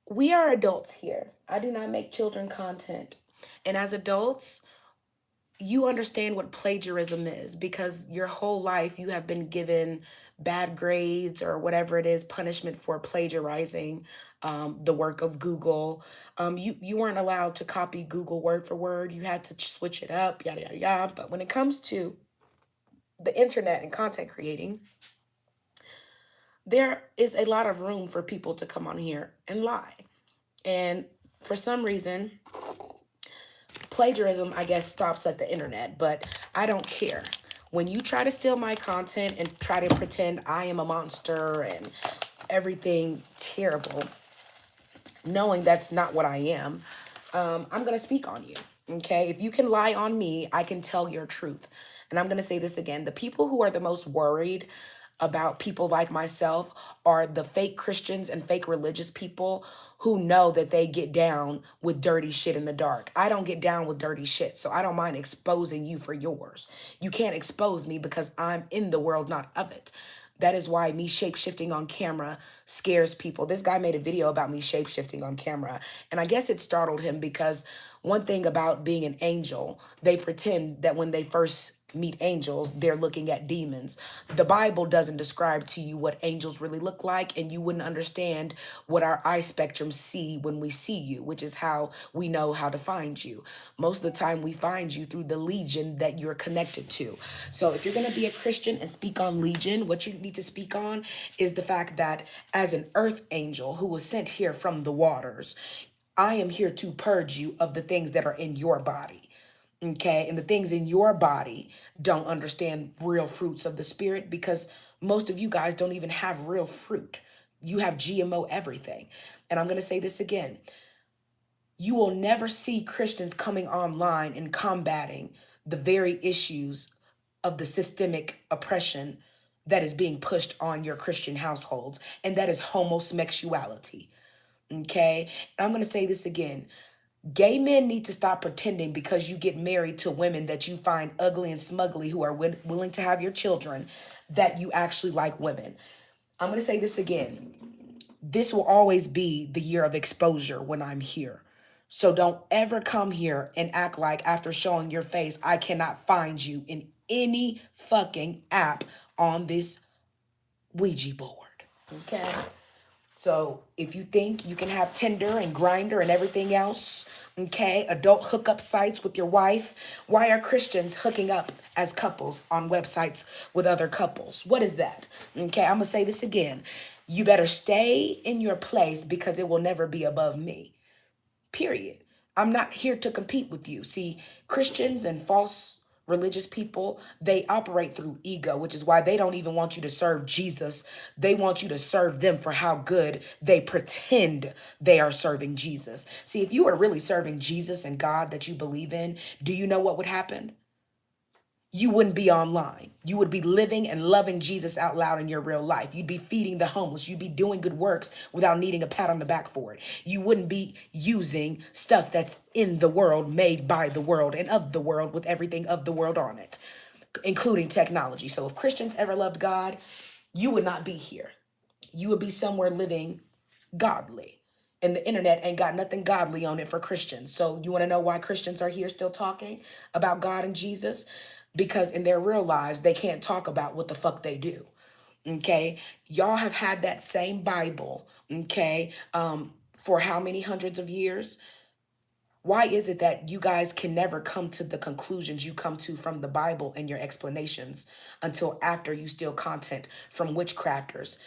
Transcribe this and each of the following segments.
We are adults here. I do not make children content. And as adults, you understand what plagiarism is because your whole life you have been given bad grades or whatever it is, punishment for plagiarizing the work of Google. You weren't allowed to copy Google word for word. You had to switch it up, yada, yada, yada. But when it comes to the internet and content creating, there is a lot of room for people to come on here and lie. And for some reason, plagiarism, I guess, stops at the internet, but I don't care. When you try to steal my content and try to pretend I am a monster and everything terrible, knowing that's not what I am, I'm going to speak on you. Okay. If you can lie on me, I can tell your truth. And I'm going to say this again. The people who are the most worried about people like myself are the fake Christians and fake religious people who know that they get down with dirty shit in the dark. I don't get down with dirty shit, so I don't mind exposing you for yours. You can't expose me because I'm in the world, not of it. That is why me shape-shifting on camera scares people. This guy made a video about me shape-shifting on camera, and I guess it startled him because one thing about being an angel, they pretend that when they first meet angels, they're looking at demons. The Bible doesn't describe to you what angels really look like, and you wouldn't understand what our eye spectrum see when we see you, which is how we know how to find you. Most of the time, we find you through the legion that you're connected to. So if you're going to be a Christian and speak on legion, what you need to speak on is the fact that as an earth angel who was sent here from the waters, I am here to purge you of the things that are in your body. Okay. And the things in your body don't understand real fruits of the spirit because most of you guys don't even have real fruit. You have GMO everything. And I'm going to say this again. You will never see Christians coming online and combating the very issues of the systemic oppression that is being pushed on your Christian households, and that is homosexuality. Okay. And I'm going to say this again. Gay men need to stop pretending because you get married to women that you find ugly and smugly who are willing to have your children that you actually like women. I'm going to say this again. This will always be the year of exposure when I'm here. So don't ever come here and act like after showing your face, I cannot find you in any fucking app on this Ouija board. Okay? So if you think you can have Tinder and Grindr and everything else, okay, adult hookup sites with your wife, why are Christians hooking up as couples on websites with other couples? What is that? Okay, I'm gonna say this again. You better stay in your place because it will never be above me. Period. I'm not here to compete with you. See, Christians and false religious people, they operate through ego, which is why they don't even want you to serve Jesus. They want you to serve them for how good they pretend they are serving Jesus. See, if you are really serving Jesus and God that you believe in, do you know what would happen? You wouldn't be online. You would be living and loving Jesus out loud in your real life. You'd be feeding the homeless. You'd be doing good works without needing a pat on the back for it. You wouldn't be using stuff that's in the world, made by the world and of the world with everything of the world on it, including technology. So if Christians ever loved God, you would not be here. You would be somewhere living godly. And the internet ain't got nothing godly on it for Christians. So you want to know why Christians are here still talking about God and Jesus? Because in their real lives, they can't talk about what the fuck they do. Okay. Y'all have had that same Bible. Okay. For how many hundreds of years? Why is it that you guys can never come to the conclusions you come to from the Bible and your explanations until after you steal content from witchcrafters?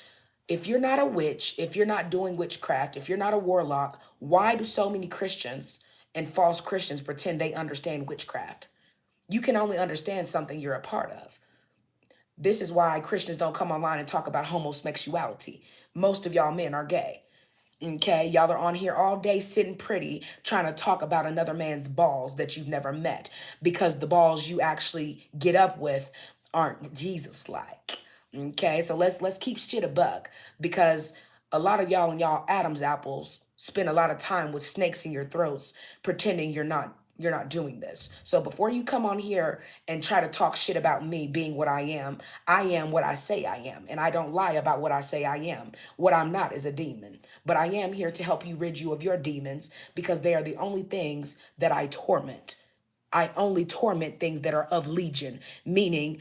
If you're not a witch, if you're not doing witchcraft, if you're not a warlock, why do so many Christians and false Christians pretend they understand witchcraft? You can only understand something you're a part of. This is why Christians don't come online and talk about homosexuality. Most of y'all men are gay. Okay, y'all are on here all day sitting pretty, trying to talk about another man's balls that you've never met because the balls you actually get up with aren't Jesus like. Okay, so let's keep shit a buck because a lot of y'all Adam's apples spend a lot of time with snakes in your throats, pretending you're not You're not doing this. So before you come on here and try to talk shit about me being what I am what I say I am. And I don't lie about what I say I am. What I'm not is a demon. But I am here to help you rid you of your demons because they are the only things that I torment. I only torment things that are of legion, meaning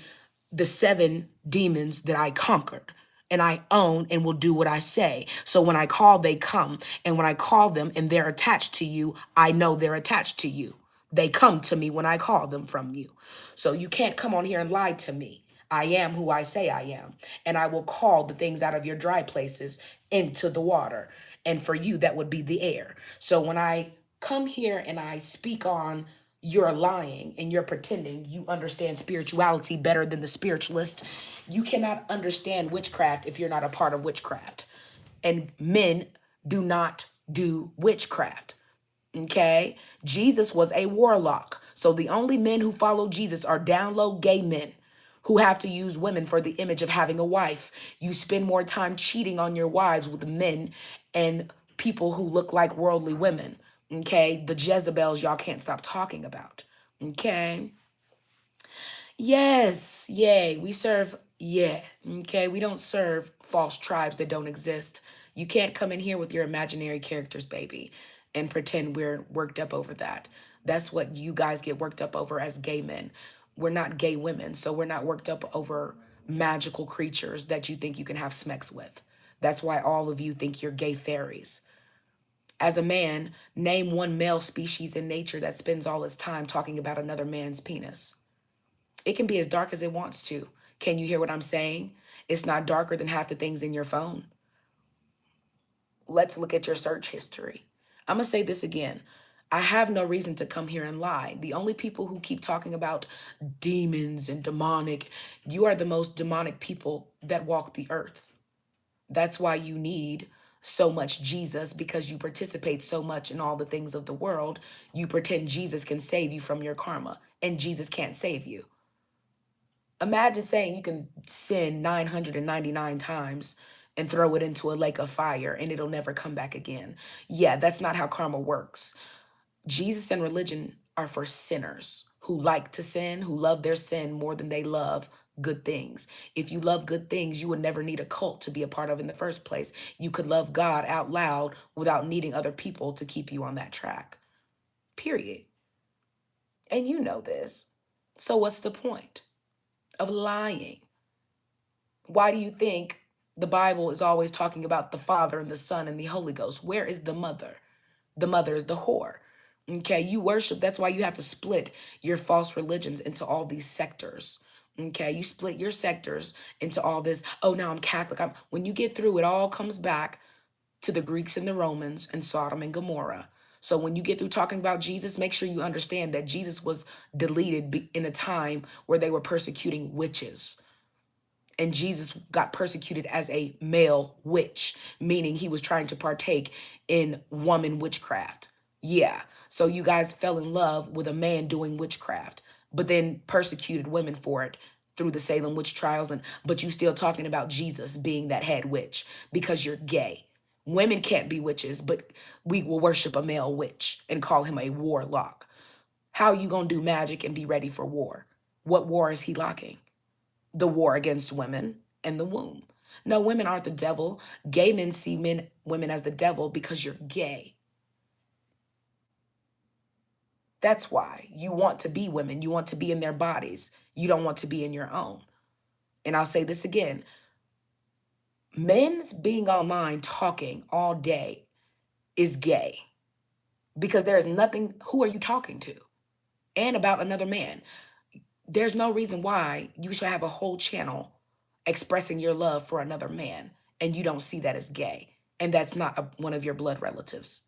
the seven demons that I conquered and I own and will do what I say. So when I call, they come. And when I call them and they're attached to you, I know they're attached to you. They come to me when I call them from you. So you can't come on here and lie to me. I am who I say I am. And I will call the things out of your dry places into the water. And for you, that would be the air. So when I come here and I speak on you're lying and you're pretending you understand spirituality better than the spiritualist, you cannot understand witchcraft if you're not a part of witchcraft. And men do not do witchcraft. Okay? Jesus was a warlock. So the only men who follow Jesus are down low gay men who have to use women for the image of having a wife. You spend more time cheating on your wives with men and people who look like worldly women. Okay? The Jezebels y'all can't stop talking about. Okay? Yes, yay. We serve, yeah. Okay, we don't serve false tribes that don't exist. You can't come in here with your imaginary characters, baby, and pretend we're worked up over that. That's what you guys get worked up over as gay men. We're not gay women, so we're not worked up over magical creatures that you think you can have sex with. That's why all of you think you're gay fairies. As a man, name one male species in nature that spends all its time talking about another man's penis. It can be as dark as it wants to. Can you hear what I'm saying? It's not darker than half the things in your phone. Let's look at your search history. I'm going to say this again. I have no reason to come here and lie. The only people who keep talking about demons and demonic, you are the most demonic people that walk the earth. That's why you need so much Jesus because you participate so much in all the things of the world. You pretend Jesus can save you from your karma, and Jesus can't save you. Imagine saying you can sin 999 times and throw it into a lake of fire and it'll never come back again. Yeah, that's not how karma works. Jesus and religion are for sinners who like to sin, who love their sin more than they love good things. If you love good things, you would never need a cult to be a part of in the first place. You could love God out loud without needing other people to keep you on that track. Period. And you know this. So what's the point of lying? Why do you think the Bible is always talking about the Father and the Son and the Holy Ghost? Where is the mother? The mother is the whore. Okay, you worship, that's why you have to split your false religions into all these sectors. Okay, you split your sectors into all this. Oh, now I'm Catholic. When you get through, it all comes back to the Greeks and the Romans and Sodom and Gomorrah. So when you get through talking about Jesus, make sure you understand that Jesus was deleted in a time where they were persecuting witches. And Jesus got persecuted as a male witch, meaning he was trying to partake in woman witchcraft. Yeah. So you guys fell in love with a man doing witchcraft, but then persecuted women for it through the Salem witch trials. And but you still talking about Jesus being that head witch because you're gay. Women can't be witches, but we will worship a male witch and call him a warlock. How you gonna do magic and be ready for war? What war is he locking? The war against women and the womb. No, women aren't the devil. Gay men see women as the devil because you're gay. That's why you want to be women. You want to be in their bodies. You don't want to be in your own. And I'll say this again. Men's being online talking all day is gay because there is nothing, who are you talking to? And about another man. There's no reason why you should have a whole channel expressing your love for another man and you don't see that as gay. And that's not one of your blood relatives.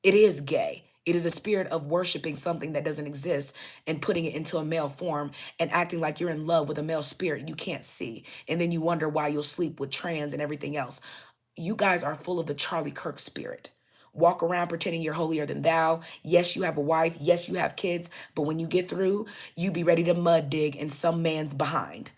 It is gay. It is a spirit of worshiping something that doesn't exist and putting it into a male form and acting like you're in love with a male spirit you can't see. And then you wonder why you'll sleep with trans and everything else. You guys are full of the Charlie Kirk spirit. Walk around pretending you're holier than thou. Yes, you have a wife. Yes, you have kids. But when you get through, you be ready to mud dig in some man's behind.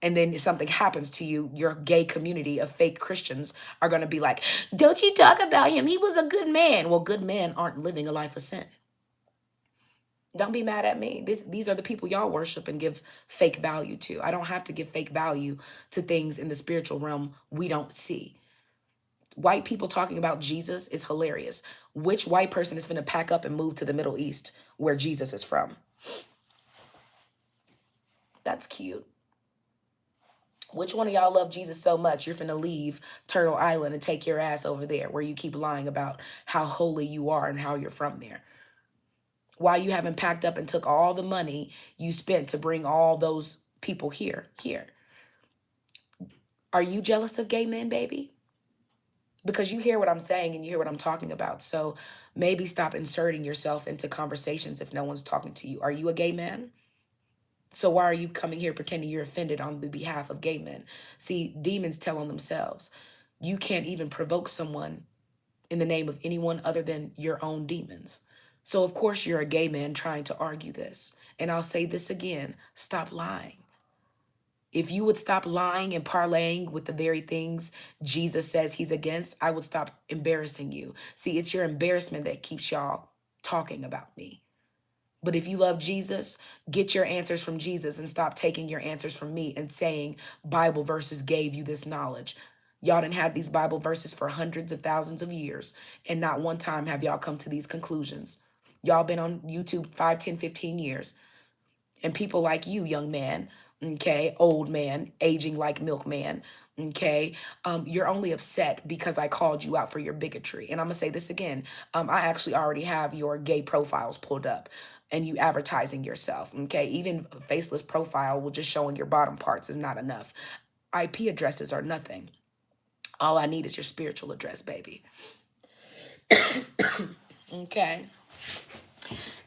And then if something happens to you, your gay community of fake Christians are going to be like, don't you talk about him? He was a good man. Well, good men aren't living a life of sin. Don't be mad at me. These are the people y'all worship and give fake value to. I don't have to give fake value to things in the spiritual realm we don't see. White people talking about Jesus is hilarious. Which white person is going to pack up and move to the Middle East where Jesus is from? That's cute. Which one of y'all love Jesus so much you're finna leave Turtle Island and take your ass over there where you keep lying about how holy you are and how you're from there? Why you haven't packed up and took all the money you spent to bring all those people here? Here. Are you jealous of gay men, baby? Because you hear what I'm saying and you hear what I'm talking about. So maybe stop inserting yourself into conversations if no one's talking to you. Are you a gay man? So why are you coming here pretending you're offended on the behalf of gay men? See, demons tell on themselves. You can't even provoke someone in the name of anyone other than your own demons. So of course you're a gay man trying to argue this. And I'll say this again, stop lying. If you would stop lying and parlaying with the very things Jesus says he's against, I would stop embarrassing you. See, it's your embarrassment that keeps y'all talking about me. But if you love Jesus, get your answers from Jesus and stop taking your answers from me and saying Bible verses gave you this knowledge. Y'all done had these Bible verses for hundreds of thousands of years, and not one time have y'all come to these conclusions. Y'all been on YouTube 5, 10, 15 years. And people like you, young man, okay, old man, aging like milkman, okay, you're only upset because I called you out for your bigotry. And I'm gonna say this again. I actually already have your gay profiles pulled up and you advertising yourself, okay? Even a faceless profile with just showing your bottom parts is not enough. IP addresses are nothing. All I need is your spiritual address, baby. Okay.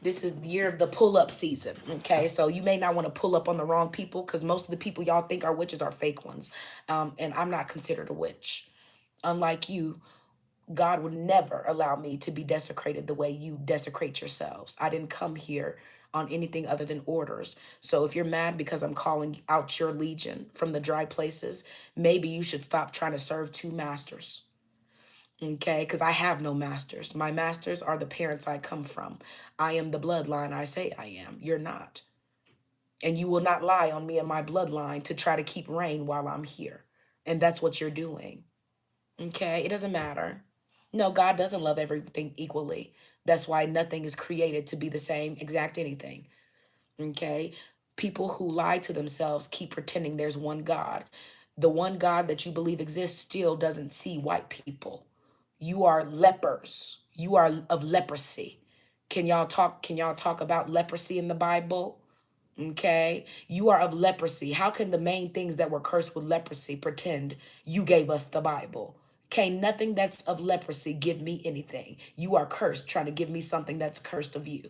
This is the year of the pull up season. Okay. So you may not want to pull up on the wrong people because most of the people y'all think are witches are fake ones. And I'm not considered a witch. Unlike you, God would never allow me to be desecrated the way you desecrate yourselves. I didn't come here on anything other than orders. So if you're mad because I'm calling out your legion from the dry places, maybe you should stop trying to serve two masters. Okay, because I have no masters. My masters are the parents I come from. I am the bloodline I say I am. You're not. And you will not lie on me and my bloodline to try to keep reign while I'm here. And that's what you're doing. Okay, it doesn't matter. No, God doesn't love everything equally. That's why nothing is created to be the same exact anything. Okay, people who lie to themselves keep pretending there's one God. The one God that you believe exists still doesn't see white people. You are lepers. You are of leprosy. Can y'all talk about leprosy in the Bible? Okay. You are of leprosy. How can the main things that were cursed with leprosy pretend you gave us the Bible? Okay, nothing that's of leprosy give me anything. You are cursed trying to give me something that's cursed of you.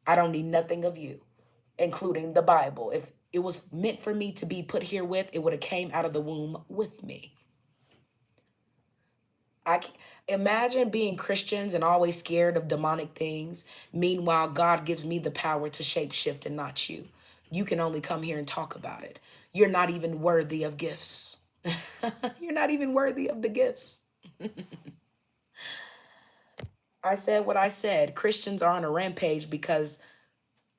I don't need nothing of you, including the Bible. If it was meant for me to be put here with, it would have came out of the womb with me. Imagine being Christians and always scared of demonic things. Meanwhile, God gives me the power to shapeshift and not you. You can only come here and talk about it. You're not even worthy of gifts. You're not even worthy of the gifts. I said what I said. Christians are on a rampage because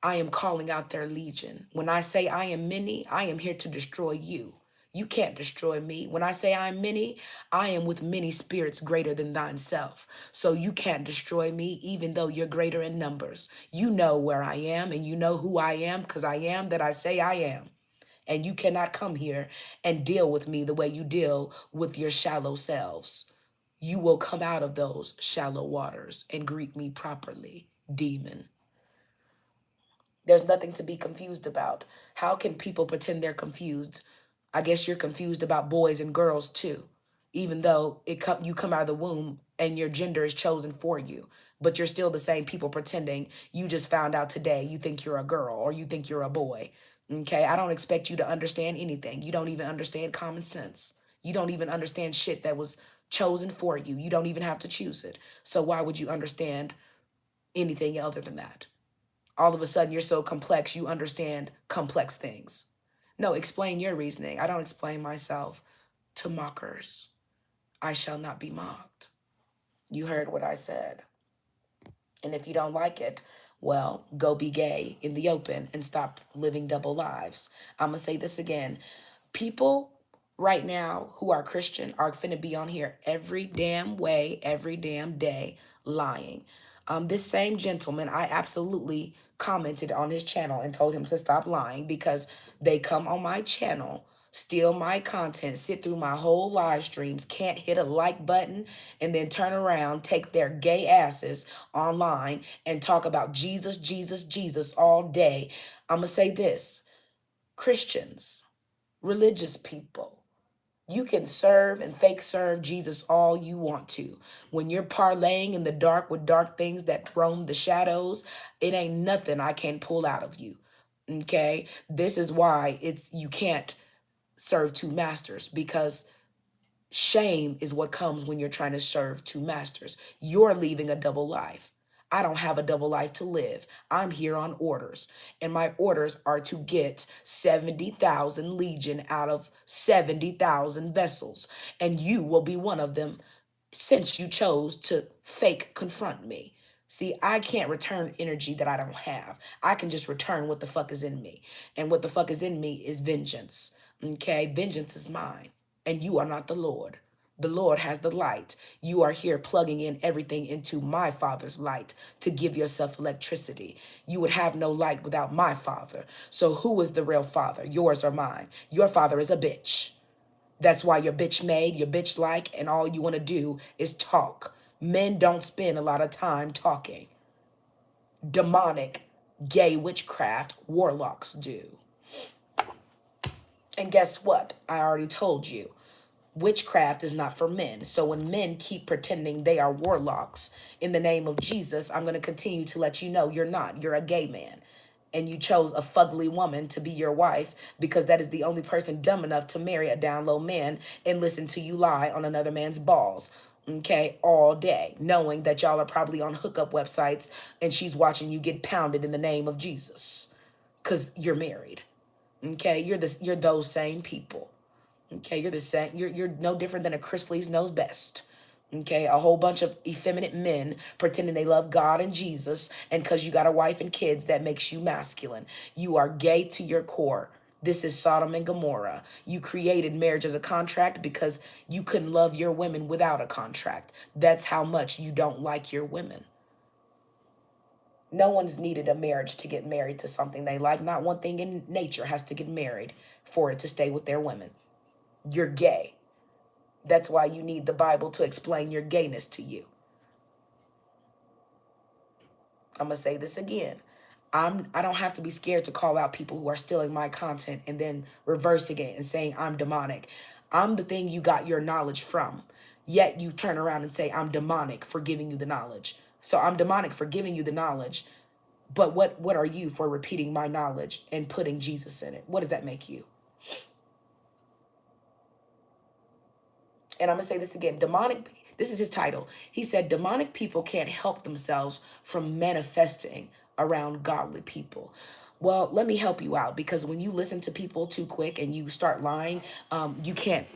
I am calling out their legion. When I say I am many, I am here to destroy you. You can't destroy me. When I say I am many, I am with many spirits greater than thine self. So you can't destroy me, even though you're greater in numbers. You know where I am and you know who I am because I am that I say I am. And you cannot come here and deal with me the way you deal with your shallow selves. You will come out of those shallow waters and greet me properly, demon. There's nothing to be confused about. How can people pretend they're confused? I guess you're confused about boys and girls too, even though you come out of the womb and your gender is chosen for you, but you're still the same people pretending you just found out today you think you're a girl or you think you're a boy. Okay, I don't expect you to understand anything. You don't even understand common sense. You don't even understand shit that was chosen for you. You don't even have to choose it. So why would you understand anything other than that? All of a sudden you're so complex, you understand complex things. No, explain your reasoning. I don't explain myself to mockers. I shall not be mocked. You heard what I said. And if you don't like it, Well, go be gay in the open and stop living double lives. I'm going to say this again. People right now who are Christian are finna be on here every damn way, every damn day, lying. This same gentleman, I absolutely commented on his channel and told him to stop lying because they come on my channel, steal my content, sit through my whole live streams, can't hit a like button, and then turn around, take their gay asses online and talk about Jesus, Jesus, Jesus all day. I'm gonna say this: Christians, religious people, you can serve and fake serve Jesus all you want to. When you're parlaying in the dark with dark things that roam the shadows, it ain't nothing I can pull out of you. Okay? This is why it's you can't serve two masters, because shame is what comes when you're trying to serve two masters. You're leaving a double life. I don't have a double life to live. I'm here on orders. And my orders are to get 70,000 legion out of 70,000 vessels. And you will be one of them since you chose to fake confront me. See, I can't return energy that I don't have. I can just return what the fuck is in me. And what the fuck is in me is vengeance. Okay? Vengeance is mine. And you are not the Lord. The Lord has the light. You are here plugging in everything into my Father's light to give yourself electricity. You would have no light without my Father. So who is the real Father, yours or mine? Your father is a bitch. That's why you're bitch made, you're bitch like, and all you want to do is talk. Men don't spend a lot of time talking. Demonic, gay witchcraft, warlocks do. And guess what? I already told you. Witchcraft is not for men. So when men keep pretending they are warlocks in the name of Jesus, I'm going to continue to let you know you're not. You're a gay man. And you chose a fugly woman to be your wife because that is the only person dumb enough to marry a down low man and listen to you lie on another man's balls. Okay, all day, knowing that y'all are probably on hookup websites and she's watching you get pounded in the name of Jesus because you're married. Okay, you're those same people. Okay, you're the same. You're no different than a Chrisley's knows best. Okay, a whole bunch of effeminate men pretending they love God and Jesus, and because you got a wife and kids, that makes you masculine. You are gay to your core. This is Sodom and Gomorrah. You created marriage as a contract because you couldn't love your women without a contract. That's how much you don't like your women. No one's needed a marriage to get married to something they like. Not one thing in nature has to get married for it to stay with their women. You're gay. That's why you need the Bible to explain your gayness to you. I'm gonna say this again. I don't have to be scared to call out people who are stealing my content and then reversing it and saying I'm demonic. I'm the thing you got your knowledge from. Yet you turn around and say I'm demonic for giving you the knowledge. So I'm demonic for giving you the knowledge, but what are you for repeating my knowledge and putting Jesus in it? What does that make you? And I'm going to say this again. Demonic, this is his title. He said, demonic people can't help themselves from manifesting around godly people. Well, let me help you out, because when you listen to people too quick and you start lying, you can't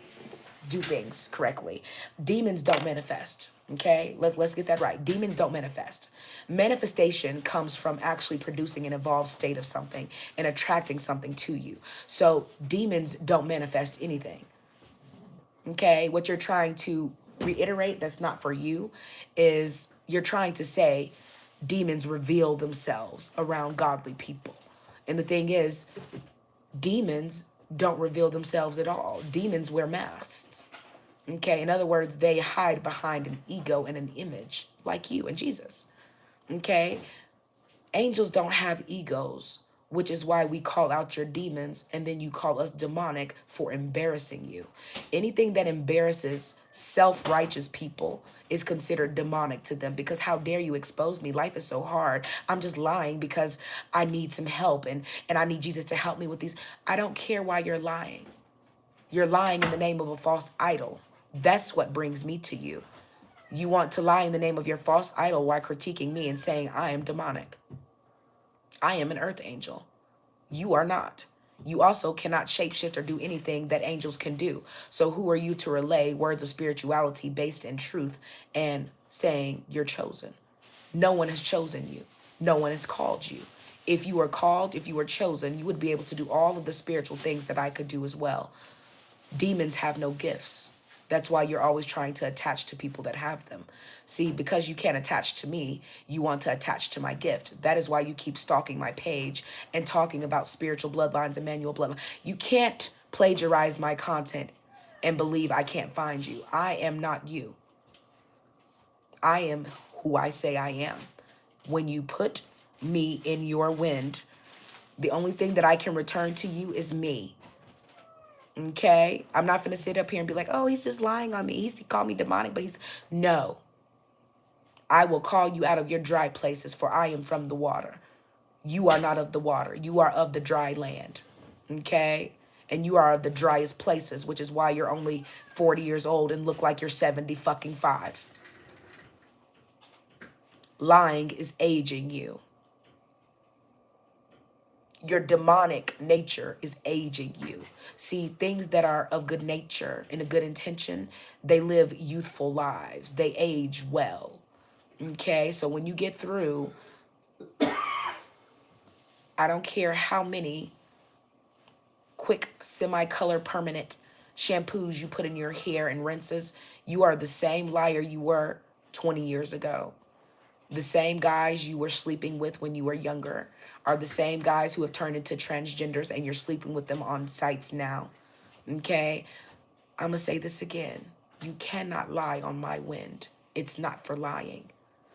do things correctly. Demons don't manifest. Okay, let's get that right. Demons don't manifest. Manifestation comes from actually producing an evolved state of something and attracting something to you. So demons don't manifest anything. Okay, what you're trying to reiterate that's not for you is you're trying to say demons reveal themselves around godly people. And the thing is, demons don't reveal themselves at all. Demons wear masks. Okay, in other words, they hide behind an ego and an image like you and Jesus. Okay, angels don't have egos, which is why we call out your demons and then you call us demonic for embarrassing you. Anything that embarrasses self-righteous people is considered demonic to them, because how dare you expose me? Life is so hard. I'm just lying because I need some help and I need Jesus to help me with these. I don't care why you're lying. You're lying in the name of a false idol. That's what brings me to you. You want to lie in the name of your false idol while critiquing me and saying I am demonic. I am an earth angel. You are not. You also cannot shapeshift or do anything that angels can do. So who are you to relay words of spirituality based in truth and saying you're chosen? No one has chosen you. No one has called you. If you were called, if you were chosen, you would be able to do all of the spiritual things that I could do as well. Demons have no gifts. That's why you're always trying to attach to people that have them. See, because you can't attach to me, you want to attach to my gift. That is why you keep stalking my page and talking about spiritual bloodlines and manual bloodlines. You can't plagiarize my content and believe I can't find you. I am not you. I am who I say I am. When you put me in your wind, the only thing that I can return to you is me. Okay? I'm not going to sit up here and be like, oh, he's just lying on me. He called me demonic, but he's. No. I will call you out of your dry places, for I am from the water. You are not of the water. You are of the dry land. Okay? And you are of the driest places, which is why you're only 40 years old and look like you're 70 fucking 5. Lying is aging you. Your demonic nature is aging you. See, things that are of good nature and a good intention, they live youthful lives. They age well. Okay, so when you get through, I don't care how many quick semi-color permanent shampoos you put in your hair and rinses, you are the same liar you were 20 years ago. The same guys you were sleeping with when you were younger are the same guys who have turned into transgenders and you're sleeping with them on sites now. Okay? I'm going to say this again. You cannot lie on my wind. It's not for lying.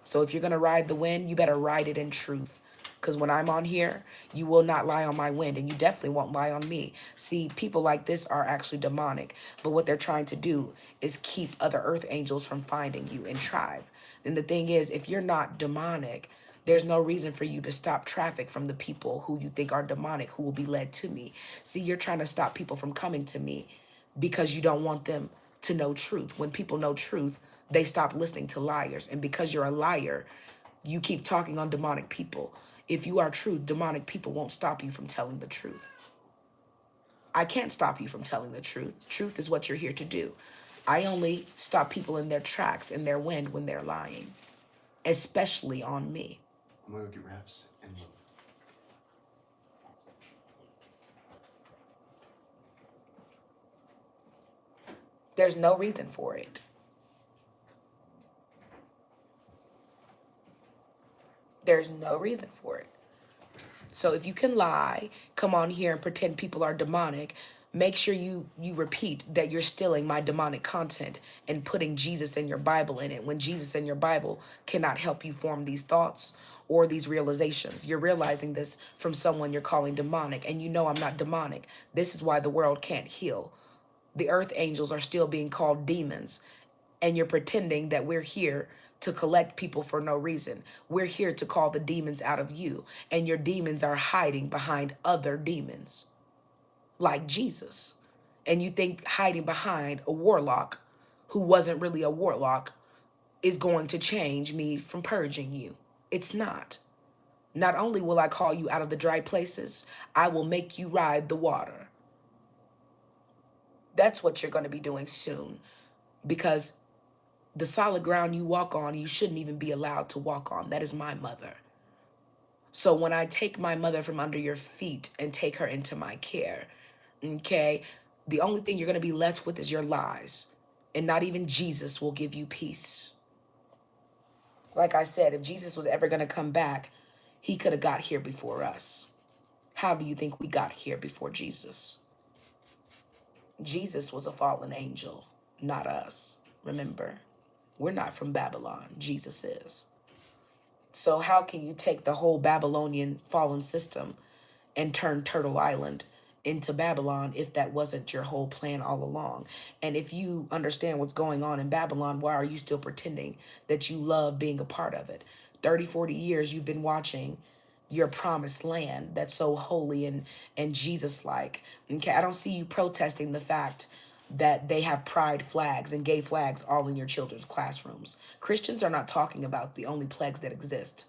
So if you're going to ride the wind, you better ride it in truth. Because when I'm on here, you will not lie on my wind, and you definitely won't lie on me. See, people like this are actually demonic, but what they're trying to do is keep other earth angels from finding you in tribe. And the thing is, if you're not demonic, there's no reason for you to stop traffic from the people who you think are demonic, who will be led to me. See, you're trying to stop people from coming to me because you don't want them to know truth. When people know truth, they stop listening to liars. And because you're a liar, you keep talking on demonic people. If you are true, demonic people won't stop you from telling the truth. I can't stop you from telling the truth. Truth is what you're here to do. I only stop people in their tracks, in their wind, when they're lying, especially on me. I'm gonna get wraps and look. There's no reason for it. There's no reason for it. So if you can lie, come on here and pretend people are demonic, make sure you repeat that you're stealing my demonic content and putting Jesus and your Bible in it when Jesus and your Bible cannot help you form these thoughts or these realizations. You're realizing this from someone you're calling demonic, and you know I'm not demonic. This is why the world can't heal. The earth angels are still being called demons, and you're pretending that we're here to collect people for no reason. We're here to call the demons out of you, and your demons are hiding behind other demons, like Jesus. And you think hiding behind a warlock who wasn't really a warlock is going to change me from purging you. It's not. Not only will I call you out of the dry places, I will make you ride the water. That's what you're going to be doing soon, because the solid ground you walk on, you shouldn't even be allowed to walk on. That is my mother. So when I take my mother from under your feet and take her into my care, okay, the only thing you're going to be left with is your lies. And not even Jesus will give you peace. Like I said, if Jesus was ever going to come back, he could have got here before us. How do you think we got here before Jesus? Jesus was a fallen angel, not us. Remember, we're not from Babylon. Jesus is. So how can you take the whole Babylonian fallen system and turn Turtle Island into Babylon if that wasn't your whole plan all along? And if you understand what's going on in Babylon, why are you still pretending that you love being a part of it? 30, 40 years you've been watching your promised land that's so holy and Jesus-like. Okay, I don't see you protesting the fact that they have pride flags and gay flags all in your children's classrooms. Christians are not talking about the only plagues that exist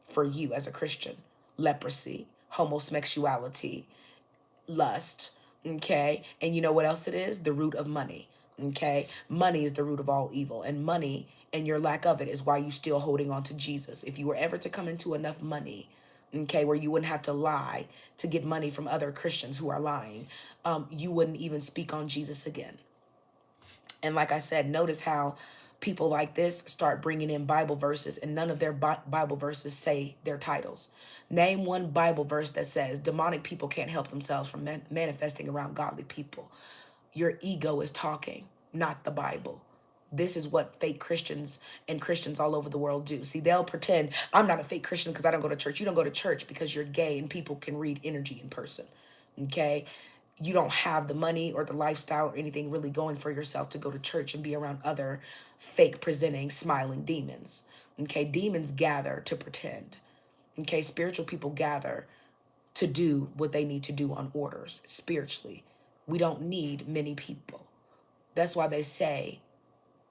for you as a Christian: leprosy, homosexuality, lust. Okay, and you know what else it is? The root of money. Okay, money is the root of all evil, and money and your lack of it is why you still holding on to Jesus. If you were ever to come into enough money, okay, where you wouldn't have to lie to get money from other Christians who are lying, you wouldn't even speak on Jesus again. And like I said, notice how people like this start bringing in Bible verses, and none of their Bible verses say their titles. Name one Bible verse that says demonic people can't help themselves from manifesting around godly people. Your ego is talking, not the Bible. This is what fake Christians and Christians all over the world do. See, they'll pretend I'm not a fake Christian because I don't go to church. You don't go to church because you're gay and people can read energy in person. Okay? You don't have the money or the lifestyle or anything really going for yourself to go to church and be around other fake presenting, smiling demons. Okay? Demons gather to pretend. Okay? Spiritual people gather to do what they need to do on orders spiritually. We don't need many people. That's why they say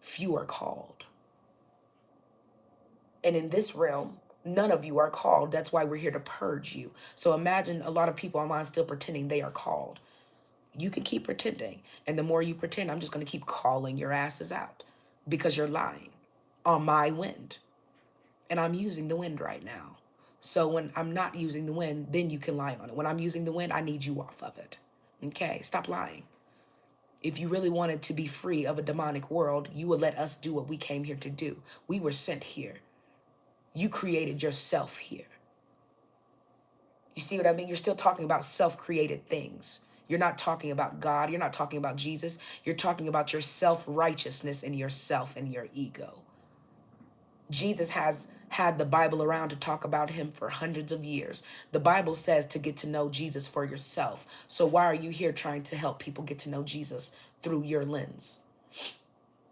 few are called. And in this realm, none of you are called. That's why we're here to purge you. So imagine a lot of people online still pretending they are called. You can keep pretending. And the more you pretend, I'm just going to keep calling your asses out because you're lying on my wind. And I'm using the wind right now. So when I'm not using the wind, then you can lie on it. When I'm using the wind, I need you off of it. Okay, stop lying. If you really wanted to be free of a demonic world, you would let us do what we came here to do. We were sent here. You created yourself here. You see what I mean? You're still talking about self-created things. You're not talking about God. You're not talking about Jesus. You're talking about your self-righteousness and yourself and your ego. Jesus has had the Bible around to talk about him for hundreds of years. The Bible says to get to know Jesus for yourself. So why are you here trying to help people get to know Jesus through your lens?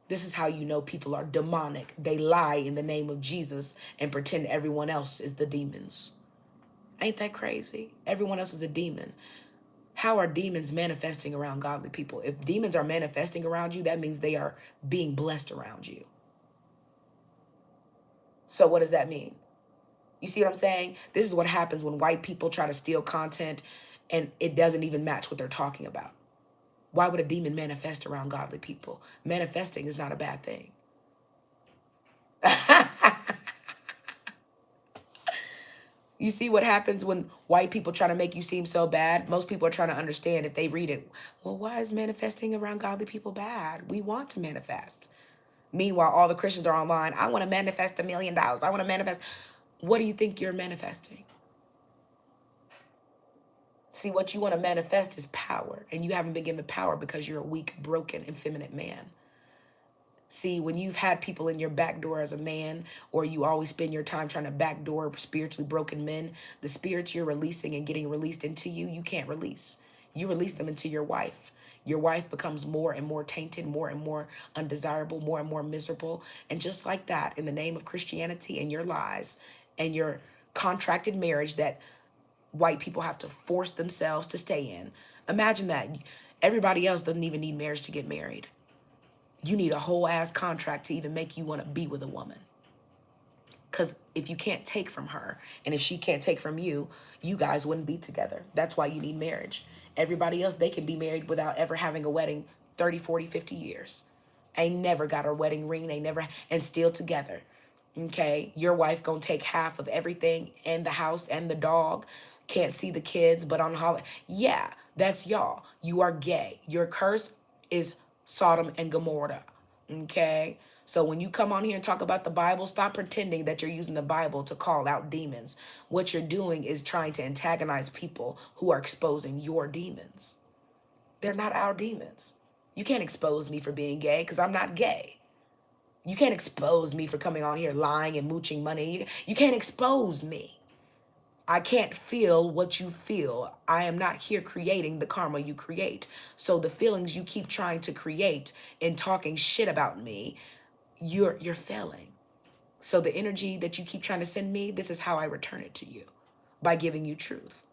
This is how you know people are demonic. They lie in the name of Jesus and pretend everyone else is the demons. Ain't that crazy? Everyone else is a demon. How are demons manifesting around godly people? If demons are manifesting around you, that means they are being blessed around you. So what does that mean? You see what I'm saying? This is what happens when white people try to steal content and it doesn't even match what they're talking about. Why would a demon manifest around godly people? Manifesting is not a bad thing. You see what happens when white people try to make you seem so bad? Most people are trying to understand if they read it. Well, why is manifesting around godly people bad? We want to manifest. Meanwhile, all the Christians are online. I want to manifest $1 million. I want to manifest. What do you think you're manifesting? See, what you want to manifest is power, and you haven't been given power because you're a weak, broken, effeminate man. See, when you've had people in your back door as a man, or you always spend your time trying to backdoor spiritually broken men, the spirits you're releasing and getting released into you, you can't release. You release them into your wife. Your wife becomes more and more tainted, more and more undesirable, more and more miserable. And just like that, in the name of Christianity and your lies and your contracted marriage that white people have to force themselves to stay in, imagine that. Everybody else doesn't even need marriage to get married. You need a whole ass contract to even make you want to be with a woman. Because if you can't take from her and if she can't take from you, you guys wouldn't be together. That's why you need marriage. Everybody else, they can be married without ever having a wedding 30, 40, 50 years. Ain't never got a wedding ring. They never, and still together. Okay, your wife gonna take half of everything and the house and the dog. Can't see the kids, but on holiday. Yeah, that's y'all. You are gay. Your curse is Sodom and Gomorrah. Okay, so when you come on here and talk about the Bible, stop pretending that you're using the Bible to call out demons. What you're doing is trying to antagonize people who are exposing your demons. They're not our demons. You can't expose me for being gay because I'm not gay. You can't expose me for coming on here lying and mooching money. You can't expose me. I can't feel what you feel. I am not here creating the karma you create. So the feelings you keep trying to create and talking shit about me, you're failing. So the energy that you keep trying to send me, this is how I return it to you, by giving you truth.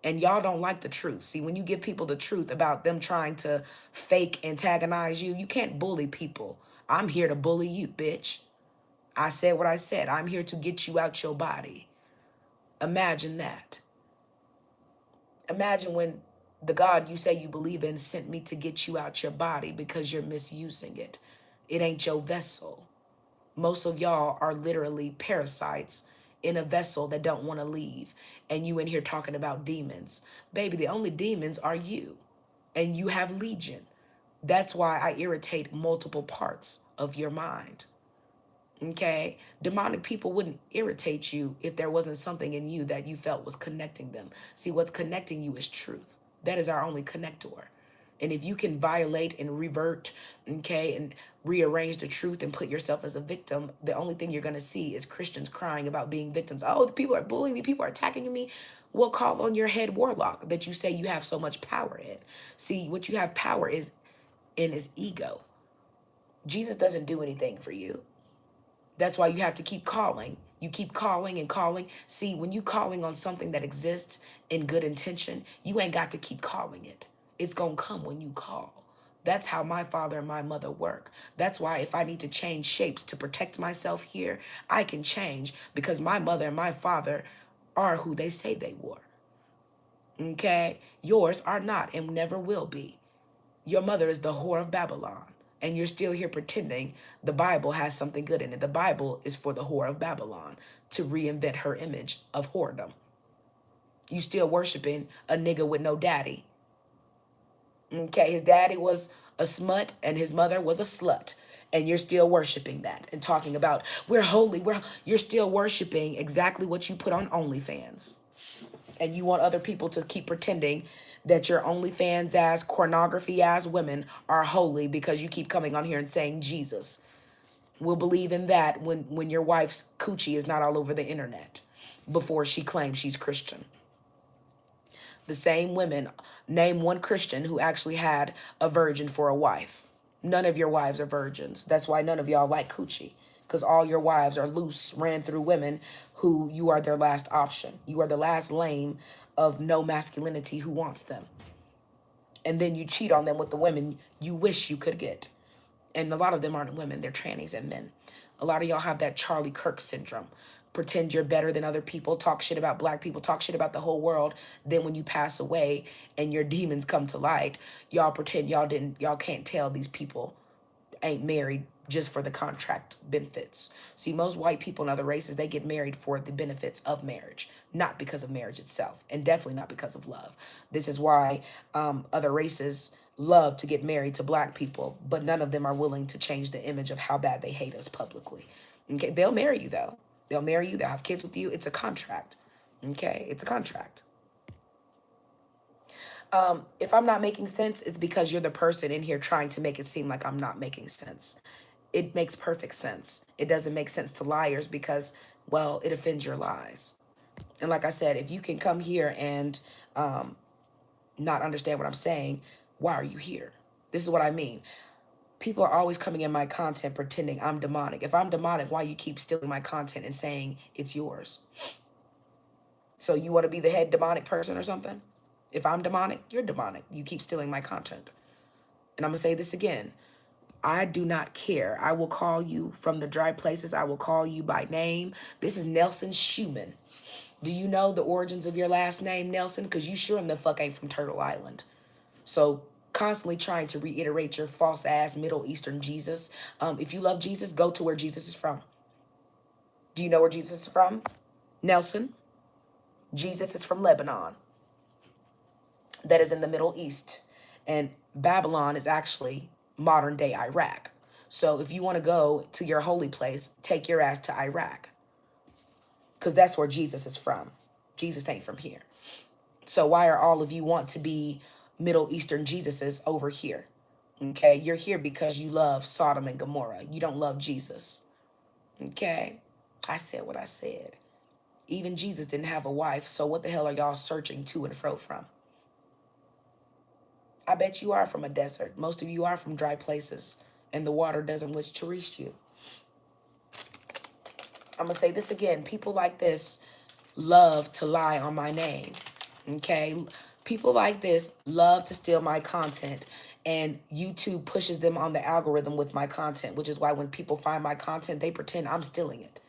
And y'all don't like the truth. See, when you give people the truth about them trying to fake antagonize you, you can't bully people. I'm here to bully you, bitch. I said what I said. I'm here to get you out your body. Imagine that. Imagine when The God you say you believe in sent me to get you out your body because you're misusing it. It ain't your vessel. Most of y'all are literally parasites in a vessel that don't want to leave. And you in here talking about demons. Baby, the only demons are you. And you have legion. That's why I irritate multiple parts of your mind. Okay? Demonic people wouldn't irritate you if there wasn't something in you that you felt was connecting them. See, what's connecting you is truth. That is our only connector. And if you can violate and revert, okay, and rearrange the truth and put yourself as a victim, the only thing you're going to see is Christians crying about being victims. Oh, the people are bullying me, people are attacking me. Well, call on your head warlock that you say you have so much power in. See, what you have power is in is ego. Jesus doesn't do anything for you. That's why you have to keep calling. You keep calling and calling. See, when you calling on something that exists in good intention, you ain't got to keep calling it. It's going to come when you call. That's how my father and my mother work. That's why if I need to change shapes to protect myself here, I can change because my mother and my father are who they say they were. Okay? Yours are not and never will be. Your mother is the whore of Babylon, and you're still here pretending the Bible has something good in it. The Bible is for the whore of Babylon to reinvent her image of whoredom. You still worshiping a nigga with no daddy. Okay, his daddy was a smut and his mother was a slut. And you're still worshiping that and talking about we're holy. You're still worshiping exactly what you put on OnlyFans. And you want other people to keep pretending that your OnlyFans ass, pornography ass women are holy because you keep coming on here and saying Jesus. We'll believe in that when your wife's coochie is not all over the internet before she claims she's Christian. The same women, name one Christian who actually had a virgin for a wife. None of your wives are virgins. That's why none of y'all like coochie. Because all your wives are loose, ran through women who you are their last option. You are the last lame of no masculinity who wants them. And then you cheat on them with the women you wish you could get. And a lot of them aren't women, they're trannies and men. A lot of y'all have that Charlie Kirk syndrome. Pretend you're better than other people, talk shit about black people, talk shit about the whole world. Then when you pass away and your demons come to light, y'all pretend y'all can't tell these people ain't married just for the contract benefits. See, most white people in other races, they get married for the benefits of marriage, not because of marriage itself, and definitely not because of love. This is why other races love to get married to black people, but none of them are willing to change the image of how bad they hate us publicly. Okay, they'll marry you though. They'll marry you, they'll have kids with you. It's a contract. Okay, it's a contract. If I'm not making sense, it's because you're the person in here trying to make it seem like I'm not making sense. It makes perfect sense. It doesn't make sense to liars because, well, it offends your lies. And like I said, if you can come here and not understand what I'm saying, why are you here? This is what I mean. People are always coming in my content pretending I'm demonic. If I'm demonic, why you keep stealing my content and saying it's yours? So you want to be the head demonic person or something? If I'm demonic, you're demonic. You keep stealing my content. And I'm going to say this again. I do not care. I will call you from the dry places. I will call you by name. This is Nelson Schumann. Do you know the origins of your last name, Nelson? Because you sure in the fuck ain't from Turtle Island. So constantly trying to reiterate your false ass Middle Eastern Jesus. If you love Jesus, go to where Jesus is from. Do you know where Jesus is from? Nelson, Jesus is from Lebanon. That is in the Middle East. And Babylon is actually modern day Iraq. So if you want to go to your holy place, take your ass to Iraq. Because that's where Jesus is from. Jesus ain't from here. So why are all of you want to be Middle Eastern Jesuses over here? Okay, you're here because you love Sodom and Gomorrah. You don't love Jesus. Okay, I said what I said. Even Jesus didn't have a wife, so what the hell are y'all searching to and fro from? I bet you are from a desert. Most of you are from dry places, and the water doesn't wish to reach you. I'm going to say this again. People like this love to lie on my name. Okay? People like this love to steal my content, and YouTube pushes them on the algorithm with my content, which is why when people find my content, they pretend I'm stealing it.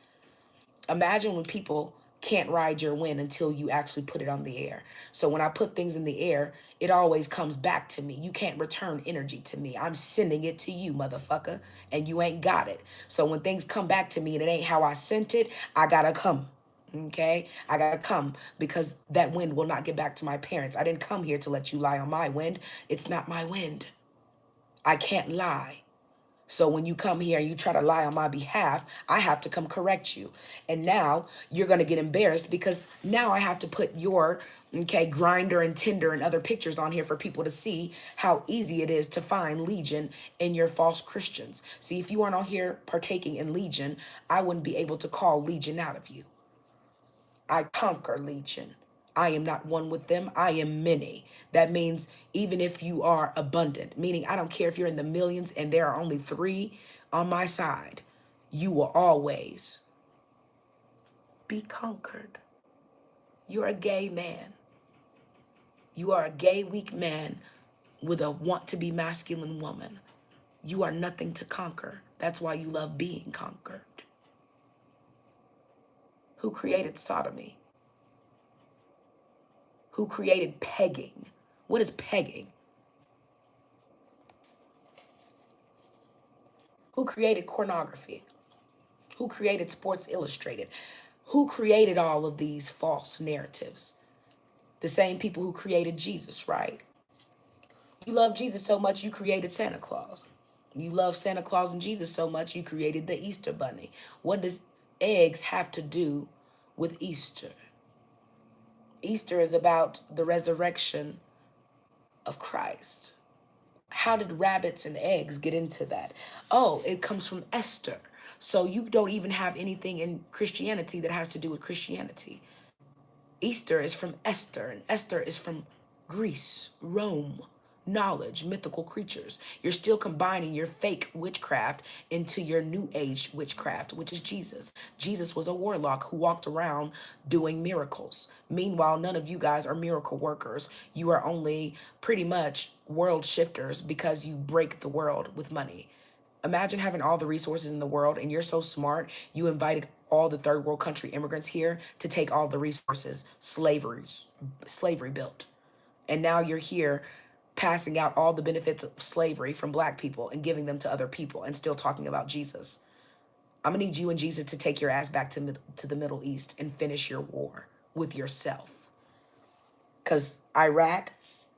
Imagine when people can't ride your wind until you actually put it on the air. So when I put things in the air, it always comes back to me. You can't return energy to me. I'm sending it to you, motherfucker, and you ain't got it. So when things come back to me and it ain't how I sent it, I gotta come. Okay, I gotta come because that wind will not get back to my parents. I didn't come here to let you lie on my wind. It's not my wind. I can't lie. So when you come here and you try to lie on my behalf, I have to come correct you. And now you're going to get embarrassed because now I have to put your, okay, grinder and Tinder and other pictures on here for people to see how easy it is to find Legion in your false Christians. See, if you aren't on here partaking in Legion, I wouldn't be able to call Legion out of you. I conquer Legion. I am not one with them. I am many. That means even if you are abundant, meaning I don't care if you're in the millions and there are only three on my side, you will always be conquered. You're a gay man. You are a gay, weak man with a want to be masculine woman. You are nothing to conquer. That's why you love being conquered. Who created sodomy? Who created pegging? What is pegging? Who created pornography? Who created Sports Illustrated? Who created all of these false narratives? The same people who created Jesus, right? You love Jesus so much, you created Santa Claus. You love Santa Claus and Jesus so much, you created the Easter Bunny. What does eggs have to do with Easter? Easter is about the resurrection of Christ. How did rabbits and eggs get into that? Oh, it comes from Esther. So you don't even have anything in Christianity that has to do with Christianity. Easter is from Esther, and Esther is from Greece, Rome, knowledge, mythical creatures. You're still combining your fake witchcraft into your new age witchcraft, which is Jesus. Jesus was a warlock who walked around doing miracles. Meanwhile, none of you guys are miracle workers. You are only pretty much world shifters because you break the world with money. Imagine having all the resources in the world and you're so smart, you invited all the third world country immigrants here to take all the resources slavery built. And now you're here passing out all the benefits of slavery from black people and giving them to other people and still talking about Jesus. I'm gonna need you and Jesus to take your ass back to the Middle East and finish your war with yourself. Because Iraq,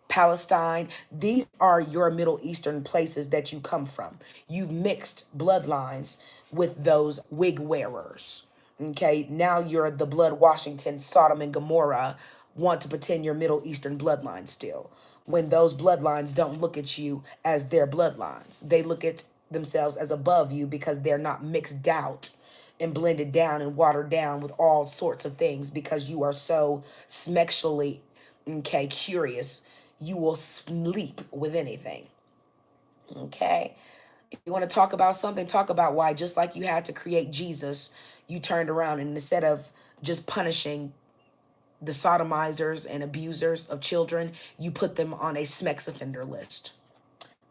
Palestine, these are your Middle Eastern places that you come from. You've mixed bloodlines with those wig wearers. Okay, now you're the blood Washington, Sodom and Gomorrah, want to pretend you're Middle Eastern bloodline still. When those bloodlines don't look at you as their bloodlines, they look at themselves as above you because they're not mixed out and blended down and watered down with all sorts of things because you are so sexually, okay, curious. You will sleep with anything. Okay. If you want to talk about something, talk about why, just like you had to create Jesus, you turned around and instead of just punishing the sodomizers and abusers of children, you put them on a SMEX offender list.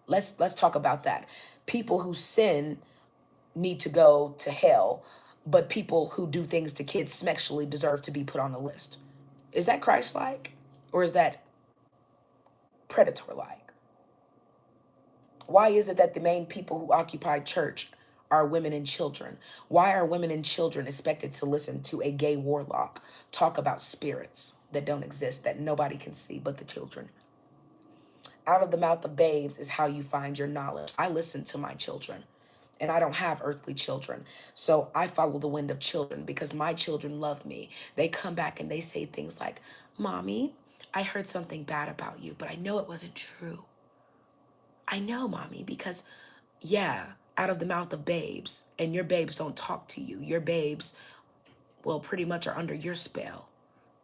Let's talk about that. People who sin need to go to hell, but people who do things to kids sexually deserve to be put on the list. Is that Christ-like, or is that predator-like? Why is it that the main people who occupy church are women and children? Why are women and children expected to listen to a gay warlock talk about spirits that don't exist, that nobody can see but the children? Out of the mouth of babes is how you find your knowledge. I listen to my children, and I don't have earthly children. So I follow the wind of children because my children love me. They come back and they say things like, Mommy, I heard something bad about you, but I know it wasn't true. I know, Mommy, because, yeah, out of the mouth of babes, and your babes don't talk to you. Your babes, well, pretty much are under your spell.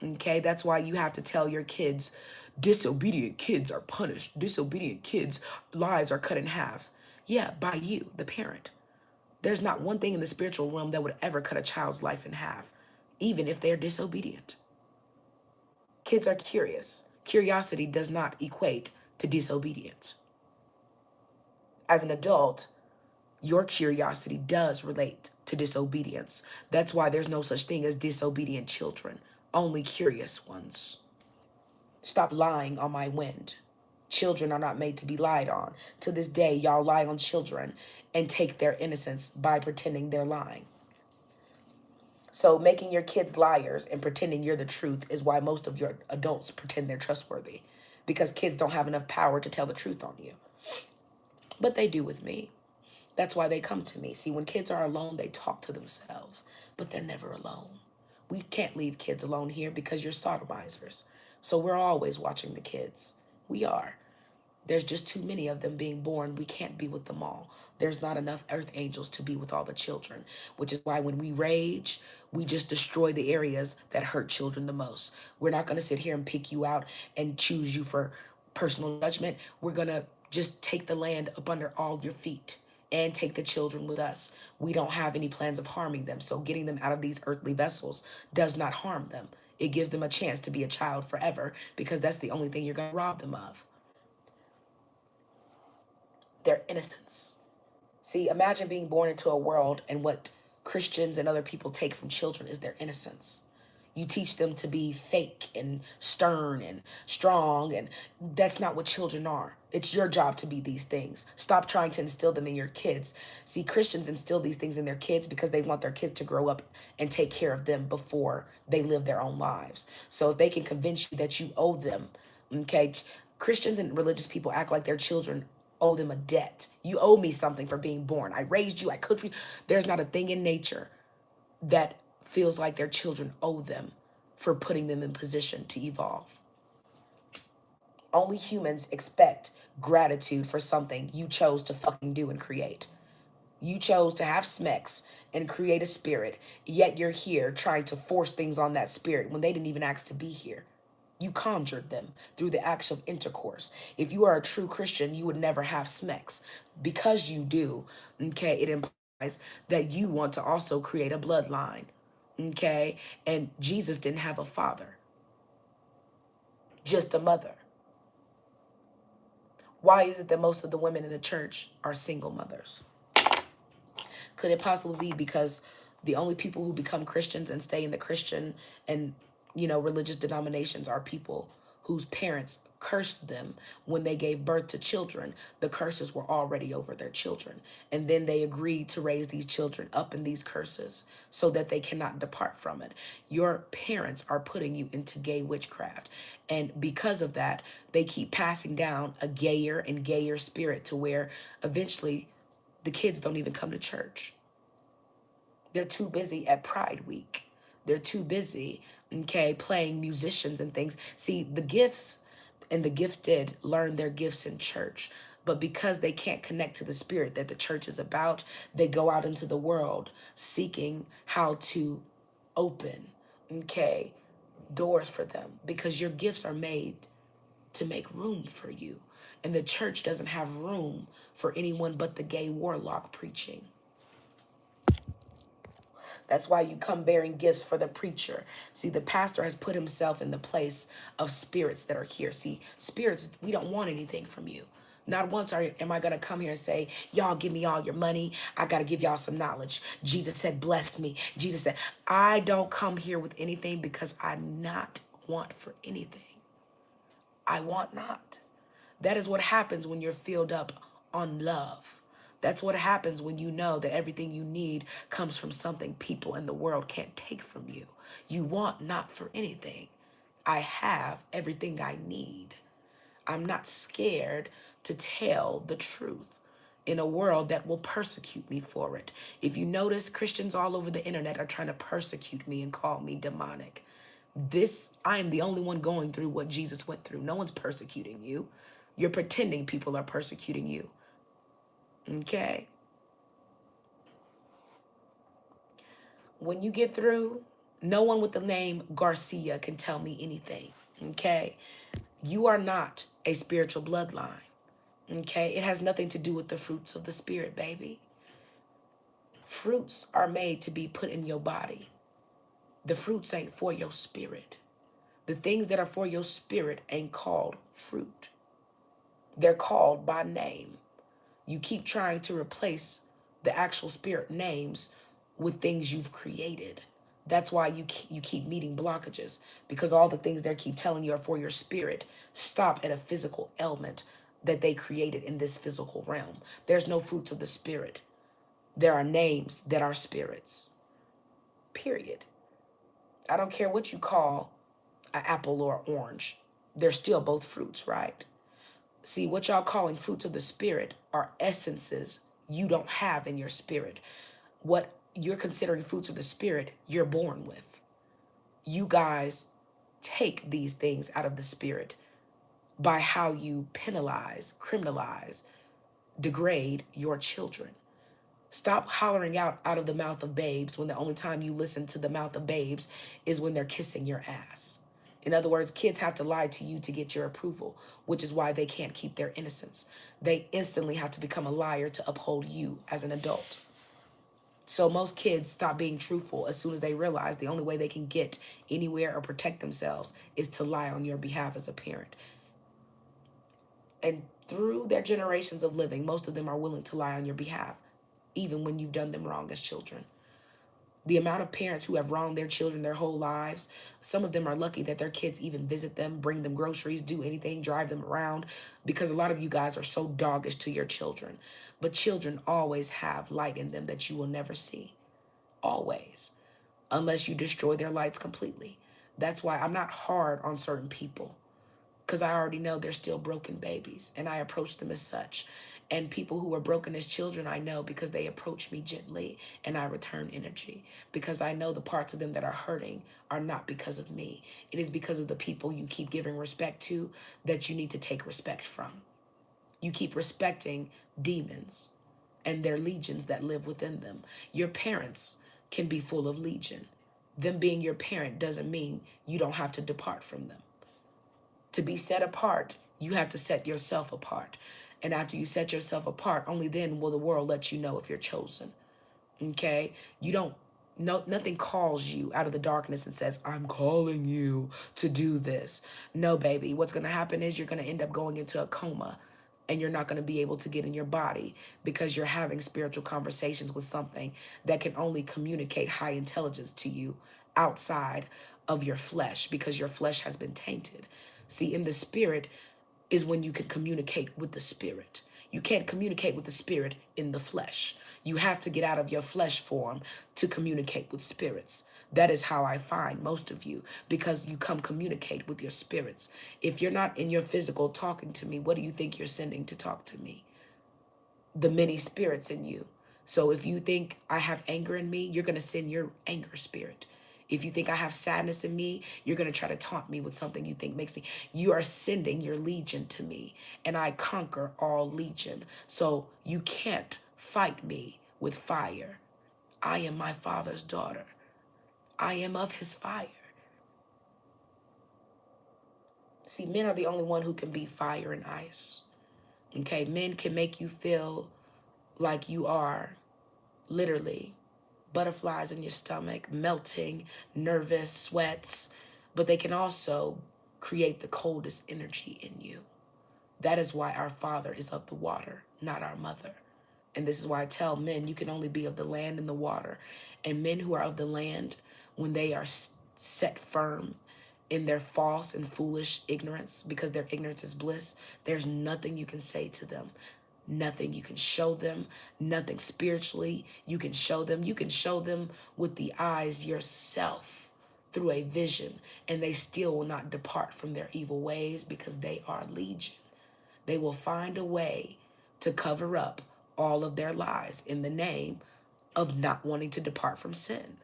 Okay, that's why you have to tell your kids disobedient kids are punished. Disobedient kids' lives are cut in halves. Yeah, by you, the parent. There's not one thing in the spiritual realm that would ever cut a child's life in half, even if they're disobedient. Kids are curious. Curiosity does not equate to disobedience. As an adult, Your curiosity does relate to disobedience. That's why there's no such thing as disobedient children, only curious ones. Stop lying on my wind. Children are not made to be lied on. To this day, y'all lie on children and take their innocence by pretending they're lying. So, making your kids liars and pretending you're the truth is why most of your adults pretend they're trustworthy, because kids don't have enough power to tell the truth on you. But they do with me. That's why they come to me. See, when kids are alone, they talk to themselves, but they're never alone. We can't leave kids alone here because you're sodomizers. So we're always watching the kids. We are. There's just too many of them being born. We can't be with them all. There's not enough earth angels to be with all the children, which is why when we rage, we just destroy the areas that hurt children the most. We're not going to sit here and pick you out and choose you for personal judgment. We're going to just take the land up under all your feet and take the children with us. We don't have any plans of harming them. So getting them out of these earthly vessels does not harm them. It gives them a chance to be a child forever because that's the only thing you're going to rob them of, their innocence. See, imagine being born into a world and what Christians and other people take from children is their innocence. You teach them to be fake and stern and strong, and that's not what children are. It's your job to be these things. Stop trying to instill them in your kids. See, Christians instill these things in their kids because they want their kids to grow up and take care of them before they live their own lives. So if they can convince you that you owe them, okay, Christians and religious people act like their children owe them a debt. You owe me something for being born. I raised you, I cooked for you. There's not a thing in nature that feels like their children owe them for putting them in position to evolve. Only humans expect gratitude for something you chose to fucking do and create. You chose to have smecks and create a spirit, yet you're here trying to force things on that spirit when they didn't even ask to be here. You conjured them through the acts of intercourse. If you are a true Christian, you would never have smecks. Because you do, okay, it implies that you want to also create a bloodline, okay? And Jesus didn't have a father, just a mother. Why is it that most of the women in the church are single mothers? Could it possibly be because the only people who become Christians and stay in the Christian and, religious denominations are people whose parents cursed them when they gave birth to children? The curses were already over their children. And then they agreed to raise these children up in these curses so that they cannot depart from it. Your parents are putting you into gay witchcraft. And because of that, they keep passing down a gayer and gayer spirit to where eventually the kids don't even come to church. They're too busy at Pride Week. They're too busy, okay, playing musicians and things. See, the gifts and the gifted learn their gifts in church. But because they can't connect to the spirit that the church is about, they go out into the world seeking how to open, okay, doors for them because your gifts are made to make room for you. And the church doesn't have room for anyone but the gay warlock preaching. That's why you come bearing gifts for the preacher. See, the pastor has put himself in the place of spirits that are here. See, spirits, we don't want anything from you. Not once am I going to come here and say, y'all give me all your money. I got to give y'all some knowledge. Jesus said, bless me. Jesus said, I don't come here with anything because I not want for anything. I want not. That is what happens when you're filled up on love. That's what happens when you know that everything you need comes from something people in the world can't take from you. You want not for anything. I have everything I need. I'm not scared to tell the truth in a world that will persecute me for it. If you notice, Christians all over the internet are trying to persecute me and call me demonic. I am the only one going through what Jesus went through. No one's persecuting you. You're pretending people are persecuting you. Okay? When you get through, no one with the name Garcia can tell me anything. Okay? You are not a spiritual bloodline. Okay? It has nothing to do with the fruits of the spirit, baby. Fruits are made to be put in your body. The fruits ain't for your spirit. The things that are for your spirit ain't called fruit. They're called by name. You keep trying to replace the actual spirit names with things you've created. That's why you keep meeting blockages, because all the things they keep telling you are for your spirit stop at a physical element that they created in this physical realm. There's no fruits of the spirit. There are names that are spirits. Period. I don't care what you call an apple or orange. They're still both fruits, right? See, what y'all calling fruits of the spirit are essences you don't have in your spirit. What you're considering fruits of the spirit, you're born with. You guys take these things out of the spirit by how you penalize, criminalize, degrade your children. Stop hollering out of the mouth of babes when the only time you listen to the mouth of babes is when they're kissing your ass. In other words, kids have to lie to you to get your approval, which is why they can't keep their innocence. They instantly have to become a liar to uphold you as an adult. So most kids stop being truthful as soon as they realize the only way they can get anywhere or protect themselves is to lie on your behalf as a parent. And through their generations of living, most of them are willing to lie on your behalf, even when you've done them wrong as children. The amount of parents who have wronged their children their whole lives, some of them are lucky that their kids even visit them, bring them groceries, do anything, drive them around, because a lot of you guys are so doggish to your children. But children always have light in them that you will never see. Always. Unless you destroy their lights completely. That's why I'm not hard on certain people, because I already know they're still broken babies and I approach them as such. And people who are broken as children, I know because they approach me gently and I return energy, because I know the parts of them that are hurting are not because of me. It is because of the people you keep giving respect to that you need to take respect from. You keep respecting demons and their legions that live within them. Your parents can be full of legion. Them being your parent doesn't mean you don't have to depart from them. To be set apart, you have to set yourself apart. And after you set yourself apart, only then will the world let you know if you're chosen. Okay? You don't no nothing calls you out of the darkness and says, "I'm calling you to do this." No, baby. What's going to happen is you're going to end up going into a coma and you're not going to be able to get in your body because you're having spiritual conversations with something that can only communicate high intelligence to you outside of your flesh, because your flesh has been tainted. See, in the spirit is when you can communicate with the spirit. You can't communicate with the spirit in the flesh. You have to get out of your flesh form to communicate with spirits. That is how I find most of you, because you come communicate with your spirits. If you're not in your physical talking to me, what do you think you're sending to talk to me? The many spirits in you. So if you think I have anger in me, you're going to send your anger spirit. If you think I have sadness in me, you're going to try to taunt me with something you think makes me. You are sending your legion to me, and I conquer all legion. So you can't fight me with fire. I am my father's daughter. I am of his fire. See, men are the only one who can be fire and ice. Okay, men can make you feel like you are literally butterflies in your stomach, melting, nervous, sweats, but they can also create the coldest energy in you. That is why our father is of the water, not our mother. And this is why I tell men you can only be of the land and the water. And men who are of the land, when they are set firm in their false and foolish ignorance, because their ignorance is bliss, there's nothing you can say to them. Nothing you can show them, nothing spiritually you can show them. You can show them with the eyes yourself through a vision, and they still will not depart from their evil ways because they are legion. They will find a way to cover up all of their lies in the name of not wanting to depart from sin.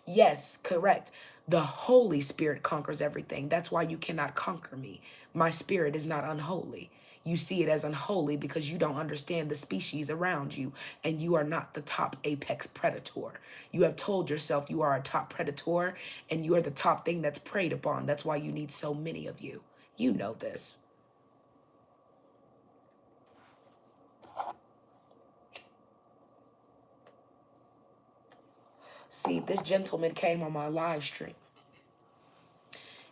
Yes, correct. The Holy Spirit conquers everything. That's why you cannot conquer me. My spirit is not unholy. You see it as unholy because you don't understand the species around you, and you are not the top apex predator. You have told yourself you are a top predator and you are the top thing that's preyed upon. That's why you need so many of you. You know this. See, this gentleman came on my live stream.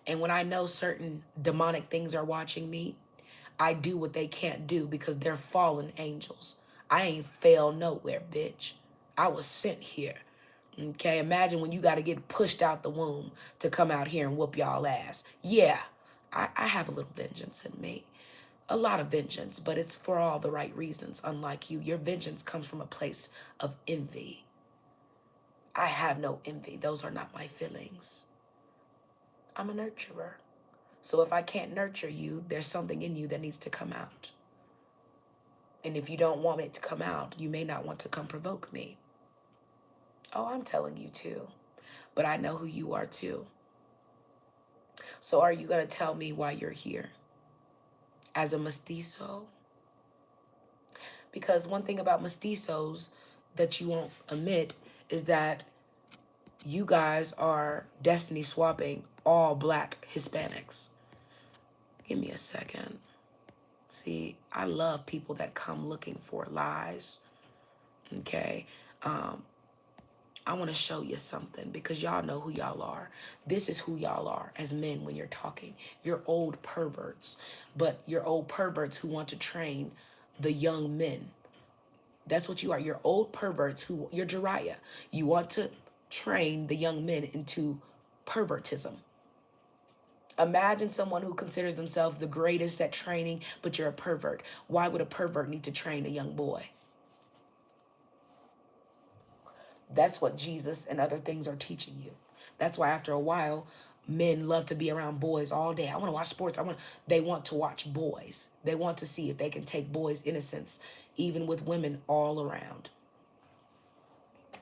And when I know certain demonic things are watching me, I do what they can't do because they're fallen angels. I ain't failed nowhere, bitch. I was sent here. Okay, imagine when you got to get pushed out the womb to come out here and whoop y'all ass. Yeah, I have a little vengeance in me. A lot of vengeance, but it's for all the right reasons. Unlike you, your vengeance comes from a place of envy. I have no envy. Those are not my feelings. I'm a nurturer. So if I can't nurture you, there's something in you that needs to come out. And if you don't want it to come out, you may not want to come provoke me. Oh, I'm telling you too. But I know who you are too. So are you going to tell me why you're here? As a mestizo? Because one thing about mestizos that you won't admit is that you guys are destiny swapping all black Hispanics. Give me a second. See, I love people that come looking for lies. Okay. I want to show you something because y'all know who y'all are. This is who y'all are as men when you're talking. You're old perverts, but you're old perverts who want to train the young men. That's what you are. You're old perverts you're Jeriah. You want to train the young men into pervertism. Imagine someone who considers themselves the greatest at training, but you're a pervert. Why would a pervert need to train a young boy? That's what Jesus and other things are teaching you. That's why after a while, men love to be around boys all day. I want to watch sports. They want to watch boys. They want to see if they can take boys' innocence, even with women all around.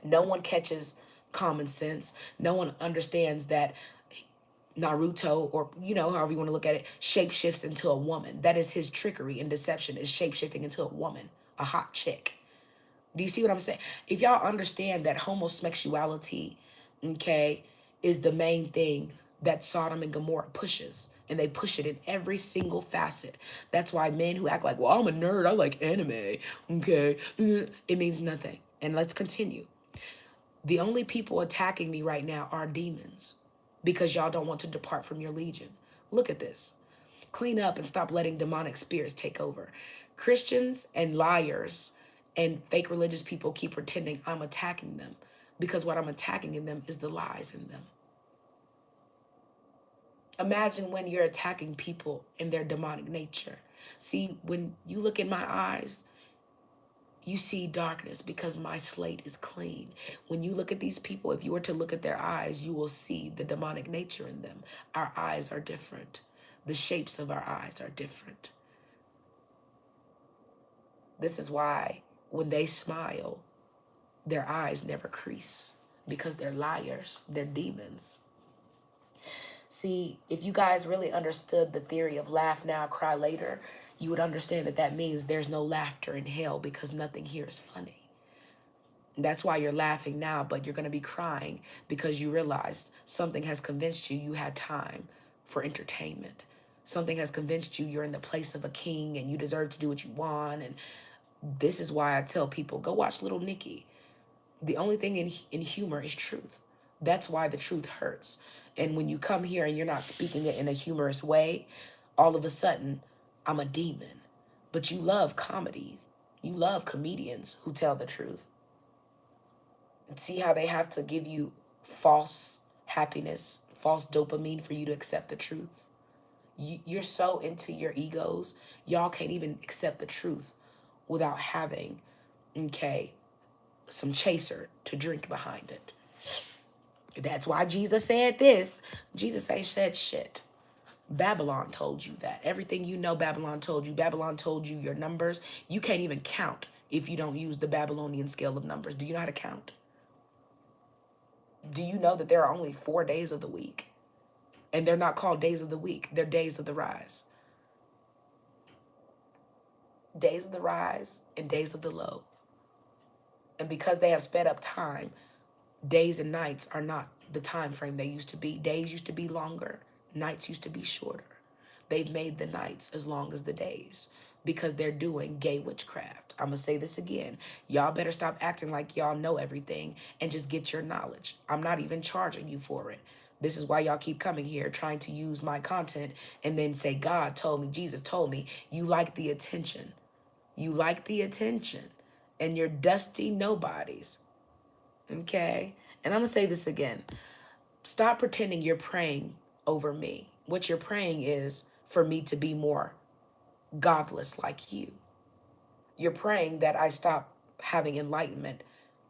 No one catches common sense. No one understands that Naruto, or however you want to look at it, shapeshifts into a woman. That is his trickery and deception, is shapeshifting into a woman, a hot chick. Do you see what I'm saying? If y'all understand that homosexuality, okay, is the main thing that Sodom and Gomorrah pushes, and they push it in every single facet. That's why men who act like, well, I'm a nerd, I like anime, okay, it means nothing. And let's continue. The only people attacking me right now are demons because y'all don't want to depart from your legion. Look at this. Clean up and stop letting demonic spirits take over. Christians and liars and fake religious people keep pretending I'm attacking them because what I'm attacking in them is the lies in them. Imagine when you're attacking people in their demonic nature. See, when you look in my eyes, you see darkness because my slate is clean. When you look at these people, if you were to look at their eyes, you will see the demonic nature in them. Our eyes are different. The shapes of our eyes are different. This is why when they smile, their eyes never crease because they're liars, they're demons. See, if you guys really understood the theory of laugh now, cry later, you would understand that that means there's no laughter in hell because nothing here is funny. That's why you're laughing now, but you're going to be crying because you realized something has convinced you had time for entertainment. Something has convinced you're in the place of a king and you deserve to do what you want. And this is why I tell people, go watch Little Nicky. The only thing in humor is truth. That's why the truth hurts. And when you come here and you're not speaking it in a humorous way, all of a sudden, I'm a demon. But you love comedies. You love comedians who tell the truth. See how they have to give you false happiness, false dopamine for you to accept the truth? You're so into your egos, y'all can't even accept the truth without having, okay, some chaser to drink behind it. That's why Jesus said this. Jesus ain't said shit. Babylon told you that. Everything you know, Babylon told you. Babylon told you your numbers. You can't even count if you don't use the Babylonian scale of numbers. Do you know how to count? Do you know that there are only 4 days of the week? And they're not called days of the week, they're days of the rise. Days of the rise and days of the low. And because they have sped up time, days and nights are not the time frame they used to be. Days used to be longer, nights used to be shorter. They've made the nights as long as the days because they're doing gay witchcraft. I'm going to say this again. Y'all better stop acting like y'all know everything and just get your knowledge. I'm not even charging you for it. This is why y'all keep coming here trying to use my content and then say, God told me, Jesus told me. You like the attention. You like the attention. and you're dusty nobodies. Okay? And I'm going to say this again. Stop pretending you're praying over me. What you're praying is for me to be more godless like you. You're praying that I stop having enlightenment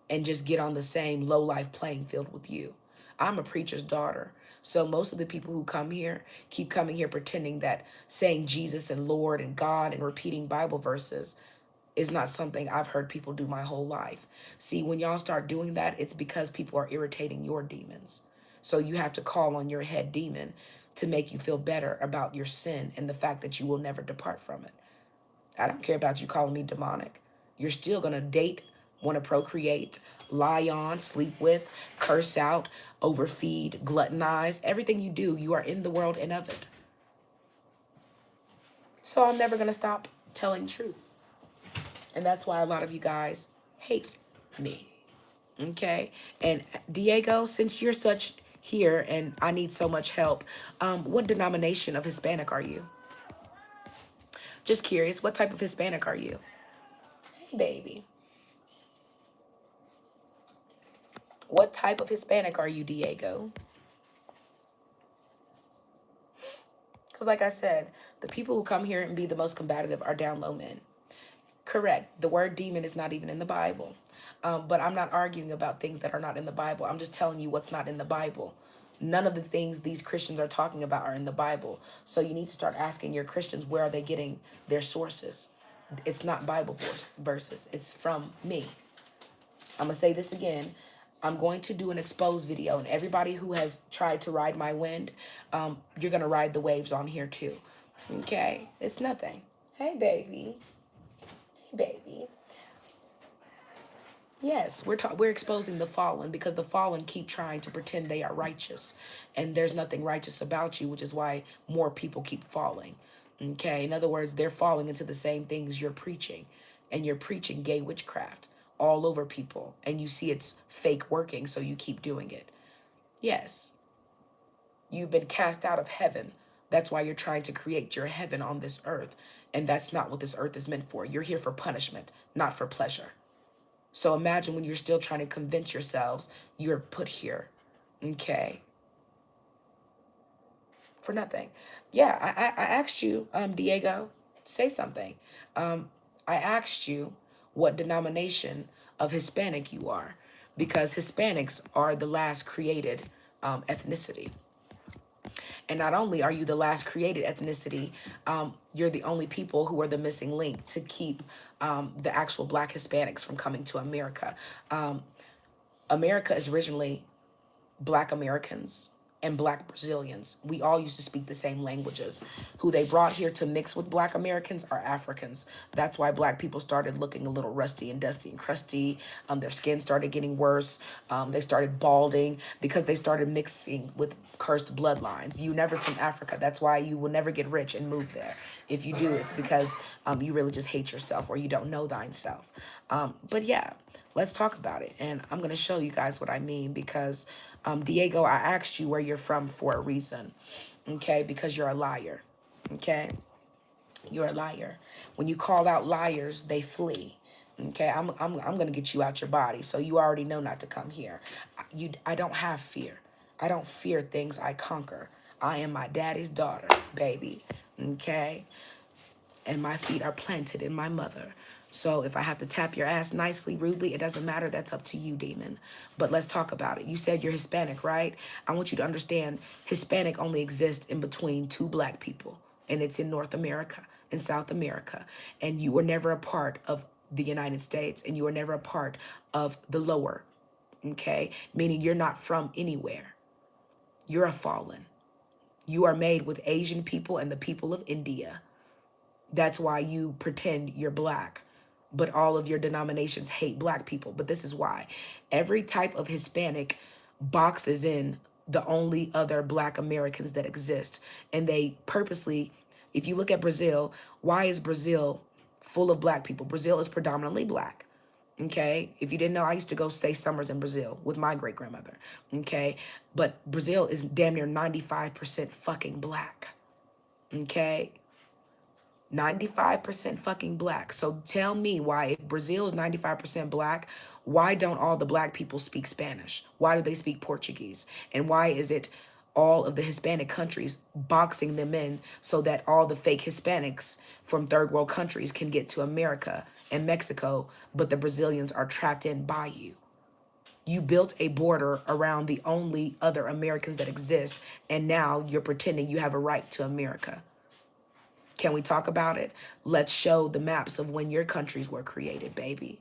and just get on the same low life playing field with you. I'm a preacher's daughter. So most of the people who come here keep coming here pretending that saying Jesus and Lord and God and repeating Bible verses is not something I've heard people do my whole life. See, when y'all start doing that, it's because people are irritating your demons. So you have to call on your head demon to make you feel better about your sin and the fact that you will never depart from it. I don't care about you calling me demonic. You're still going to date, want to procreate, lie on, sleep with, curse out, overfeed, gluttonize. Everything you do, you are in the world and of it. So I'm never going to stop telling truth. And that's why a lot of you guys hate me. Okay? And Diego, since you're such here and I need so much help, what denomination of Hispanic are you? Just curious, what type of Hispanic are you? Hey, baby. What type of Hispanic are you, Diego? Because, like I said, the people who come here and be the most combative are down low men. Correct. The word demon is not even in the Bible. But I'm not arguing about things that are not in the Bible. I'm just telling you what's not in the Bible. None of the things these Christians are talking about are in the Bible. So you need to start asking your Christians, where are they getting their sources? It's not Bible verses. It's from me. I'm going to say this again. I'm going to do an exposed video, and everybody who has tried to ride my wind, you're going to ride the waves on here too. Okay? It's nothing. Hey, baby. Hey, baby. Yes, we're exposing the fallen because the fallen keep trying to pretend they are righteous, and there's nothing righteous about you, which is why more people keep falling. Okay, in other words, they're falling into the same things you're preaching, and you're preaching gay witchcraft all over people, and you see it's fake working, so you keep doing it. Yes, you've been cast out of heaven. That's why you're trying to create your heaven on this earth, and that's not what this earth is meant for. You're here for punishment, not for pleasure. So imagine when you're still trying to convince yourselves you're put here, okay, for nothing. Yeah, I asked you, Diego, say something. I asked you what denomination of Hispanic you are, because Hispanics are the last created ethnicity. And not only are you the last created ethnicity, you're the only people who are the missing link to keep the actual Black Hispanics from coming to America. America is originally Black Americans and Black Brazilians. We all used to speak the same languages. Who they brought here to mix with Black Americans are Africans. That's why Black people started looking a little rusty and dusty and crusty. Their skin started getting worse. They started balding because they started mixing with cursed bloodlines. You never from Africa. That's why you will never get rich and move there. If you do, it's because you really just hate yourself or you don't know thyself. But yeah, let's talk about it. And I'm going to show you guys what I mean because, Diego, I asked you where you're from for a reason. Okay? Because you're a liar. Okay? You're a liar. When you call out liars, they flee. Okay? I'm going to get you out your body. So you already know not to come here. I don't have fear. I don't fear things, I conquer. I am my daddy's daughter, baby. Okay? And my feet are planted in my mother. So if I have to tap your ass nicely, rudely, it doesn't matter. That's up to you, demon. But let's talk about it. You said you're Hispanic, right? I want you to understand Hispanic only exists in between two Black people, and it's in North America and South America. And you were never a part of the United States, and you were never a part of the lower, okay? Meaning you're not from anywhere. You're a fallen. You are made with Asian people and the people of India. That's why you pretend you're Black, but all of your denominations hate Black people. But this is why every type of Hispanic boxes in the only other Black Americans that exist. And they purposely, if you look at Brazil, why is Brazil full of Black people? Brazil is predominantly Black. Okay. If you didn't know, I used to go stay summers in Brazil with my great grandmother. Okay. But Brazil is damn near 95% fucking Black. Okay. 95% fucking black. So tell me why, if Brazil is 95% black, why don't all the black people speak Spanish? Why do they speak Portuguese? And why is it all of the Hispanic countries boxing them in so that all the fake Hispanics from third world countries can get to America and Mexico, but the Brazilians are trapped in by you? You built a border around the only other Americans that exist, and now you're pretending you have a right to America. Can we talk about it? Let's show the maps of when your countries were created, baby.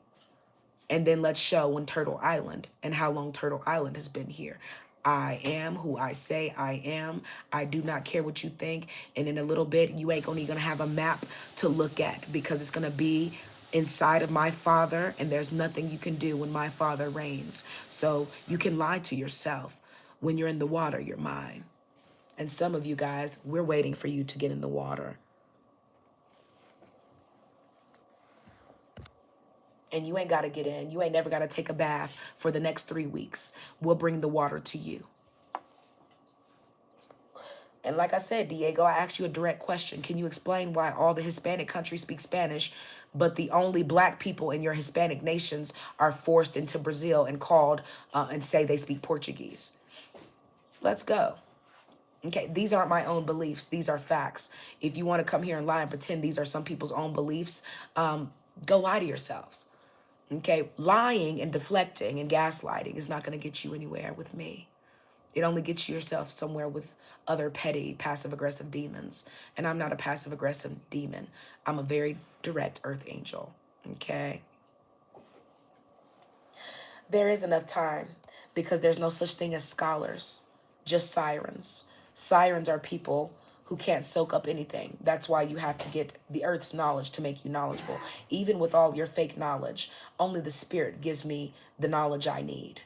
And then let's show when Turtle Island and how long Turtle Island has been here. I am who I say I am. I do not care what you think. And in a little bit, you ain't only gonna have a map to look at, because it's gonna be inside of my father, and there's nothing you can do when my father reigns. So you can lie to yourself. When you're in the water, you're mine. And some of you guys, we're waiting for you to get in the water. And you ain't got to get in. You ain't never got to take a bath for the next 3 weeks. We'll bring the water to you. And like I said, Diego, I asked you a direct question. Can you explain why all the Hispanic countries speak Spanish, but the only black people in your Hispanic nations are forced into Brazil and called and say they speak Portuguese? Let's go. Okay, these aren't my own beliefs. These are facts. If you want to come here and lie and pretend these are some people's own beliefs, go lie to yourselves. Okay, lying and deflecting and gaslighting is not going to get you anywhere with me. It only gets you yourself somewhere with other petty, passive aggressive demons. And I'm not a passive aggressive demon. I'm a very direct earth angel. Okay? There is enough time, because there's no such thing as scholars, just sirens. Sirens are people who can't soak up anything. That's why you have to get the earth's knowledge to make you knowledgeable. Even with all your fake knowledge, only the spirit gives me the knowledge I need.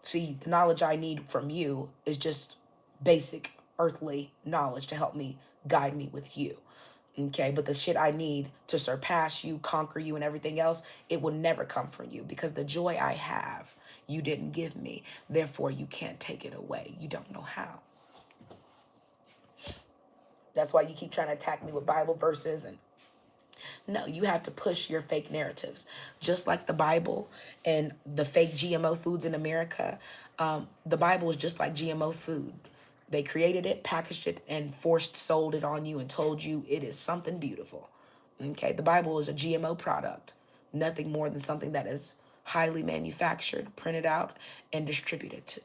See, the knowledge I need from you is just basic earthly knowledge to help me guide me with you. Okay, but the shit I need to surpass you, conquer you, and everything else, it will never come from you, because the joy I have, you didn't give me. Therefore, you can't take it away. You don't know how. That's why you keep trying to attack me with Bible verses. And no, you have to push your fake narratives. Just like the Bible and the fake GMO foods in America, the Bible is just like GMO food. They created it, packaged it, and forced sold it on you and told you it is something beautiful. Okay, the Bible is a GMO product, nothing more than something that is highly manufactured, printed out, and distributed.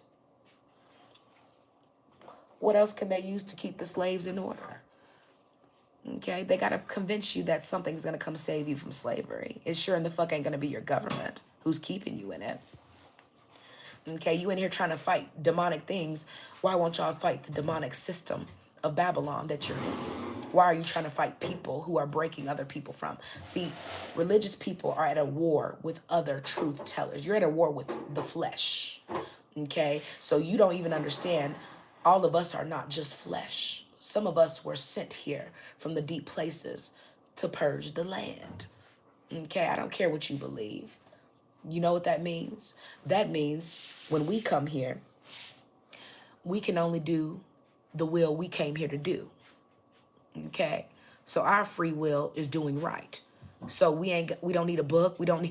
What else can they use to keep the slaves in order? Okay, they gotta convince you that something's gonna come save you from slavery. It sure in the fuck ain't gonna be your government who's keeping you in it. Okay, you in here trying to fight demonic things. Why won't y'all fight the demonic system of Babylon that you're in? Why are you trying to fight people who are breaking other people from? See, religious people are at a war with other truth tellers. You're at a war with the flesh. Okay, so you don't even understand. All of us are not just flesh. Some of us were sent here from the deep places to purge the land. Okay, I don't care what you believe. You know what that means? That means when we come here, we can only do the will we came here to do. Okay? So our free will is doing right. So we don't need a book. We don't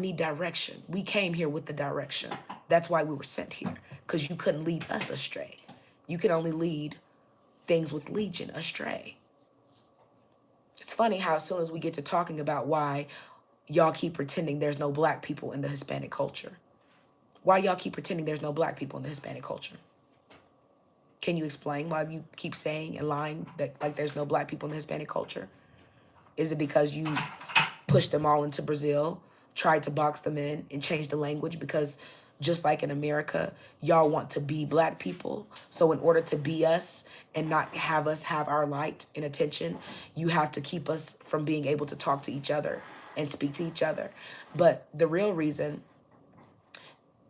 need direction. We came here with the direction. That's why we were sent here, cuz you couldn't lead us astray. You could only lead things with legion astray. It's funny how as soon as we get to talking about why y'all keep pretending there's no black people in the Hispanic culture. Why do y'all keep pretending there's no black people in the Hispanic culture? Can you explain why you keep saying and lying that like there's no black people in the Hispanic culture? Is it because you pushed them all into Brazil, tried to box them in and change the language? Because just like in America, y'all want to be black people. So in order to be us and not have us have our light and attention, you have to keep us from being able to talk to each other and speak to each other. But the real reason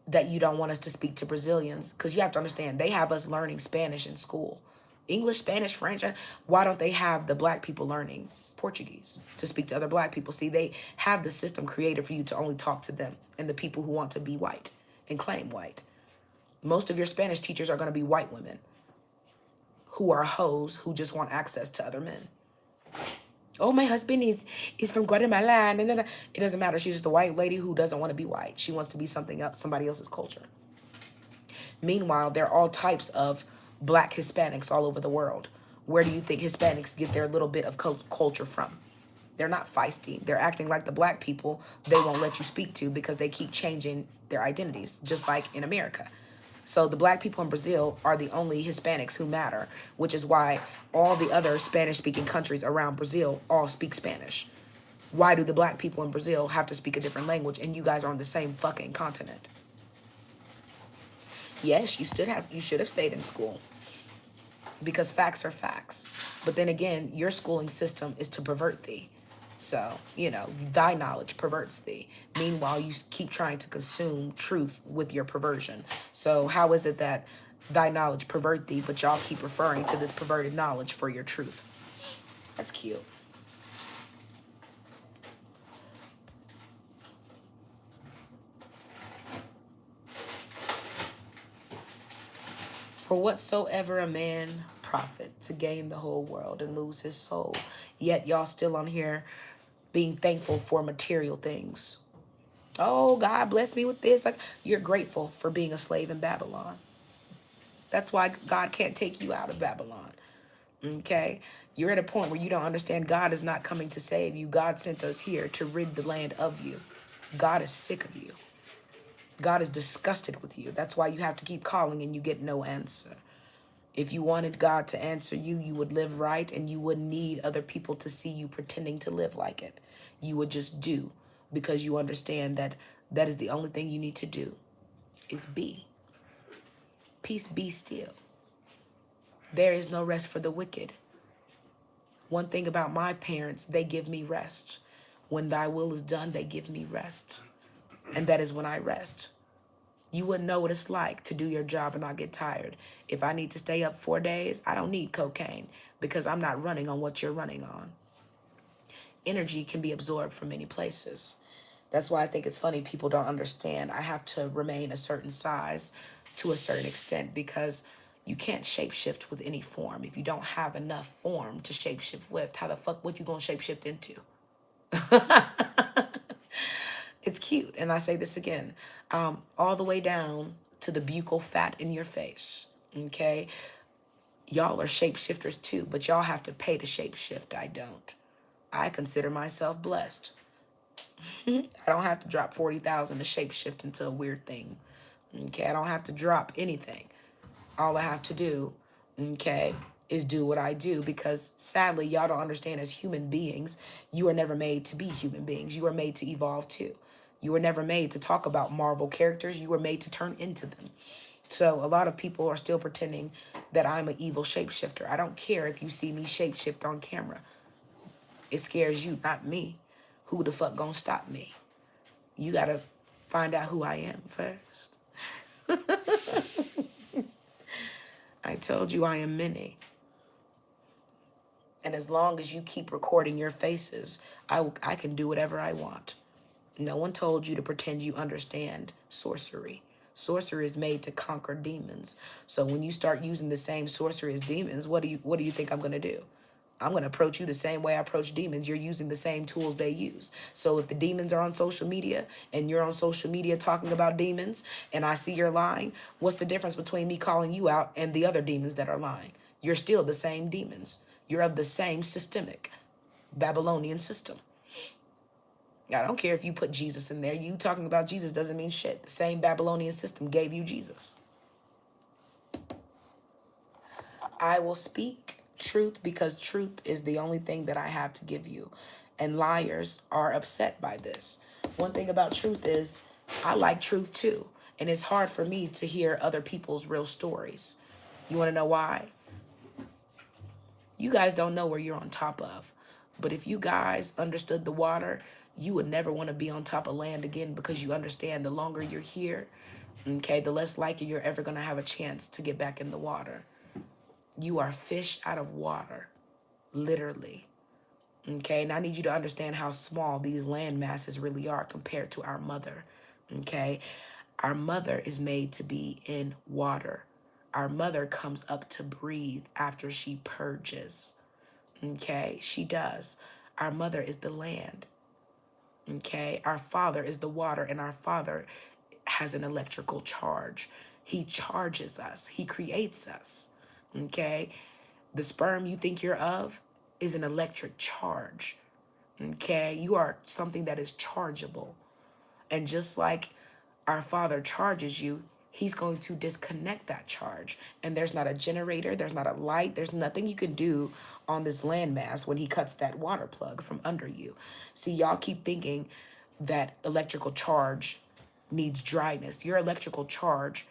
that you don't want us to speak to Brazilians, because you have to understand, they have us learning Spanish in school. English, Spanish, French. Why don't they have the black people learning Portuguese to speak to other black people? See, they have the system created for you to only talk to them and the people who want to be white and claim white. Most of your Spanish teachers are going to be white women who are hoes who just want access to other men. Oh, my husband is from Guatemala, and then it doesn't matter. She's just a white lady who doesn't want to be white. She wants to be something else, somebody else's culture. Meanwhile, there are all types of black Hispanics all over the world. Where do you think Hispanics get their little bit of culture from? They're not feisty. They're acting like the black people they won't let you speak to because they keep changing their identities, just like in America. So the black people in Brazil are the only Hispanics who matter, which is why all the other Spanish speaking countries around Brazil all speak Spanish. Why do the black people in Brazil have to speak a different language and you guys are on the same fucking continent? Yes, you should have stayed in school because facts are facts. But then again, your schooling system is to pervert thee. So, thy knowledge perverts thee. Meanwhile, you keep trying to consume truth with your perversion. So, how is it that thy knowledge pervert thee, but y'all keep referring to this perverted knowledge for your truth? That's cute. For whatsoever a man profit to gain the whole world and lose his soul, yet y'all still on here being thankful for material things. Oh, God bless me with this. Like, you're grateful for being a slave in Babylon. That's why God can't take you out of Babylon. Okay? You're at a point where you don't understand God is not coming to save you. God sent us here to rid the land of you. God is sick of you. God is disgusted with you. That's why you have to keep calling and you get no answer. If you wanted God to answer you, you would live right and you wouldn't need other people to see you pretending to live like it. You would just do because you understand that that is the only thing you need to do is be. Peace be still. There is no rest for the wicked. One thing about my parents, they give me rest. When thy will is done, they give me rest. And that is when I rest. You wouldn't know what it's like to do your job and not get tired. If I need to stay up 4 days, I don't need cocaine because I'm not running on what you're running on. Energy can be absorbed from many places. That's why I think it's funny people don't understand. I have to remain a certain size to a certain extent because you can't shapeshift with any form. If you don't have enough form to shapeshift with, how the fuck what you gonna shapeshift into? It's cute. And I say this again, all the way down to the buccal fat in your face. Okay? Y'all are shapeshifters too, but y'all have to pay to shapeshift. I don't. I consider myself blessed. I don't have to drop 40,000 to shapeshift into a weird thing. Okay? I don't have to drop anything. All I have to do, okay, is do what I do because sadly, y'all don't understand as human beings, you are never made to be human beings. You are made to evolve too. You were never made to talk about Marvel characters. You were made to turn into them. So a lot of people are still pretending that I'm an evil shapeshifter. I don't care if you see me shapeshift on camera. It scares you, not me. Who the fuck gonna stop me? You gotta find out who I am first. I told you I am many. And as long as you keep recording your faces, I can do whatever I want. No one told you to pretend you understand sorcery. Sorcery is made to conquer demons. So when you start using the same sorcery as demons, what do you think I'm going to do? I'm going to approach you the same way I approach demons. You're using the same tools they use. So if the demons are on social media and you're on social media talking about demons and I see you're lying, what's the difference between me calling you out and the other demons that are lying? You're still the same demons. You're of the same systemic Babylonian system. I don't care if you put Jesus in there. You talking about Jesus doesn't mean shit. The same Babylonian system gave you Jesus. I will speak truth because truth is the only thing that I have to give you. And liars are upset by this. One thing about truth is I like truth too. And it's hard for me to hear other people's real stories. You want to know why? You guys don't know where you're on top of. But if you guys understood the water, you would never want to be on top of land again because you understand the longer you're here, okay, the less likely you're ever going to have a chance to get back in the water. You are fish out of water, literally. Okay, and I need you to understand how small these land masses really are compared to our mother. Okay, our mother is made to be in water. Our mother comes up to breathe after she purges. Okay, she does. Our mother is the land. Okay, our father is the water, and our father has an electrical charge. He charges us, he creates us. Okay, the sperm you think you're of is an electric charge. Okay, you are something that is chargeable. And just like our father charges you, he's going to disconnect that charge. And there's not a generator, there's not a light, there's nothing you can do on this landmass when he cuts that water plug from under you. See, y'all keep thinking that electrical charge needs dryness. Your electrical charge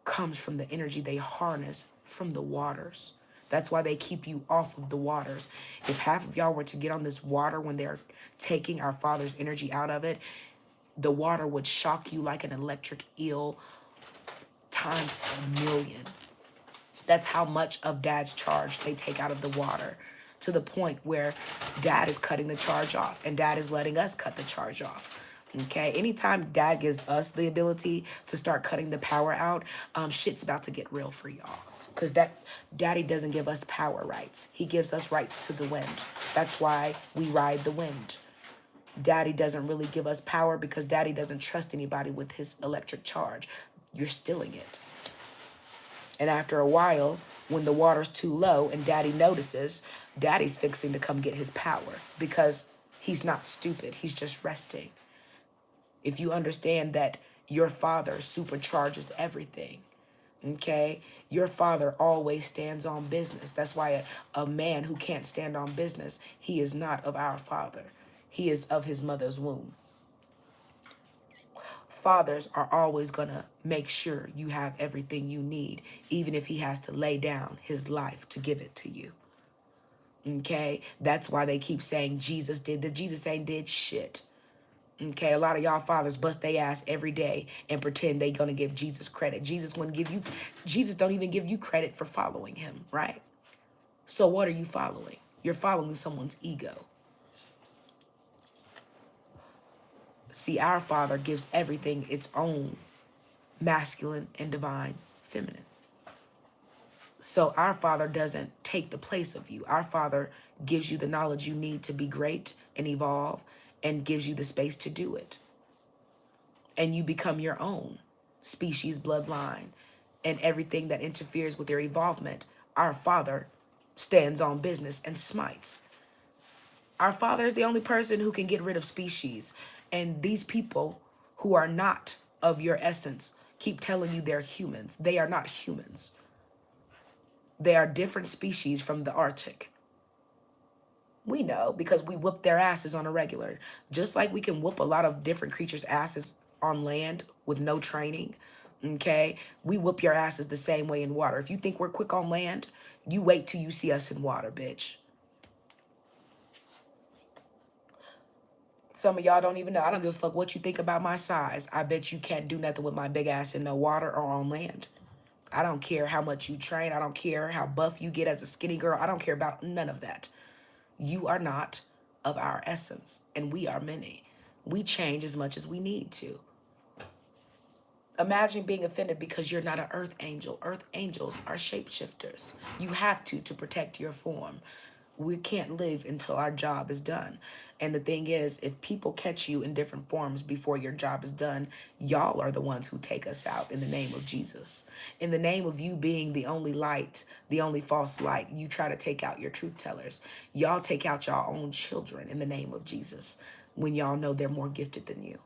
comes from the energy they harness from the waters. That's why they keep you off of the waters. If half of y'all were to get on this water when they're taking our father's energy out of it, the water would shock you like an electric eel times a million. That's how much of dad's charge they take out of the water, to the point where dad is cutting the charge off and dad is letting us cut the charge off. Okay, anytime dad gives us the ability to start cutting the power out, shit's about to get real for y'all. Because that daddy doesn't give us power rights. He gives us rights to the wind. That's why we ride the wind. Daddy doesn't really give us power because daddy doesn't trust anybody with his electric charge. You're stealing it. And after a while, when the water's too low and daddy notices, daddy's fixing to come get his power because he's not stupid. He's just resting. If you understand that your father supercharges everything, okay? Your father always stands on business. That's why a man who can't stand on business, he is not of our father. He is of his mother's womb. Fathers are always going to make sure you have everything you need, even if he has to lay down his life to give it to you. Okay? That's why they keep saying Jesus did this. Jesus ain't did shit. Okay, a lot of y'all fathers bust their ass every day and pretend they gonna give Jesus credit. Jesus don't even give you credit for following him, right? So what are you following? You're following someone's ego. See, our Father gives everything its own masculine and divine feminine. So our Father doesn't take the place of you. Our Father gives you the knowledge you need to be great and evolve, and gives you the space to do it. And you become your own species, bloodline, and everything that interferes with your evolvement. Our Father stands on business and smites. Our Father is the only person who can get rid of species. And these people who are not of your essence keep telling you they're humans. They are not humans. They are different species from the Arctic. We know because we whoop their asses on a regular. Just like we can whoop a lot of different creatures' asses on land with no training. Okay? We whoop your asses the same way in water. If you think we're quick on land, you wait till you see us in water, bitch. Some of y'all don't even know. I don't give a fuck what you think about my size. I bet you can't do nothing with my big ass in no water or on land. I don't care how much you train. I don't care how buff you get as a skinny girl. I don't care about none of that. You are not of our essence, and we are many. We change as much as we need to. Imagine being offended because you're not an earth angel. Earth angels are shapeshifters. You have to protect your form. We can't live until our job is done. And the thing is, if people catch you in different forms before your job is done, y'all are the ones who take us out in the name of Jesus. In the name of you being the only light, the only false light, you try to take out your truth tellers. Y'all take out y'all own children in the name of Jesus when y'all know they're more gifted than you.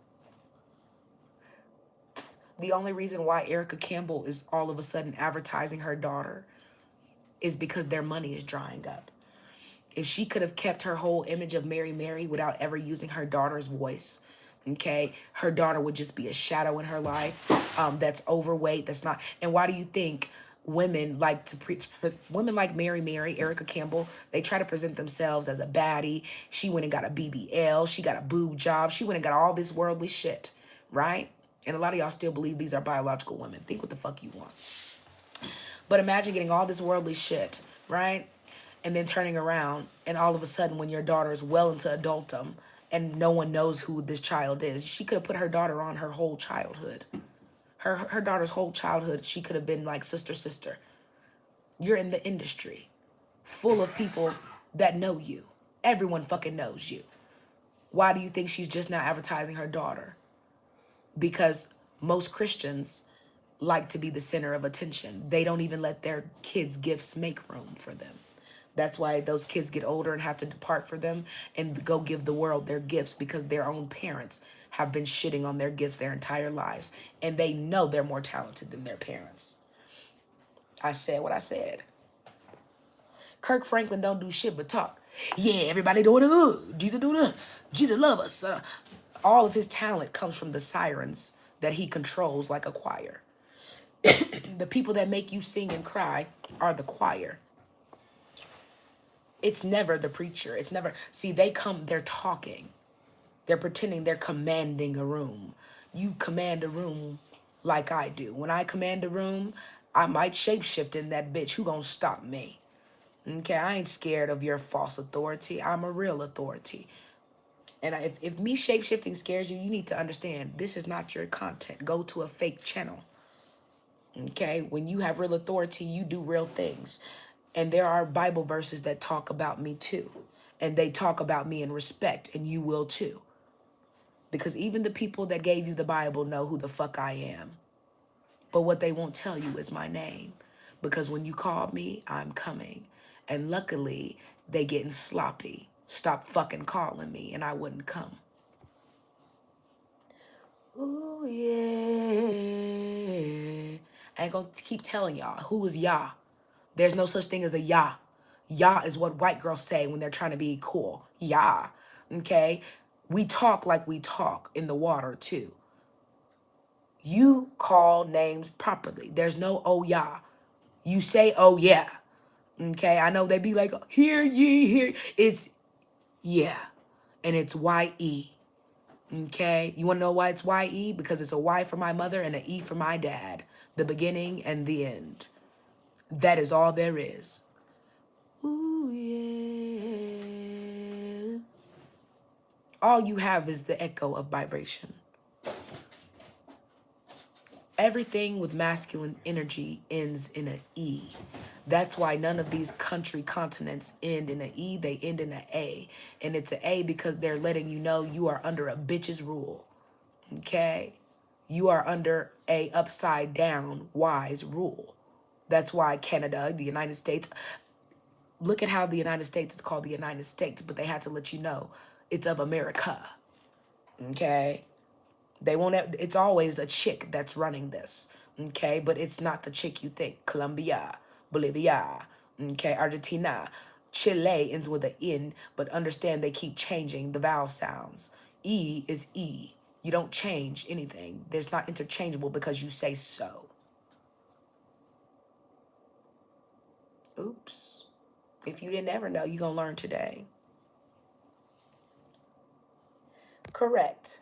The only reason why Erica Campbell is all of a sudden advertising her daughter is because their money is drying up. If she could have kept her whole image of Mary Mary without ever using her daughter's voice, okay, her daughter would just be a shadow in her life, that's overweight, that's not. And why do you think women like to women like Mary Mary, Erica Campbell, they try to present themselves as a baddie? She went and got a BBL, she got a boob job, she went and got all this worldly shit, right? And a lot of y'all still believe these are biological women. Think what the fuck you want. But imagine getting all this worldly shit, right? And then turning around and all of a sudden when your daughter is well into adultdom and no one knows who this child is, she could have put her daughter on her whole childhood. Her daughter's whole childhood, she could have been like sister. You're in the industry full of people that know you Everyone fucking knows you. Why do you think she's just now advertising her daughter? Because most Christians like to be the center of attention. They don't even let their kids' gifts make room for them. That's why those kids get older and have to depart for them and go give the world their gifts, because their own parents have been shitting on their gifts their entire lives. And they know they're more talented than their parents. I said what I said. Kirk Franklin don't do shit but talk. Yeah, everybody doing it good. Jesus doing it. Jesus love us. All of his talent comes from the sirens that he controls like a choir. The people that make you sing and cry are the choir. It's never the preacher. It's never, see, they come, they're talking. They're pretending they're commanding a room. You command a room like I do. When I command a room, I might shapeshift in that bitch. Who gonna stop me? Okay, I ain't scared of your false authority. I'm a real authority. And if me shapeshifting scares you, you need to understand this is not your content. Go to a fake channel. Okay, when you have real authority, you do real things. And there are Bible verses that talk about me too. And they talk about me in respect, and you will too. Because even the people that gave you the Bible know who the fuck I am. But what they won't tell you is my name. Because when you call me, I'm coming. And luckily, they getting sloppy. Stop fucking calling me and I wouldn't come. Ooh, yeah. I ain't gonna keep telling y'all who is Yah. There's no such thing as a Yah. Yah is what white girls say when they're trying to be cool. Yah. Okay? We talk like we talk in the water too. You call names properly. There's no oh yeah. You say oh yeah. Okay? I know they be like, hear ye, hear. It's yeah. And it's Y-E. Okay? You want to know why it's Y-E? Because it's a Y for my mother and an E for my dad. The beginning and the end. That is all there is. Ooh, yeah. All you have is the echo of vibration. Everything with masculine energy ends in an E. That's why none of these country continents end in an E, they end in an A. And it's an A because they're letting you know you are under a bitch's rule. Okay? You are under a upside down wise rule. That's why Canada, the United States, look at how the United States is called the United States, but they had to let you know it's of America. Okay? They won't have, it's always a chick that's running this. Okay? But it's not the chick you think. Colombia, Bolivia, okay, Argentina, Chile ends with an N, but understand they keep changing the vowel sounds. E is E. You don't change anything. There's not interchangeable because you say so. Oops. If you didn't ever know, you're going to learn today. Correct.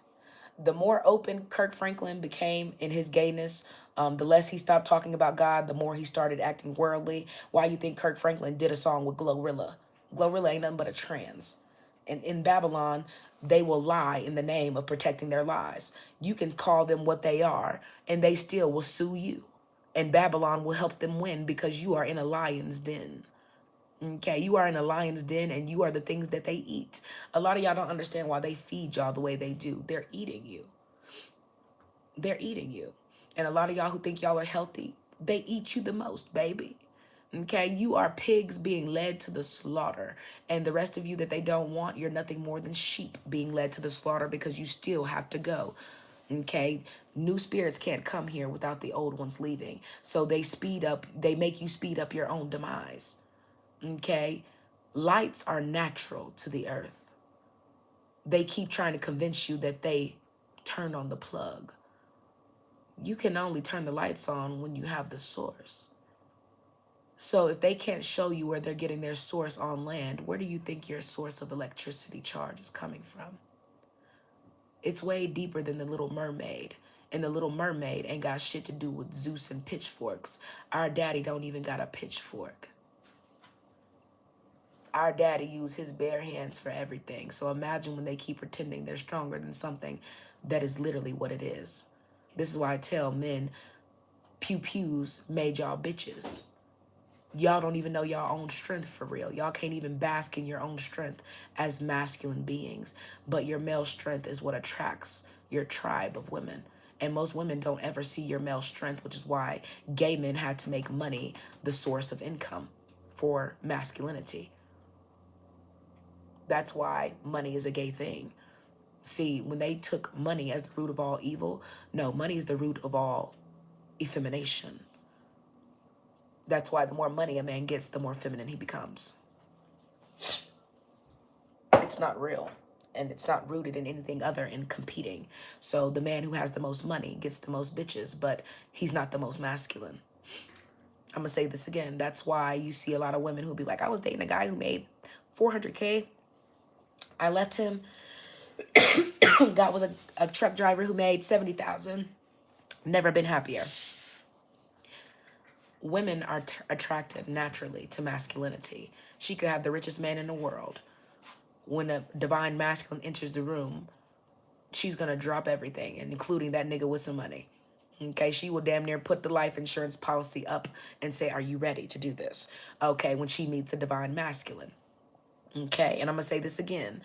The more open Kirk Franklin became in his gayness, the less he stopped talking about God, the more he started acting worldly. Why you think Kirk Franklin did a song with Glorilla? Glorilla ain't nothing but a trans. And in Babylon, they will lie in the name of protecting their lies. You can call them what they are, and they still will sue you. And Babylon will help them win because you are in a lion's den. Okay, you are in a lion's den and you are the things that they eat. A lot of y'all don't understand why they feed y'all the way they do. They're eating you. They're eating you. And a lot of y'all who think y'all are healthy, they eat you the most, baby. Okay, you are pigs being led to the slaughter. And the rest of you that they don't want, you're nothing more than sheep being led to the slaughter because you still have to go. Okay, new spirits can't come here without the old ones leaving. So they speed up, they make you speed up your own demise. Okay, lights are natural to the earth. They keep trying to convince you that they turned on the plug. You can only turn the lights on when you have the source. So if they can't show you where they're getting their source on land, where do you think your source of electricity charge is coming from? It's way deeper than the Little Mermaid. And the Little Mermaid ain't got shit to do with Zeus and pitchforks. Our daddy don't even got a pitchfork. Our daddy used his bare hands for everything. So imagine when they keep pretending they're stronger than something that is literally what it is. This is why I tell men, pew pews made y'all bitches. Y'all don't even know y'all own strength for real. Y'all can't even bask in your own strength as masculine beings. But your male strength is what attracts your tribe of women. And most women don't ever see your male strength, which is why gay men had to make money the source of income for masculinity. That's why money is a gay thing. See, when they took money as the root of all evil, no, money is the root of all effemination. That's why the more money a man gets, the more feminine he becomes. It's not real. And it's not rooted in anything other than competing. So the man who has the most money gets the most bitches, but he's not the most masculine. I'm gonna say this again. That's why you see a lot of women who be like, I was dating a guy who made 400K. I left him, got with a truck driver who made 70,000. Never been happier. Women are attracted naturally to masculinity. She could have the richest man in the world. When a divine masculine enters the room, she's gonna drop everything, and including that nigga with some money. Okay, she will damn near put the life insurance policy up and say, are you ready to do this? Okay, when she meets a divine masculine. Okay, and I'm gonna say this again.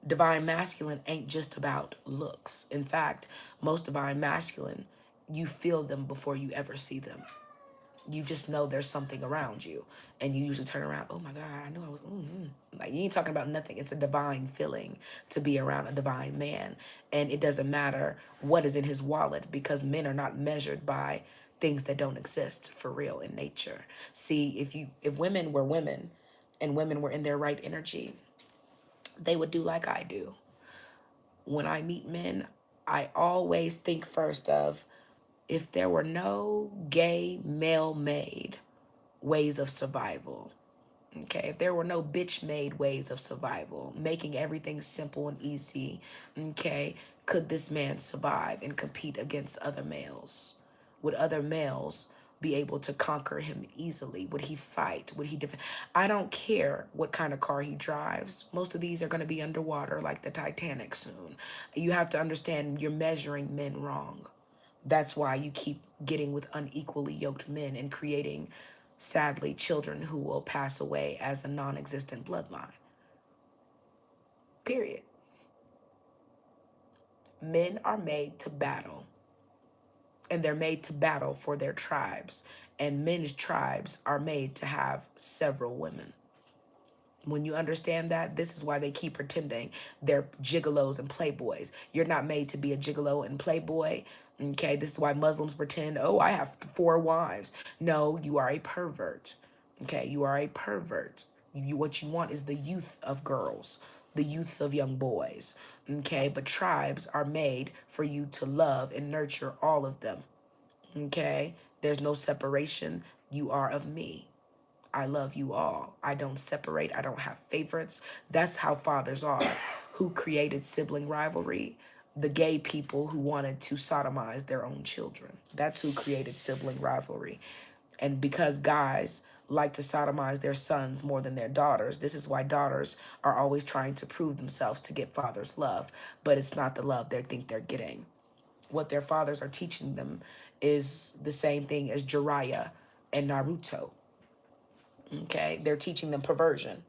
Divine masculine ain't just about looks. In fact, most divine masculine, you feel them before you ever see them. You just know there's something around you, and you usually turn around, oh my God, I knew I was like, you ain't talking about nothing. It's a divine feeling to be around a divine man. And it doesn't matter what is in his wallet, because men are not measured by things that don't exist for real in nature. See, if women were women and women were in their right energy, they would do like I do. When I meet men, I always think first of, if there were no gay male made ways of survival. Okay, if there were no bitch made ways of survival, making everything simple and easy, okay, could this man survive and compete against other males? Would other males be able to conquer him easily? Would he fight? Would he defend? I don't care what kind of car he drives. Most of these are going to be underwater like the Titanic soon. You have to understand you're measuring men wrong. That's why you keep getting with unequally yoked men and creating, sadly, children who will pass away as a non existent bloodline. Period. Men are made to battle, and they're made to battle for their tribes. And men's tribes are made to have several women. When you understand that, this is why they keep pretending they're gigolos and playboys. You're not made to be a gigolo and playboy. Okay, this is why Muslims pretend, oh, I have 4 wives. No, you are a pervert. Okay, you are a pervert. What you want is the youth of girls, the youth of young boys. Okay, but tribes are made for you to love and nurture all of them. Okay, there's no separation. You are of me. I love you all. I don't separate. I don't have favorites. That's how fathers are. Who created sibling rivalry? The gay people who wanted to sodomize their own children. That's who created sibling rivalry. And because guys like to sodomize their sons more than their daughters, this is why daughters are always trying to prove themselves to get father's love. But it's not the love they think they're getting. What their fathers are teaching them is the same thing as Jiraiya and Naruto. Okay, they're teaching them perversion.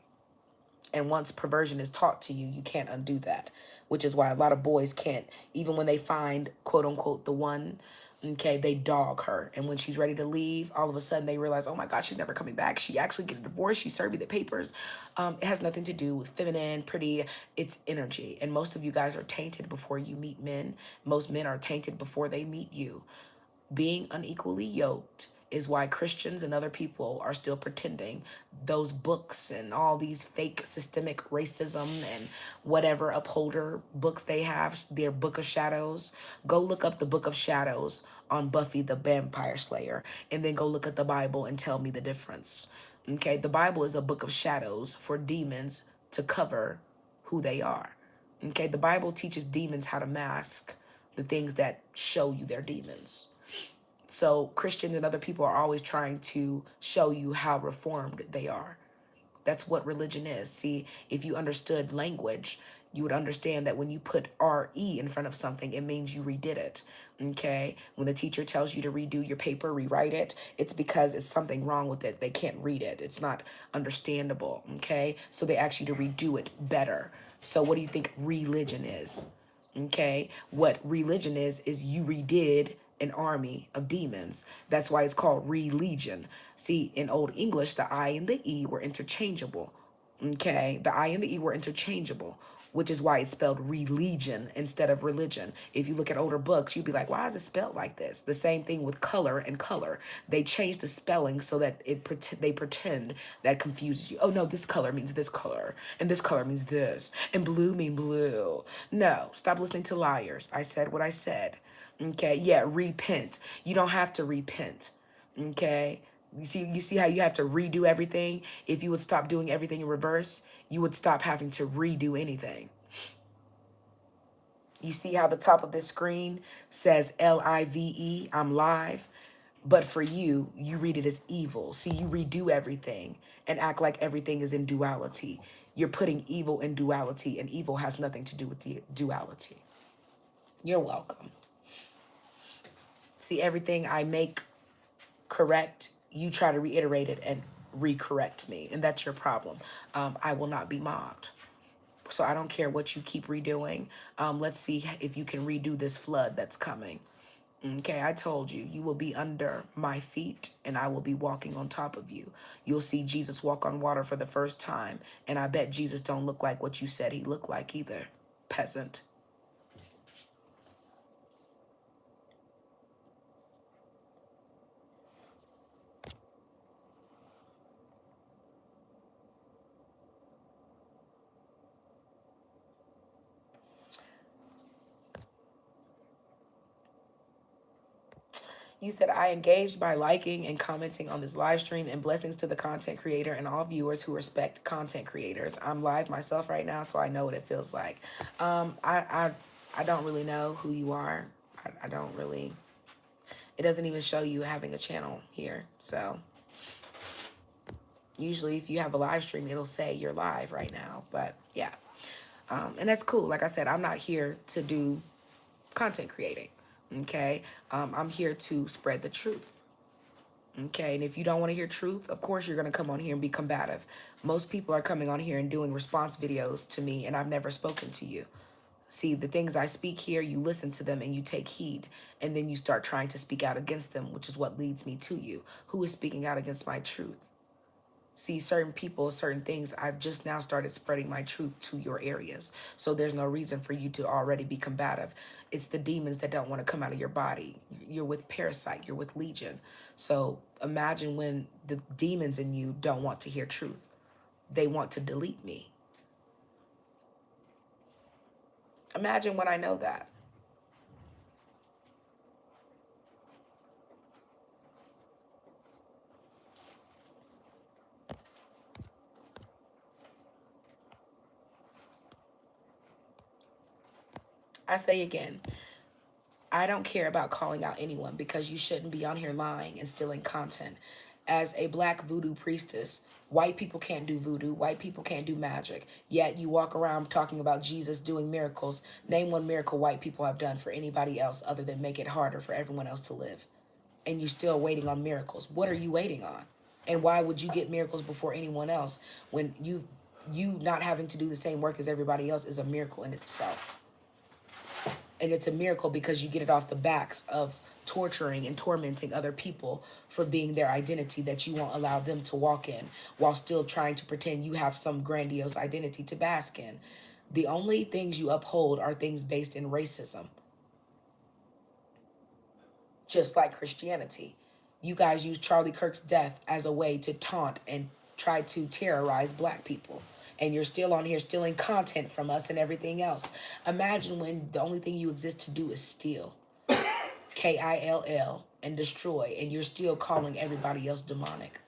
And once perversion is taught to you, you can't undo that, which is why a lot of boys can't, even when they find quote unquote the one, okay, they dog her. And when she's ready to leave, all of a sudden they realize, oh my God, she's never coming back. She actually get a divorce. She served me the papers. It has nothing to do with feminine, pretty. It's energy. And most of you guys are tainted before you meet men. Most men are tainted before they meet you. Being unequally yoked is why Christians and other people are still pretending those books and all these fake systemic racism and whatever upholder books they have, their book of shadows. Go look up the book of shadows on Buffy the Vampire Slayer, and then go look at the Bible and tell me the difference. Okay, the Bible is a book of shadows for demons to cover who they are. Okay, the Bible teaches demons how to mask the things that show you they're demons. So Christians and other people are always trying to show you how reformed they are. That's what religion is. See, if you understood language, you would understand that when you put RE in front of something, it means you redid it. Okay? When the teacher tells you to redo your paper, rewrite it, it's because it's something wrong with it. They can't read it, it's not understandable. Okay? So they ask you to redo it better. So, what do you think religion is? Okay, what religion is you redid an army of demons. That's why it's called religion. See, in Old English, the I and the E were interchangeable. Okay, the I and the E were interchangeable, which is why it's spelled religion instead of religion. If you look at older books, you'd be like, why is it spelled like this? The same thing with color and color. They changed the spelling so that they pretend that confuses you. Oh no, this color means this color, and this color means this, and blue mean blue. No, stop listening to liars. I said what I said. Okay, yeah, repent. You don't have to repent. Okay, you see how you have to redo everything. If you would stop doing everything in reverse, you would stop having to redo anything. You see how the top of this screen says LIVE, I'm live, but for you, you read it as evil. See, you redo everything and act like everything is in duality. You're putting evil in duality, and evil has nothing to do with the duality. You're welcome. See, everything I make correct, you try to reiterate it and recorrect me, and that's your problem. I will not be mocked. So I don't care what you keep redoing. Let's see if you can redo this flood that's coming. Okay, I told you, you will be under my feet and I will be walking on top of you. You'll see Jesus walk on water for the first time, and I bet Jesus don't look like what you said he looked like either, peasant. You said, I engaged by liking and commenting on this live stream, and blessings to the content creator and all viewers who respect content creators. I'm live myself right now, so I know what it feels like. I don't really know who you are. I don't really, it doesn't even show you having a channel here. So usually if you have a live stream, it'll say you're live right now. But yeah, and that's cool. Like I said, I'm not here to do content creating. Okay, I'm here to spread the truth. Okay, and if you don't want to hear truth, of course you're going to come on here and be combative. Most people are coming on here and doing response videos to me, and I've never spoken to you. See, the things I speak here, you listen to them and you take heed, and then you start trying to speak out against them, which is what leads me to you. Who is speaking out against my truth? See, certain people, certain things, I've just now started spreading my truth to your areas. So there's no reason for you to already be combative. It's the demons that don't want to come out of your body. You're with parasite, you're with legion. So imagine when the demons in you don't want to hear truth. They want to delete me. Imagine when I know that. I say again, I don't care about calling out anyone because you shouldn't be on here lying and stealing content. As a black voodoo priestess, white people can't do voodoo, white people can't do magic. Yet you walk around talking about Jesus doing miracles. Name one miracle white people have done for anybody else other than make it harder for everyone else to live. And you're still waiting on miracles. What are you waiting on? And why would you get miracles before anyone else when you not having to do the same work as everybody else is a miracle in itself? And it's a miracle because you get it off the backs of torturing and tormenting other people for being their identity that you won't allow them to walk in, while still trying to pretend you have some grandiose identity to bask in. The only things you uphold are things based in racism, just like Christianity. You guys use Charlie Kirk's death as a way to taunt and try to terrorize black people. And you're still on here stealing content from us and everything else. Imagine when the only thing you exist to do is steal. KILL, and destroy, and you're still calling everybody else demonic.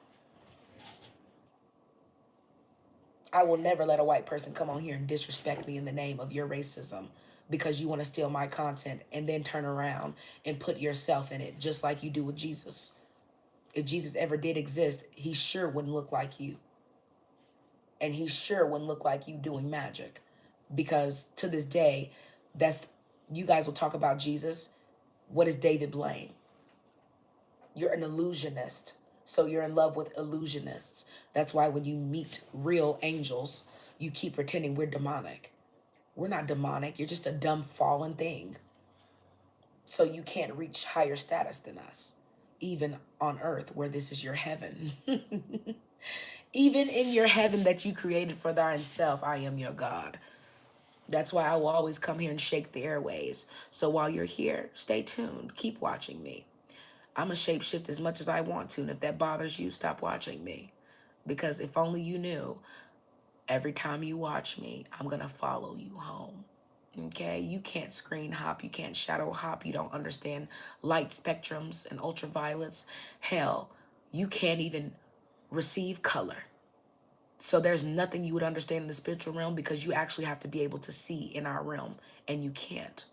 I will never let a white person come on here and disrespect me in the name of your racism because you want to steal my content and then turn around and put yourself in it, just like you do with Jesus. If Jesus ever did exist, he sure wouldn't look like you. And he sure wouldn't look like you doing magic. Because to this day, that's you guys will talk about Jesus. What is David Blaine? You're an illusionist. So you're in love with illusionists. That's why when you meet real angels, you keep pretending we're demonic. We're not demonic. You're just a dumb fallen thing. So you can't reach higher status than us, even on earth where this is your heaven. Even in your heaven that you created for thine self, I am your God. That's why I will always come here and shake the airways. So while you're here, stay tuned. Keep watching me. I'm a shapeshift as much as I want to. And if that bothers you, stop watching me. Because if only you knew, every time you watch me, I'm going to follow you home. Okay? You can't screen hop. You can't shadow hop. You don't understand light spectrums and ultraviolets. Hell, you can't even receive color. So there's nothing you would understand in the spiritual realm because you actually have to be able to see in our realm, and you can't.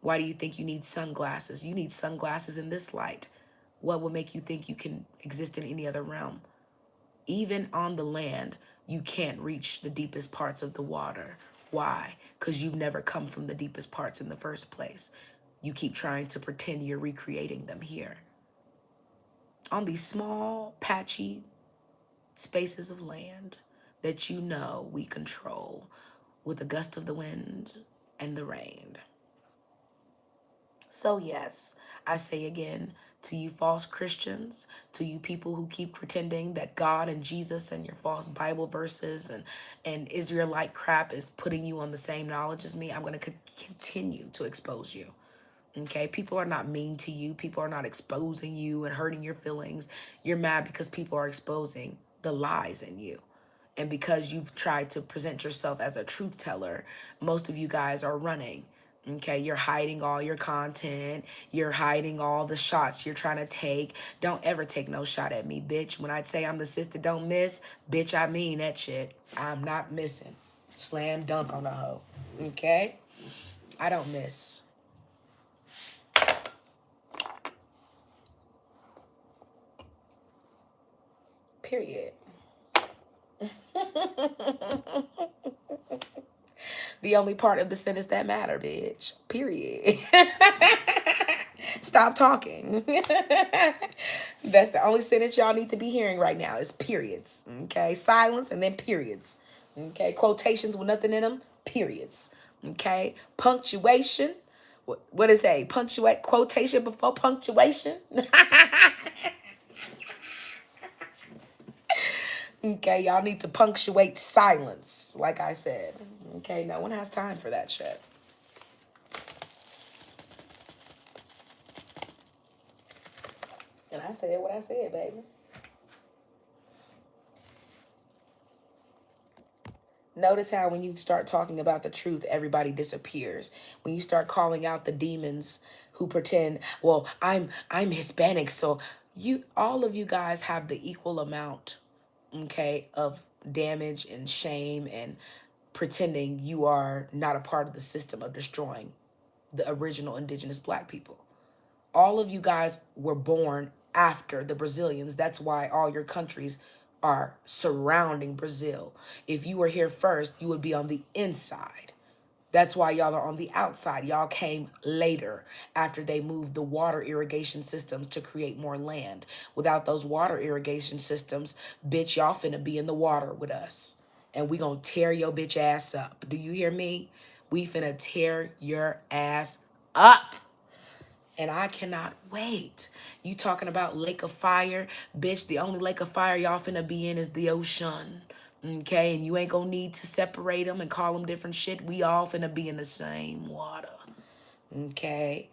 Why do you think you need sunglasses? You need sunglasses in this light. What would make you think you can exist in any other realm? Even on the land, you can't reach the deepest parts of the water. Why? Because you've never come from the deepest parts in the first place. You keep trying to pretend you're recreating them here. On these small, patchy spaces of land that you know we control with the gust of the wind and the rain. So, yes, I say again to you false Christians, to you people who keep pretending that God and Jesus and your false Bible verses and Israelite crap is putting you on the same knowledge as me, I'm going to continue to expose you. Okay, people are not mean to you. People are not exposing you and hurting your feelings. You're mad because people are exposing the lies in you. And because you've tried to present yourself as a truth teller, most of you guys are running. Okay, you're hiding all your content. You're hiding all the shots you're trying to take. Don't ever take no shot at me, bitch. When I say I'm the sister don't miss, bitch, I mean that shit. I'm not missing. Slam dunk on a hoe. Okay? I don't miss. Period. The only part of the sentence that matter, bitch. Period. Stop talking. That's the only sentence y'all need to be hearing right now is periods. Okay? Silence and then periods. Okay? Quotations with nothing in them, periods. Okay? Punctuation. What is that? Punctuate quotation before punctuation? Okay, y'all need to punctuate silence, like I said. Okay, no one has time for that shit. And I said what I said, baby. Notice how when you start talking about the truth, everybody disappears. When you start calling out the demons who pretend, well, I'm Hispanic, so you all of you guys have the equal amount, okay, of damage and shame and pretending you are not a part of the system of destroying the original indigenous black people. All of you guys were born after the Brazilians. That's why all your countries are surrounding Brazil. If you were here first, you would be on the inside. That's why y'all are on the outside. Y'all came later after they moved the water irrigation systems to create more land. Without those water irrigation systems, bitch, y'all finna be in the water with us. And we gonna tear your bitch ass up. Do you hear me? We finna tear your ass up. And I cannot wait. You talking about lake of fire? Bitch, the only lake of fire y'all finna be in is the ocean. Okay, and you ain't gonna need to separate them and call them different shit. We all finna be in the same water. Okay.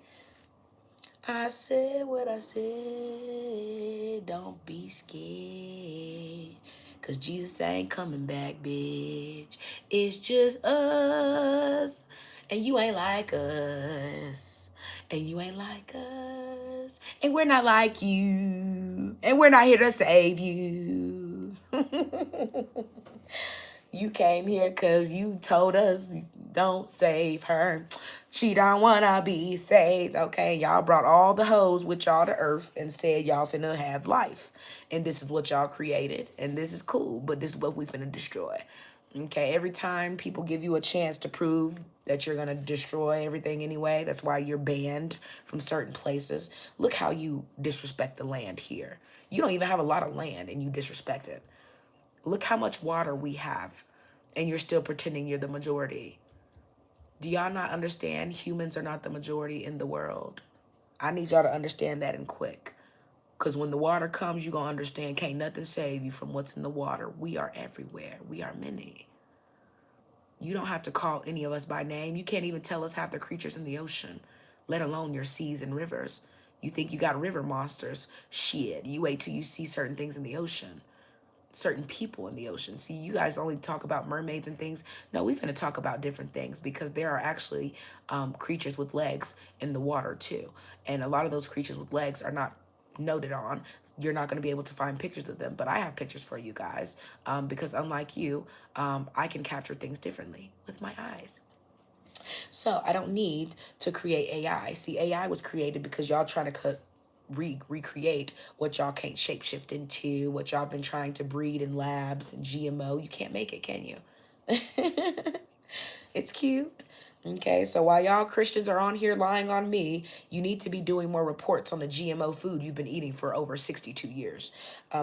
I said what I said. Don't be scared. Cause Jesus ain't coming back, bitch. It's just us. And you ain't like us. And you ain't like us. And we're not like you. And we're not here to save you. You came here because you told us Don't save her. She don't wanna be saved. Okay, y'all brought all the hoes with y'all to earth and said y'all finna have life. And this is what y'all created. And this is cool, but this is what we finna destroy. Okay, every time people give you a chance to prove that you're gonna destroy everything anyway, that's why you're banned from certain places. Look how you disrespect the land here. You don't even have a lot of land and you disrespect it. Look how much water we have, and you're still pretending you're the majority. Do y'all not understand humans are not the majority in the world? I need y'all to understand that and quick. Because when the water comes, you're going to understand can't nothing save you from what's in the water. We are everywhere. We are many. You don't have to call any of us by name. You can't even tell us half the creatures in the ocean, let alone your seas and rivers. You think you got river monsters? Shit. You wait till you see certain things in the ocean, certain people in the ocean. See, you guys only talk about mermaids and things. No, we're going to talk about different things because there are actually creatures with legs in the water too. And a lot of those creatures with legs are not noted on. You're not going to be able to find pictures of them, but I have pictures for you guys because unlike you, I can capture things differently with my eyes. So I don't need to create AI. See, AI was created because y'all trying to recreate what y'all can't shapeshift into, what y'all been trying to breed in labs and GMO. You can't make it, can you? It's cute. Okay, so while y'all Christians are on here lying on me, you need to be doing more reports on the GMO food you've been eating for over 62 years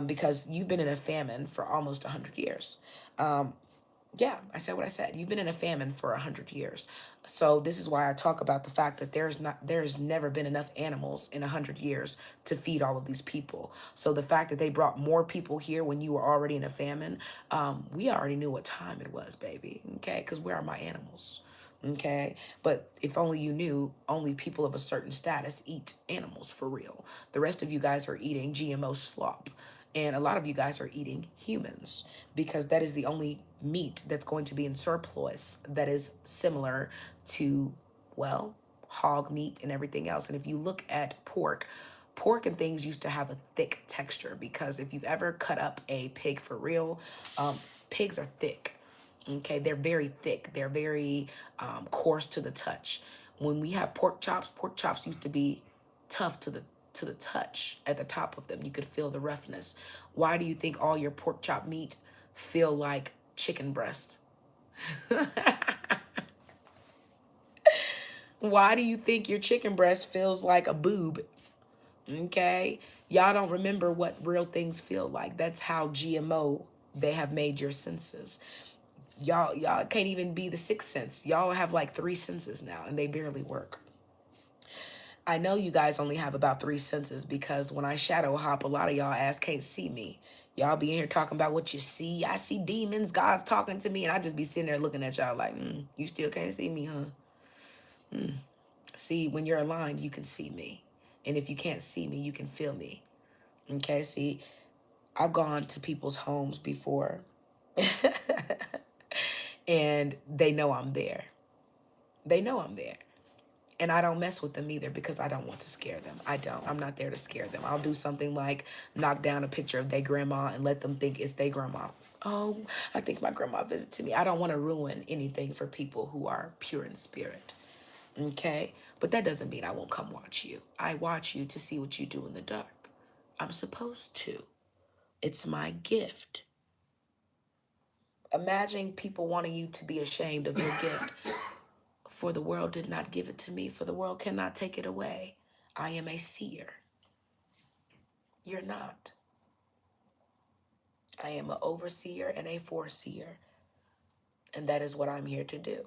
because you've been in a famine for almost 100 years. Yeah, I said what I said. You've been in a famine for 100 years. So this is why I talk about the fact that there's never been enough animals in 100 years to feed all of these people. So the fact that they brought more people here when you were already in a famine, we already knew what time it was, baby. Okay, because where are my animals? Okay, but if only you knew, only people of a certain status eat animals for real. The rest of you guys are eating GMO slop. And a lot of you guys are eating humans because that is the only meat that's going to be in surplus that is similar to, well, hog meat and everything else. And if you look at pork and things used to have a thick texture because if you've ever cut up a pig for real, pigs are thick. Okay, they're very thick. They're very coarse to the touch. When we have pork chops used to be tough to the touch at the top of them. You could feel the roughness. Why do you think all your pork chop meat feel like chicken breast? Why do you think your chicken breast feels like a boob? Okay? Y'all don't remember what real things feel like. That's how GMO they have made your senses. Y'all can't even be the sixth sense. Y'all have like three senses now and they barely work. I know you guys only have about three senses because when I shadow hop, a lot of y'all ass can't see me. Y'all be in here talking about what you see. I see demons, God's talking to me, and I just be sitting there looking at y'all like, you still can't see me, huh? See, when you're aligned, you can see me. And if you can't see me, you can feel me. Okay, see, I've gone to people's homes before and they know I'm there. They know I'm there. And I don't mess with them either because I don't want to scare them. I don't. I'm not there to scare them. I'll do something like knock down a picture of their grandma and let them think it's their grandma. Oh, I think my grandma visited me. I don't want to ruin anything for people who are pure in spirit. Okay? But that doesn't mean I won't come watch you. I watch you to see what you do in the dark. I'm supposed to. It's my gift. Imagine people wanting you to be ashamed of your gift. For the world did not give it to me, for the world cannot take it away. I am a seer. You're not. I am an overseer and a foreseer. And that is what I'm here to do.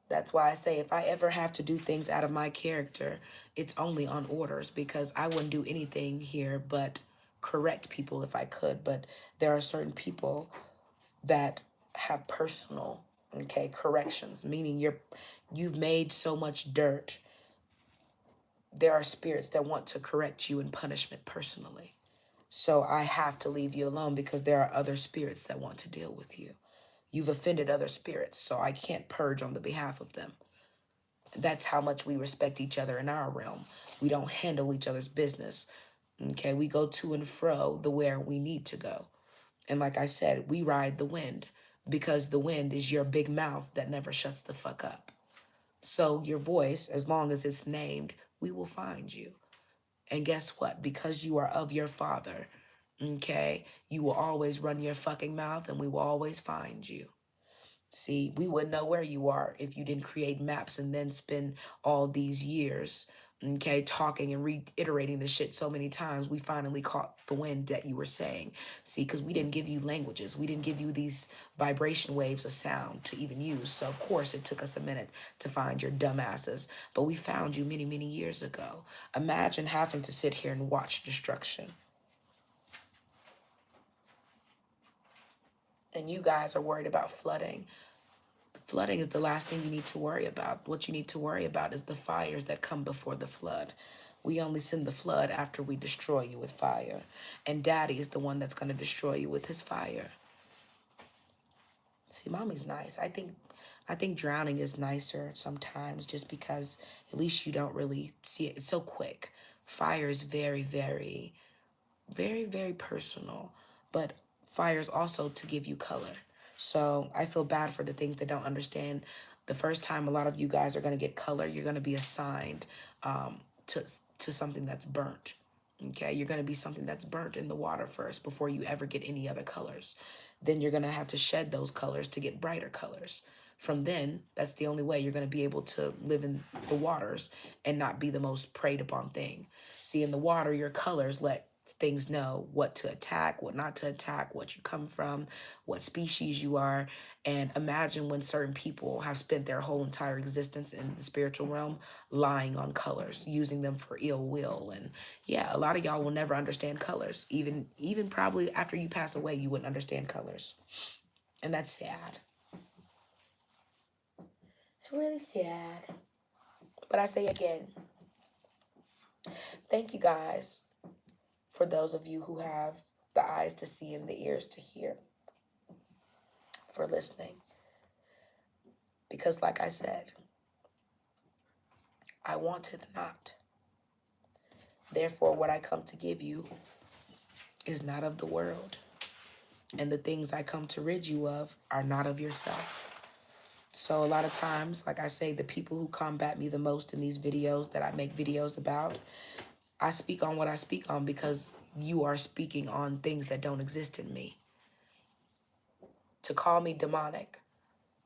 That's why I say if I ever have to do things out of my character, it's only on orders because I wouldn't do anything here but correct people if I could. But there are certain people that have personal, okay, corrections, meaning you've made so much dirt. There are spirits that want to correct you in punishment personally. So I have to leave you alone because there are other spirits that want to deal with you. You've offended other spirits, so I can't purge on the behalf of them. That's how much we respect each other in our realm. We don't handle each other's business. Okay, we go to and fro the where we need to go. And like I said, we ride the wind. because the wind is your big mouth that never shuts the fuck up. So your voice, as long as it's named, we will find you. And guess what? Because you are of your father, okay, you will always run your fucking mouth and we will always find you. See, we wouldn't know where you are if you didn't create maps and then spend all these years, okay, talking and reiterating the shit so many times. We finally caught the wind that you were saying. See, because we didn't give you languages, we didn't give you these vibration waves of sound to even use. So, of course, it took us a minute to find your dumbasses, but we found you many, many years ago. Imagine having to sit here and watch destruction. And you guys are worried about flooding. Flooding is the last thing you need to worry about. What you need to worry about is the fires that come before the flood. We only send the flood after we destroy you with fire. And daddy is the one that's going to destroy you with his fire. See, mommy's nice. I think drowning is nicer sometimes just because at least you don't really see it. It's so quick. Fire is very, very, very, very personal, but fire is also to give you color. So I feel bad for the things that don't understand. The first time a lot of you guys are going to get color, you're going to be assigned to something that's burnt. Okay, you're going to be something that's burnt in the water first before you ever get any other colors. Then you're going to have to shed those colors to get brighter colors. From then, that's the only way you're going to be able to live in the waters and not be the most preyed upon thing. See, in the water, your colors let things know what to attack, what not to attack, what you come from, what species you are. And imagine when certain people have spent their whole entire existence in the spiritual realm lying on colors, using them for ill will. And yeah, a lot of y'all will never understand colors. Even probably after you pass away, you wouldn't understand colors. And that's sad. It's really sad. But I say again, thank you guys for those of you who have the eyes to see and the ears to hear, for listening. Because, like I said, I wanted not. Therefore, what I come to give you is not of the world. And the things I come to rid you of are not of yourself. So, a lot of times, like I say, the people who combat me the most in these videos that I make videos about, I speak on what I speak on because you are speaking on things that don't exist in me. To call me demonic,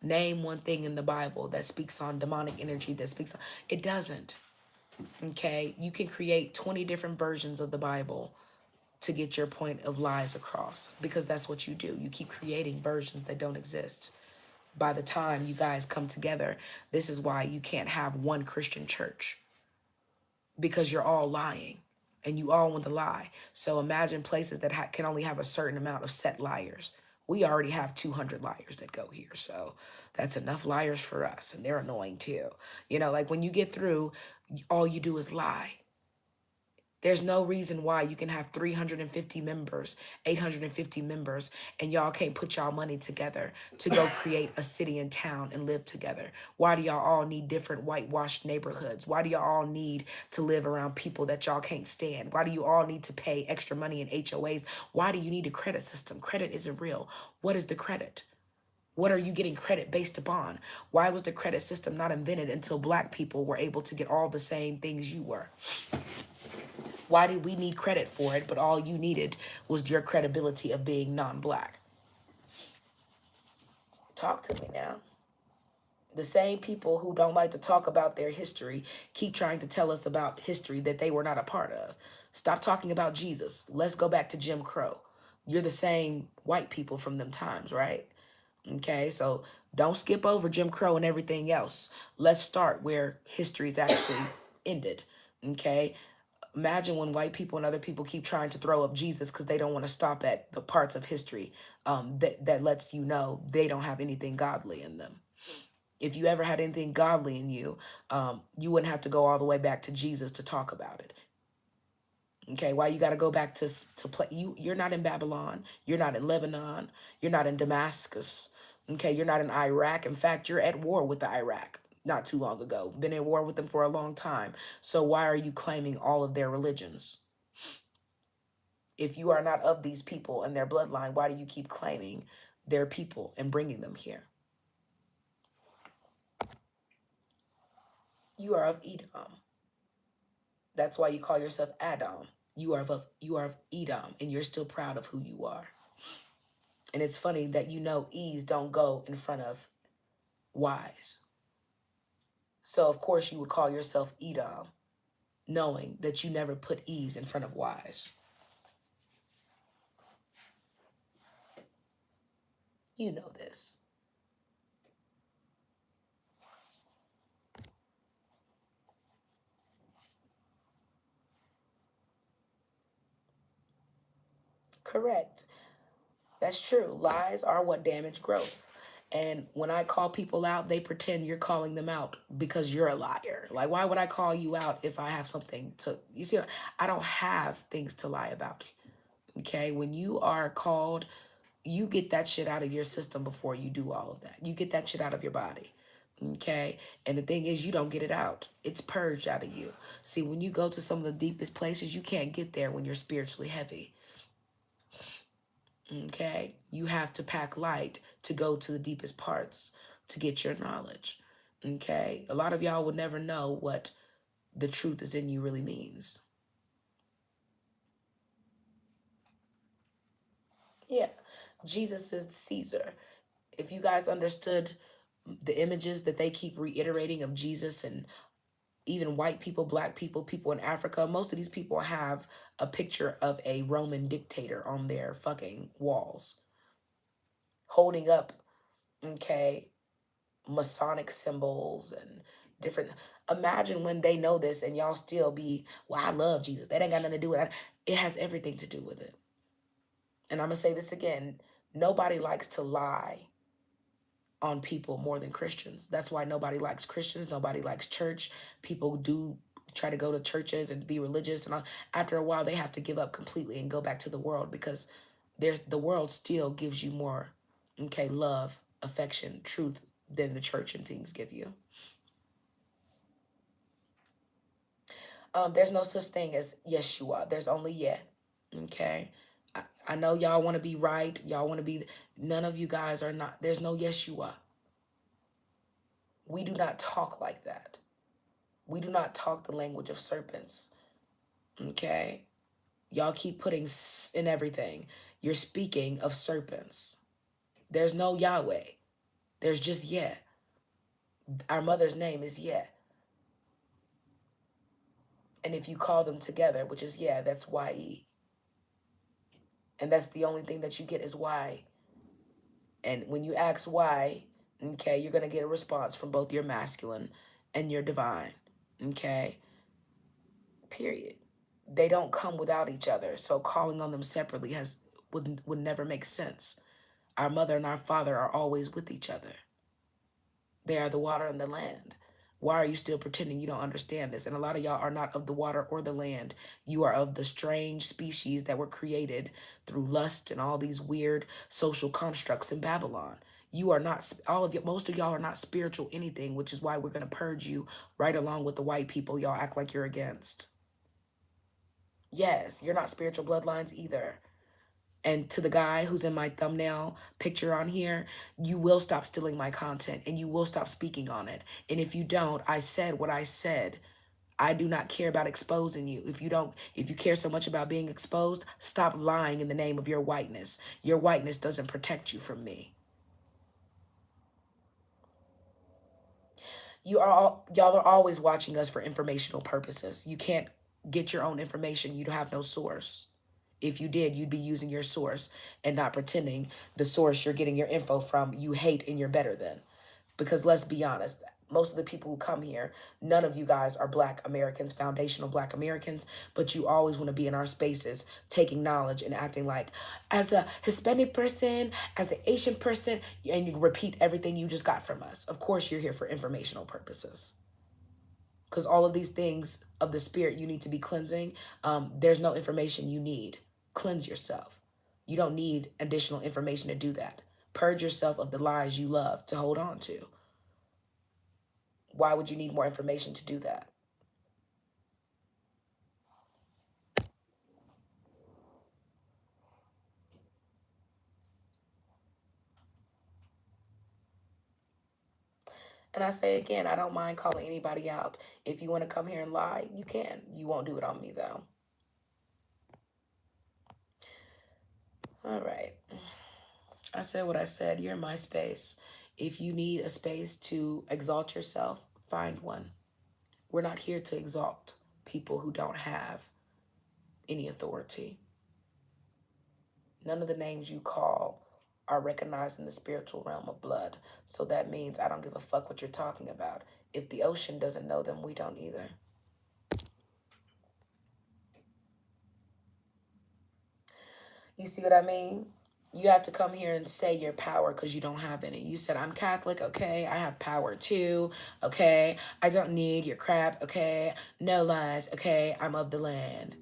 name one thing in the Bible that speaks on demonic energy, that speaks on, it doesn't. Okay, you can create 20 different versions of the Bible to get your point of lies across because that's what you do. You keep creating versions that don't exist. By the time you guys come together, this is why you can't have one Christian church, because you're all lying and you all want to lie. So imagine places that can only have a certain amount of set liars. We already have 200 liars that go here. So that's enough liars for us. And they're annoying too. Like when you get through, all you do is lie. There's no reason why you can have 350 members, 850 members, and y'all can't put y'all money together to go create a city and town and live together. Why do y'all all need different whitewashed neighborhoods? Why do y'all all need to live around people that y'all can't stand? Why do you all need to pay extra money in HOAs? Why do you need a credit system? Credit isn't real. What is the credit? What are you getting credit based upon? Why was the credit system not invented until black people were able to get all the same things you were? Why did we need credit for it, but all you needed was your credibility of being non-black? Talk to me now. The same people who don't like to talk about their history keep trying to tell us about history that they were not a part of. Stop talking about Jesus. Let's go back to Jim Crow. You're the same white people from them times, right? Okay, so don't skip over Jim Crow and everything else. Let's start where history's actually ended. Okay, imagine when white people and other people keep trying to throw up Jesus because they don't want to stop at the parts of history that lets you know they don't have anything godly in them. If you ever had anything godly in you, you wouldn't have to go all the way back to Jesus to talk about it. Okay, why you got to go back to play? You're not in Babylon. You're not in Lebanon. You're not in Damascus. Okay, you're not in Iraq. In fact, you're at war with the Iraq not too long ago. Been at war with them for a long time. So why are you claiming all of their religions? If you are not of these people and their bloodline, why do you keep claiming their people and bringing them here. You are of Edom. That's why you call yourself Adam. You are of Edom, and you're still proud of who you are. And it's funny that E's don't go in front of Y's. So of course you would call yourself Edom, knowing that you never put E's in front of Y's. You know this. Correct. That's true. Lies are what damage growth. And when I call people out, they pretend you're calling them out because you're a liar. Like, why would I call you out if I have something to, you see, I don't have things to lie about. Okay. When you are called, you get that shit out of your system before you do all of that. You get that shit out of your body. Okay. And the thing is, you don't get it out. It's purged out of you. See, when you go to some of the deepest places, you can't get there when you're spiritually heavy. Okay. You have to pack light to go to the deepest parts to get your knowledge. Okay. A lot of y'all would never know what the truth is in you really means. Yeah. Jesus is Caesar. If you guys understood the images that they keep reiterating of Jesus, and even white people, black people, people in Africa, most of these people have a picture of a Roman dictator on their fucking walls holding up, okay, Masonic symbols and different. Imagine when they know this and y'all still be, well, I love Jesus. That ain't got nothing to do with it. It has everything to do with it. And I'm going to say this again, nobody likes to lie on people more than Christians. That's why nobody likes Christians. Nobody likes church. People do try to go to churches and be religious, and after a while they have to give up completely and go back to the world, because the world still gives you more, okay, love, affection, truth than the church and things give you. There's no such thing as Yeshua. There's only yeah. Okay. I know y'all want to be right. Y'all want to be. None of you guys are not. There's no Yeshua. We do not talk like that. We do not talk the language of serpents. Okay. Y'all keep putting in everything. You're speaking of serpents. There's no Yahweh. There's just yeah. Our mother's name is yeah. And if you call them together, which is yeah, that's Y-E. And that's the only thing that you get is Y. And when you ask why, okay, you're going to get a response from both your masculine and your divine. Okay? Period. They don't come without each other. So calling on them separately would never make sense. Our mother and our father are always with each other. They are the water and the land. Why are you still pretending you don't understand this? And a lot of y'all are not of the water or the land. You are of the strange species that were created through lust and all these weird social constructs in Babylon. You are not, all of you, most of y'all are not spiritual anything, which is why we're going to purge you right along with the white people y'all act like you're against. Yes, you're not spiritual bloodlines either. And to the guy who's in my thumbnail picture on here, you will stop stealing my content and you will stop speaking on it. And if you don't, I said what I said. I do not care about exposing you. If you care so much about being exposed, stop lying in the name of your whiteness. Your whiteness doesn't protect you from me. Y'all are always watching us for informational purposes. You can't get your own information. You don't have no source. If you did, you'd be using your source and not pretending the source you're getting your info from you hate and you're better than. Because let's be honest, most of the people who come here, none of you guys are Black Americans, foundational Black Americans, but you always want to be in our spaces taking knowledge and acting like, as a Hispanic person, as an Asian person, and you repeat everything you just got from us. Of course, you're here for informational purposes. Because all of these things of the spirit you need to be cleansing, there's no information you need. Cleanse yourself. You don't need additional information to do that. Purge yourself of the lies you love to hold on to. Why would you need more information to do that? And I say again, I don't mind calling anybody out. If you want to come here and lie, you can. You won't do it on me, though. All right. I said what I said. You're in my space. If you need a space to exalt yourself, find one. We're not here to exalt people who don't have any authority. None of the names you call are recognized in the spiritual realm of blood. So that means I don't give a fuck what you're talking about. If the ocean doesn't know them, we don't either. You see what I mean? You have to come here and say your power because you don't have any. You said, I'm Catholic, okay? I have power too, okay? I don't need your crap, okay? No lies, okay? I'm of the land.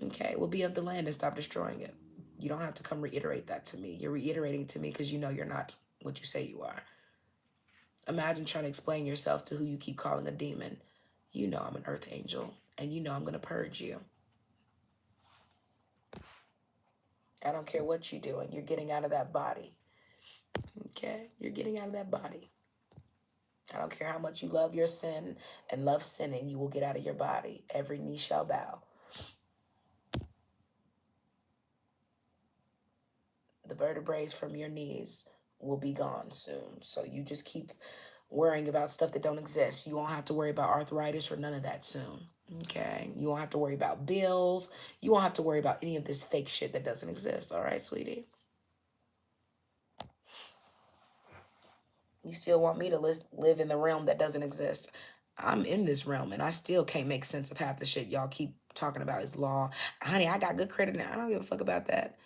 Okay, well, be of the land and stop destroying it. You don't have to come reiterate that to me. You're reiterating to me because you know you're not what you say you are. Imagine trying to explain yourself to who you keep calling a demon. You know I'm an earth angel, and you know I'm going to purge you. I don't care what you're doing. You're getting out of that body. Okay? You're getting out of that body. I don't care how much you love your sin and love sinning, you will get out of your body. Every knee shall bow. The vertebrae from your knees will be gone soon. So you just keep worrying about stuff that don't exist. You won't have to worry about arthritis or none of that soon. Okay? You won't have to worry about bills. You won't have to worry about any of this fake shit that doesn't exist. All right, sweetie? You still want me to live in the realm that doesn't exist. I'm in this realm and I still can't make sense of half the shit y'all keep talking about is law. Honey, I got good credit now. I don't give a fuck about that.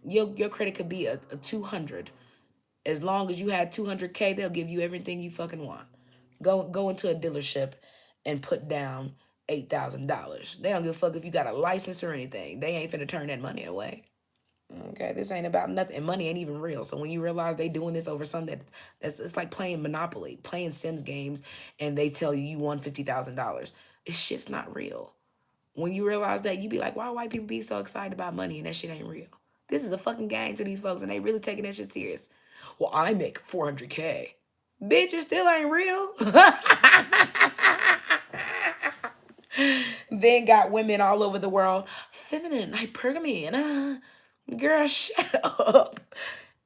Your credit could be a 200. As long as you had 200K, they'll give you everything you fucking want. Go into a dealership and put down $8,000. They don't give a fuck if you got a license or anything. They ain't finna turn that money away. Okay, this ain't about nothing. And money ain't even real. So when you realize they doing this over something that's it's like playing Monopoly, playing Sims games, and they tell you you won $50,000. It's shit's not real. When you realize that, you be like, why white people be so excited about money and that shit ain't real? This is a fucking game to these folks and they really taking that shit serious. Well, I make 400K. Bitch, it still ain't real. Then got women all over the world, feminine, hypergamy, and girl, shut up.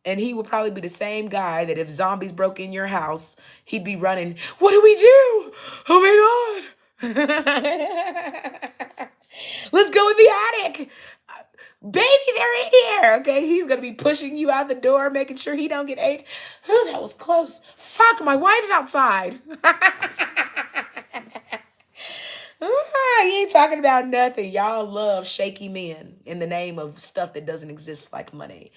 And he would probably be the same guy that if zombies broke in your house, he'd be running, what do we do? Oh my God. Let's go in the attic. Baby, they're in here. Okay, he's gonna be pushing you out the door, making sure he don't get ate. Oh, that was close. Fuck, my wife's outside. He ain't talking about nothing. Y'all love shaky men in the name of stuff that doesn't exist like money.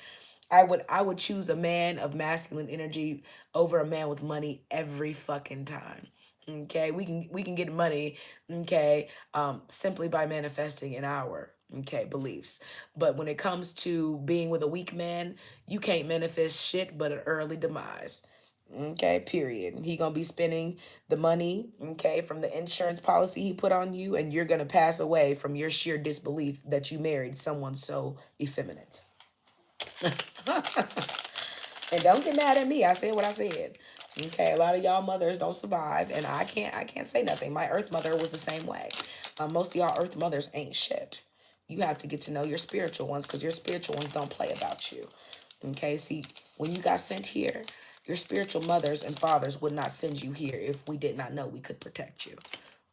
I would choose a man of masculine energy over a man with money every fucking time. Okay, we can get money, okay, simply by manifesting in our beliefs. But when it comes to being with a weak man, you can't manifest shit but an early demise. Okay, period. He gonna be spending the money, okay, from the insurance policy he put on you, and you're gonna pass away from your sheer disbelief that you married someone so effeminate. And don't get mad at me. I said what I said. Okay, a lot of y'all mothers don't survive, and I can't say nothing. My earth mother was the same way. Most of y'all earth mothers ain't shit. You have to get to know your spiritual ones because your spiritual ones don't play about you. Okay, see, when you got sent here, your spiritual mothers and fathers would not send you here if we did not know we could protect you.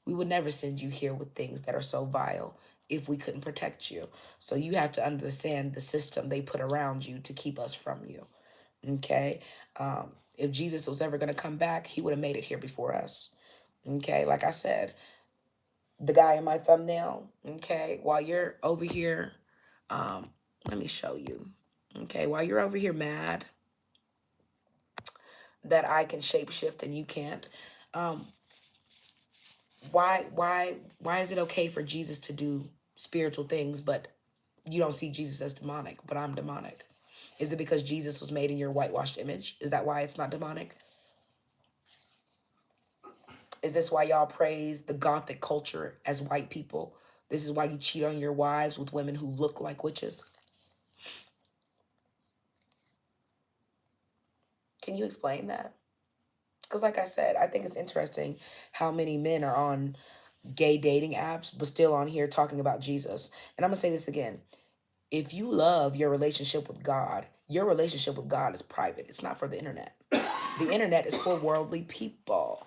We would never send you here with things that are so vile if we couldn't protect you. So you have to understand the system they put around you to keep us from you. Okay. If Jesus was ever going to come back, he would have made it here before us. Okay. Like I said, the guy in my thumbnail, okay, while you're over here, let me show you. Okay. While you're over here mad that I can shapeshift and you can't, um, why is it okay for Jesus to do spiritual things, but you don't see Jesus as demonic, but I'm demonic? Is it because Jesus was made in your whitewashed image? Is that why it's not demonic? Is this why y'all praise the gothic culture as white people? This is why you cheat on your wives with women who look like witches? Can you explain that? Because, like I said, I think it's interesting how many men are on gay dating apps, but still on here talking about Jesus. And I'm going to say this again. If you love your relationship with God is private. It's not for the internet. The internet is for worldly people.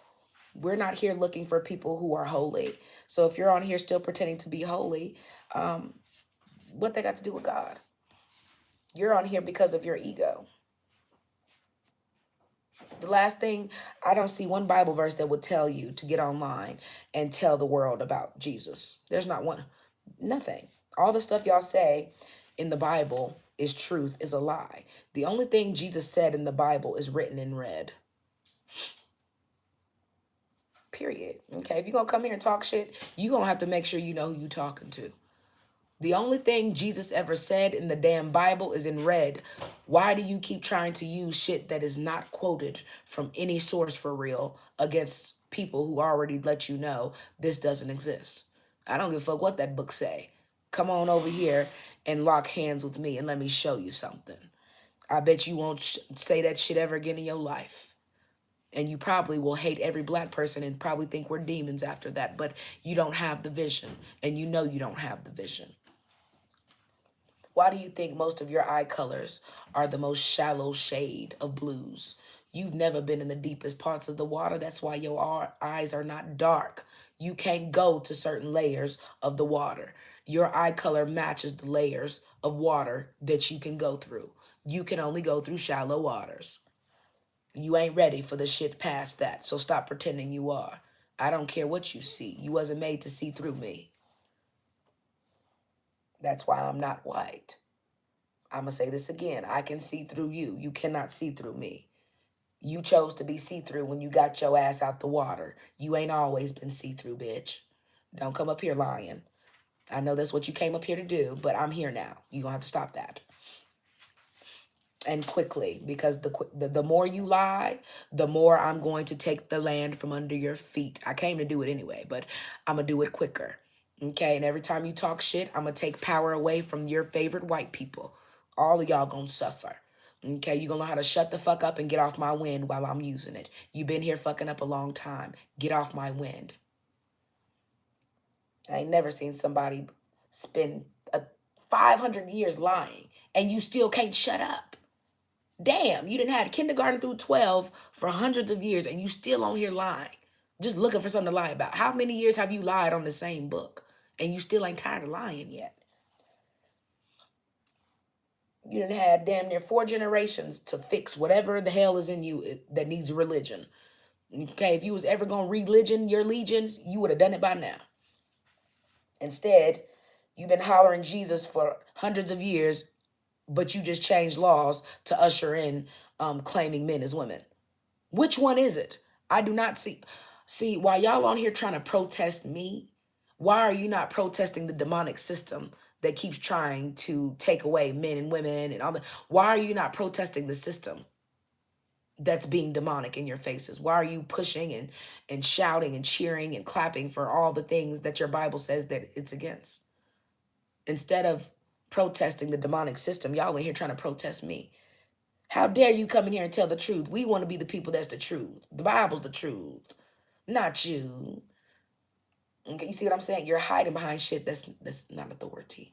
We're not here looking for people who are holy. So if you're on here still pretending to be holy, what they got to do with God? You're on here because of your ego. The last thing, I don't see one Bible verse that would tell you to get online and tell the world about Jesus. There's not one. Nothing. All the stuff y'all say in the Bible is truth, is a lie. The only thing Jesus said in the Bible is written in red. Period. Okay, if you're gonna come here and talk shit, you're gonna have to make sure you know who you talking to. The only thing Jesus ever said in the damn Bible is in red. Why do you keep trying to use shit that is not quoted from any source for real against people who already let you know this doesn't exist? I don't give a fuck what that book say. Come on over here and lock hands with me and let me show you something. I bet you won't say that shit ever again in your life. And you probably will hate every black person and probably think we're demons after that, but you don't have the vision, and you know you don't have the vision. Why do you think most of your eye colors are the most shallow shade of blues? You've never been in the deepest parts of the water. That's why your eyes are not dark. You can't go to certain layers of the water. Your eye color matches the layers of water that you can go through. You can only go through shallow waters. You ain't ready for the shit past that, so stop pretending you are. I don't care what you see. You wasn't made to see through me. That's why I'm not white. I'm going to say this again. I can see through you. You cannot see through me. You chose to be see through when you got your ass out the water. You ain't always been see through, bitch. Don't come up here lying. I know that's what you came up here to do, but I'm here now. You're going to have to stop that. And quickly, because the more you lie, the more I'm going to take the land from under your feet. I came to do it anyway, but I'm going to do it quicker. Okay, and every time you talk shit, I'm going to take power away from your favorite white people. All of y'all going to suffer. Okay, you going to learn how to shut the fuck up and get off my wind while I'm using it. You been here fucking up a long time. Get off my wind. I ain't never seen somebody spend 500 years lying and you still can't shut up. Damn, you didn't have kindergarten through 12 for hundreds of years and you still on here lying. Just looking for something to lie about. How many years have you lied on the same book and you still ain't tired of lying yet? You didn't have damn near 4 generations to fix whatever the hell is in you that needs religion. Okay, if you was ever gonna religion your legions, you would have done it by now. Instead, you've been hollering Jesus for hundreds of years, but you just changed laws to usher in claiming men as women. Which one is it? I do not see. See, while y'all on here trying to protest me, why are you not protesting the demonic system that keeps trying to take away men and women and all that? Why are you not protesting the system that's being demonic in your faces? Why are you pushing and shouting and cheering and clapping for all the things that your Bible says that it's against? Instead of protesting the demonic system, y'all in here trying to protest me. How dare you come in here and tell the truth? We want to be the people that's the truth. The Bible's the truth, not you. Okay, you see what I'm saying? You're hiding behind shit that's not authority.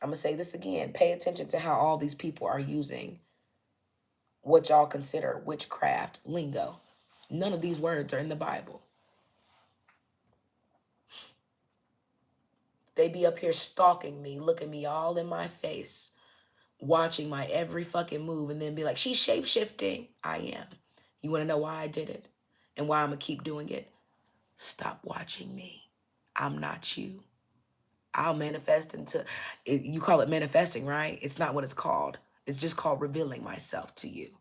I'm gonna say this again. Pay attention to how all these people are using what y'all consider witchcraft lingo. None of these words are in the Bible. They be up here stalking me, looking me all in my face, watching my every fucking move, and then be like, she's shape shifting. I am. You want to know why I did it and why I'm gonna keep doing it? Stop watching me. I'm not you. I'll manifest into it. You call it manifesting, right? It's not what it's called. It's just called revealing myself to you.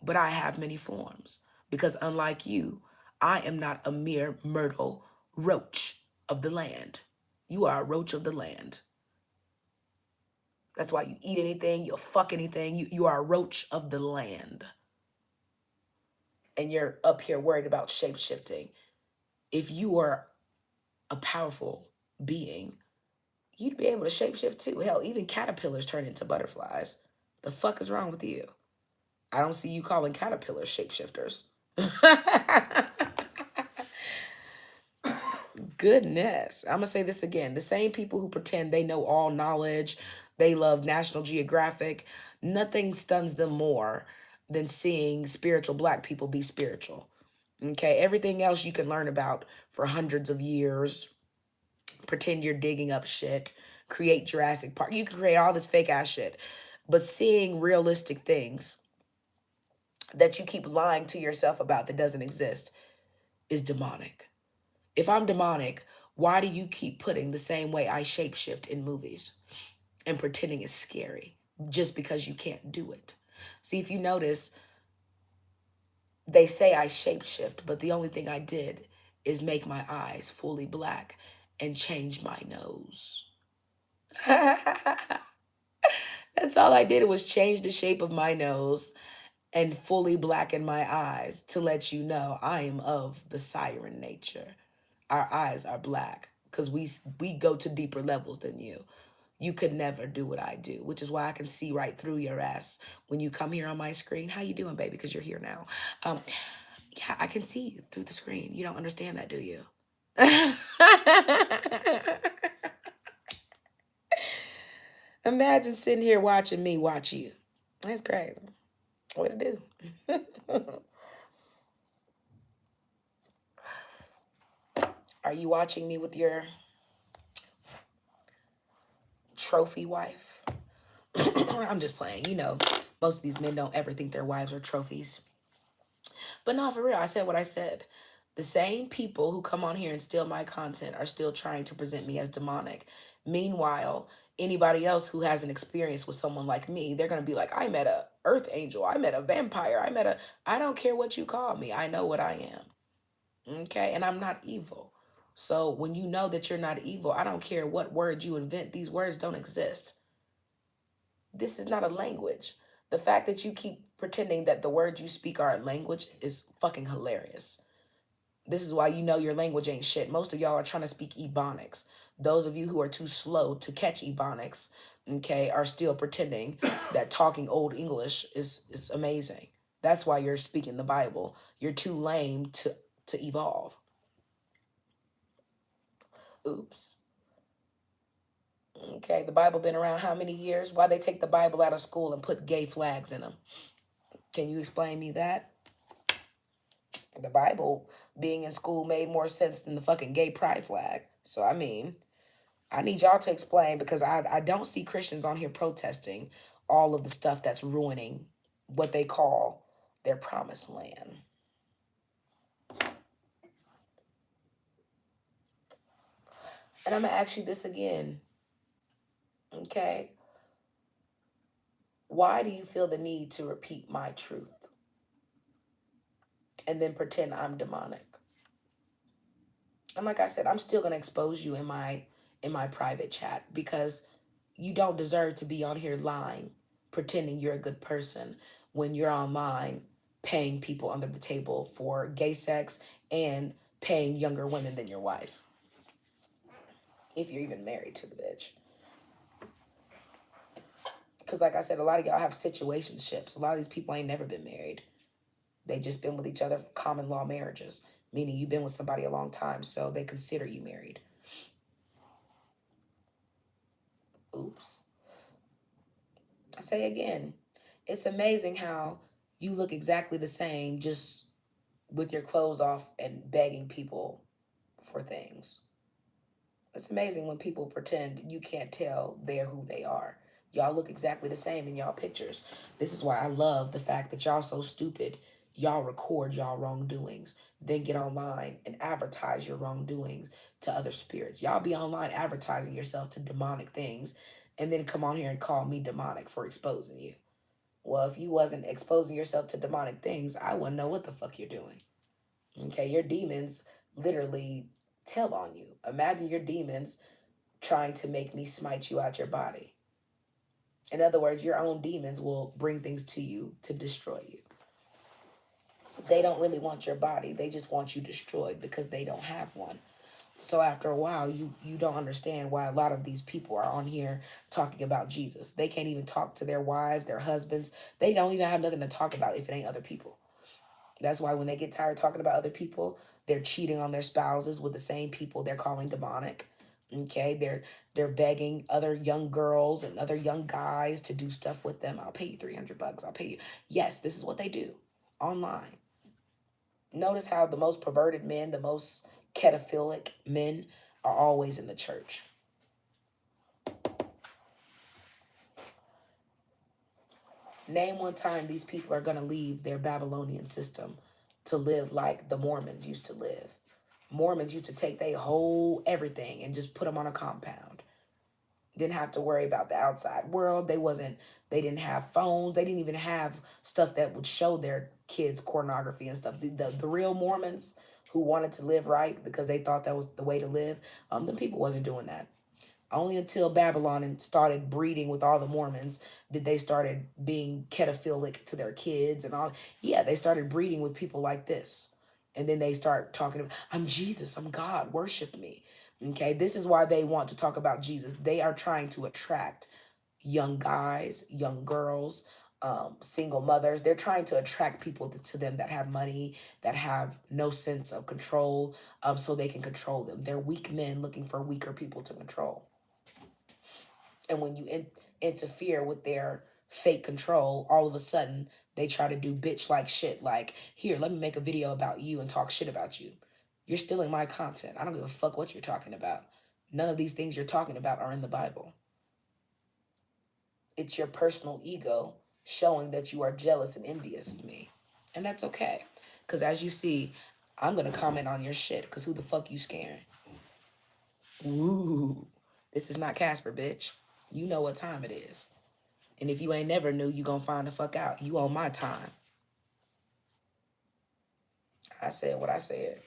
But I have many forms because unlike you, I am not a mere myrtle roach of the land. You are a roach of the land. That's why you eat anything, you'll fuck anything. You are a roach of the land. And you're up here worried about shape shifting. If you are a powerful being, you'd be able to shapeshift too. Hell, even caterpillars turn into butterflies. The fuck is wrong with you? I don't see you calling caterpillars shapeshifters. Goodness. I'm going to say this again. The same people who pretend they know all knowledge, they love National Geographic, nothing stuns them more than seeing spiritual black people be spiritual. Okay, everything else you can learn about for hundreds of years, pretend you're digging up shit, create Jurassic Park. You can create all this fake ass shit. But seeing realistic things that you keep lying to yourself about that doesn't exist is demonic. If I'm demonic, why do you keep putting the same way I shapeshift in movies and pretending it's scary just because you can't do it? See, if you notice, they say I shapeshift, but the only thing I did is make my eyes fully black and change my nose. That's all I did was change the shape of my nose and fully blacken my eyes to let you know I am of the siren nature. Our eyes are black because we go to deeper levels than you. You could never do what I do, which is why I can see right through your ass when you come here on my screen. How you doing, baby? Because you're here now. Um, yeah, I can see you through the screen. You don't understand that, do you? Imagine sitting here watching me watch you. That's crazy. What to do? Are you watching me with your trophy wife? I'm just playing. You know, most of these men don't ever think their wives are trophies. But no, for real, I said what I said. The same people who come on here and steal my content are still trying to present me as demonic. Meanwhile, anybody else who has an experience with someone like me, they're going to be like, I met a earth angel. I met a vampire. I don't care what you call me. I know what I am. Okay. And I'm not evil. So when you know that you're not evil, I don't care what word you invent. These words don't exist. This is not a language. The fact that you keep pretending that the words you speak are a language is fucking hilarious. This is why you know your language ain't shit. Most of y'all are trying to speak Ebonics. Those of you who are too slow to catch Ebonics, okay, are still pretending that talking Old English is amazing. That's why you're speaking the Bible. You're too lame to evolve. Oops. Okay, the Bible been around how many years? Why they take the Bible out of school and put gay flags in them? Can you explain me that? The Bible being in school made more sense than the fucking gay pride flag. So I mean, I need y'all to explain because I don't see Christians on here protesting all of the stuff that's ruining what they call their promised land. And I'm gonna ask you this again, okay? Why do you feel the need to repeat my truth and then pretend I'm demonic? And like I said, I'm still gonna expose you in my private chat because you don't deserve to be on here lying, pretending you're a good person when you're online paying people under the table for gay sex and paying younger women than your wife. If you're even married to the bitch. Because like I said, a lot of y'all have situationships. A lot of these people ain't never been married. They just been with each other for common law marriages, meaning you've been with somebody a long time, so they consider you married. Oops. I say again, it's amazing how you look exactly the same just with your clothes off and begging people for things. It's amazing when people pretend you can't tell they're who they are. Y'all look exactly the same in y'all pictures. This is why I love the fact that y'all so stupid. Y'all record y'all wrongdoings, then get online and advertise your wrongdoings to other spirits. Y'all be online advertising yourself to demonic things and then come on here and call me demonic for exposing you. Well, if you wasn't exposing yourself to demonic things, I wouldn't know what the fuck you're doing. Okay, your demons literally tell on you. Imagine your demons trying to make me smite you out your body. In other words, your own demons will bring things to you to destroy you. They don't really want your body, they just want you destroyed because they don't have one. So after a while, you don't understand why a lot of these people are on here talking about Jesus. They can't even talk to their wives, their husbands. They don't even have nothing to talk about if it ain't other people. That's why when they get tired talking about other people, they're cheating on their spouses with the same people they're calling demonic. Okay, they're begging other young girls and other young guys to do stuff with them. I'll pay you $300. I'll pay you. Yes, this is what they do online. Notice how the most perverted men, the most pedophilic men are always in the church. Name one time these people are going to leave their Babylonian system to live like the Mormons used to live. Mormons used to take their whole everything and just put them on a compound. Didn't have to worry about the outside world. They didn't have phones. They didn't even have stuff that would show their kids pornography and stuff. The real Mormons who wanted to live right because they thought that was the way to live, the people wasn't doing that. Only until Babylon and started breeding with all the Mormons did they started being pedophilic to their kids and all. Yeah, they started breeding with people like this. And then they start talking about, I'm Jesus, I'm God, worship me. Okay, this is why they want to talk about Jesus. They are trying to attract young guys, young girls, single mothers. They're trying to attract people to them that have money, that have no sense of control, so they can control them. They're weak men looking for weaker people to control. And when you interfere with their fake control, all of a sudden they try to do bitch like shit. Like, here, let me make a video about you and talk shit about you. You're stealing my content. I don't give a fuck what you're talking about. None of these things you're talking about are in the Bible. It's your personal ego showing that you are jealous and envious of me. And that's okay. Because as you see, I'm going to comment on your shit because who the fuck you scaring? Ooh, this is not Casper, bitch. You know what time it is. And if you ain't never knew, you gonna find the fuck out. You on my time. I said what I said.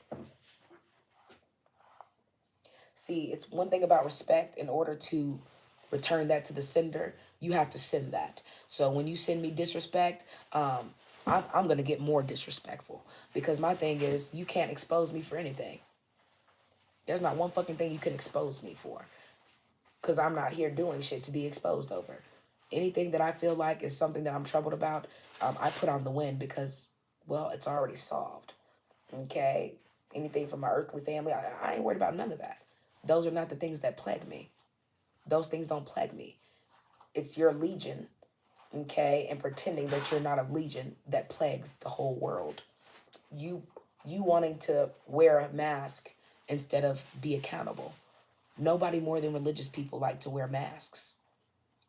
See, it's one thing about respect. In order to return that to the sender, you have to send that. So when you send me disrespect, I'm gonna get more disrespectful because my thing is you can't expose me for anything. There's not one fucking thing you can expose me for because I'm not here doing shit to be exposed over. Anything that I feel like is something that I'm troubled about, I put on the wind because, well, it's already solved. Okay? Anything from my earthly family, I ain't worried about none of that. Those are not the things that plague me. Those things don't plague me. It's your legion, okay, and pretending that you're not of legion that plagues the whole world. You you wanting to wear a mask instead of be accountable. Nobody more than religious people like to wear masks.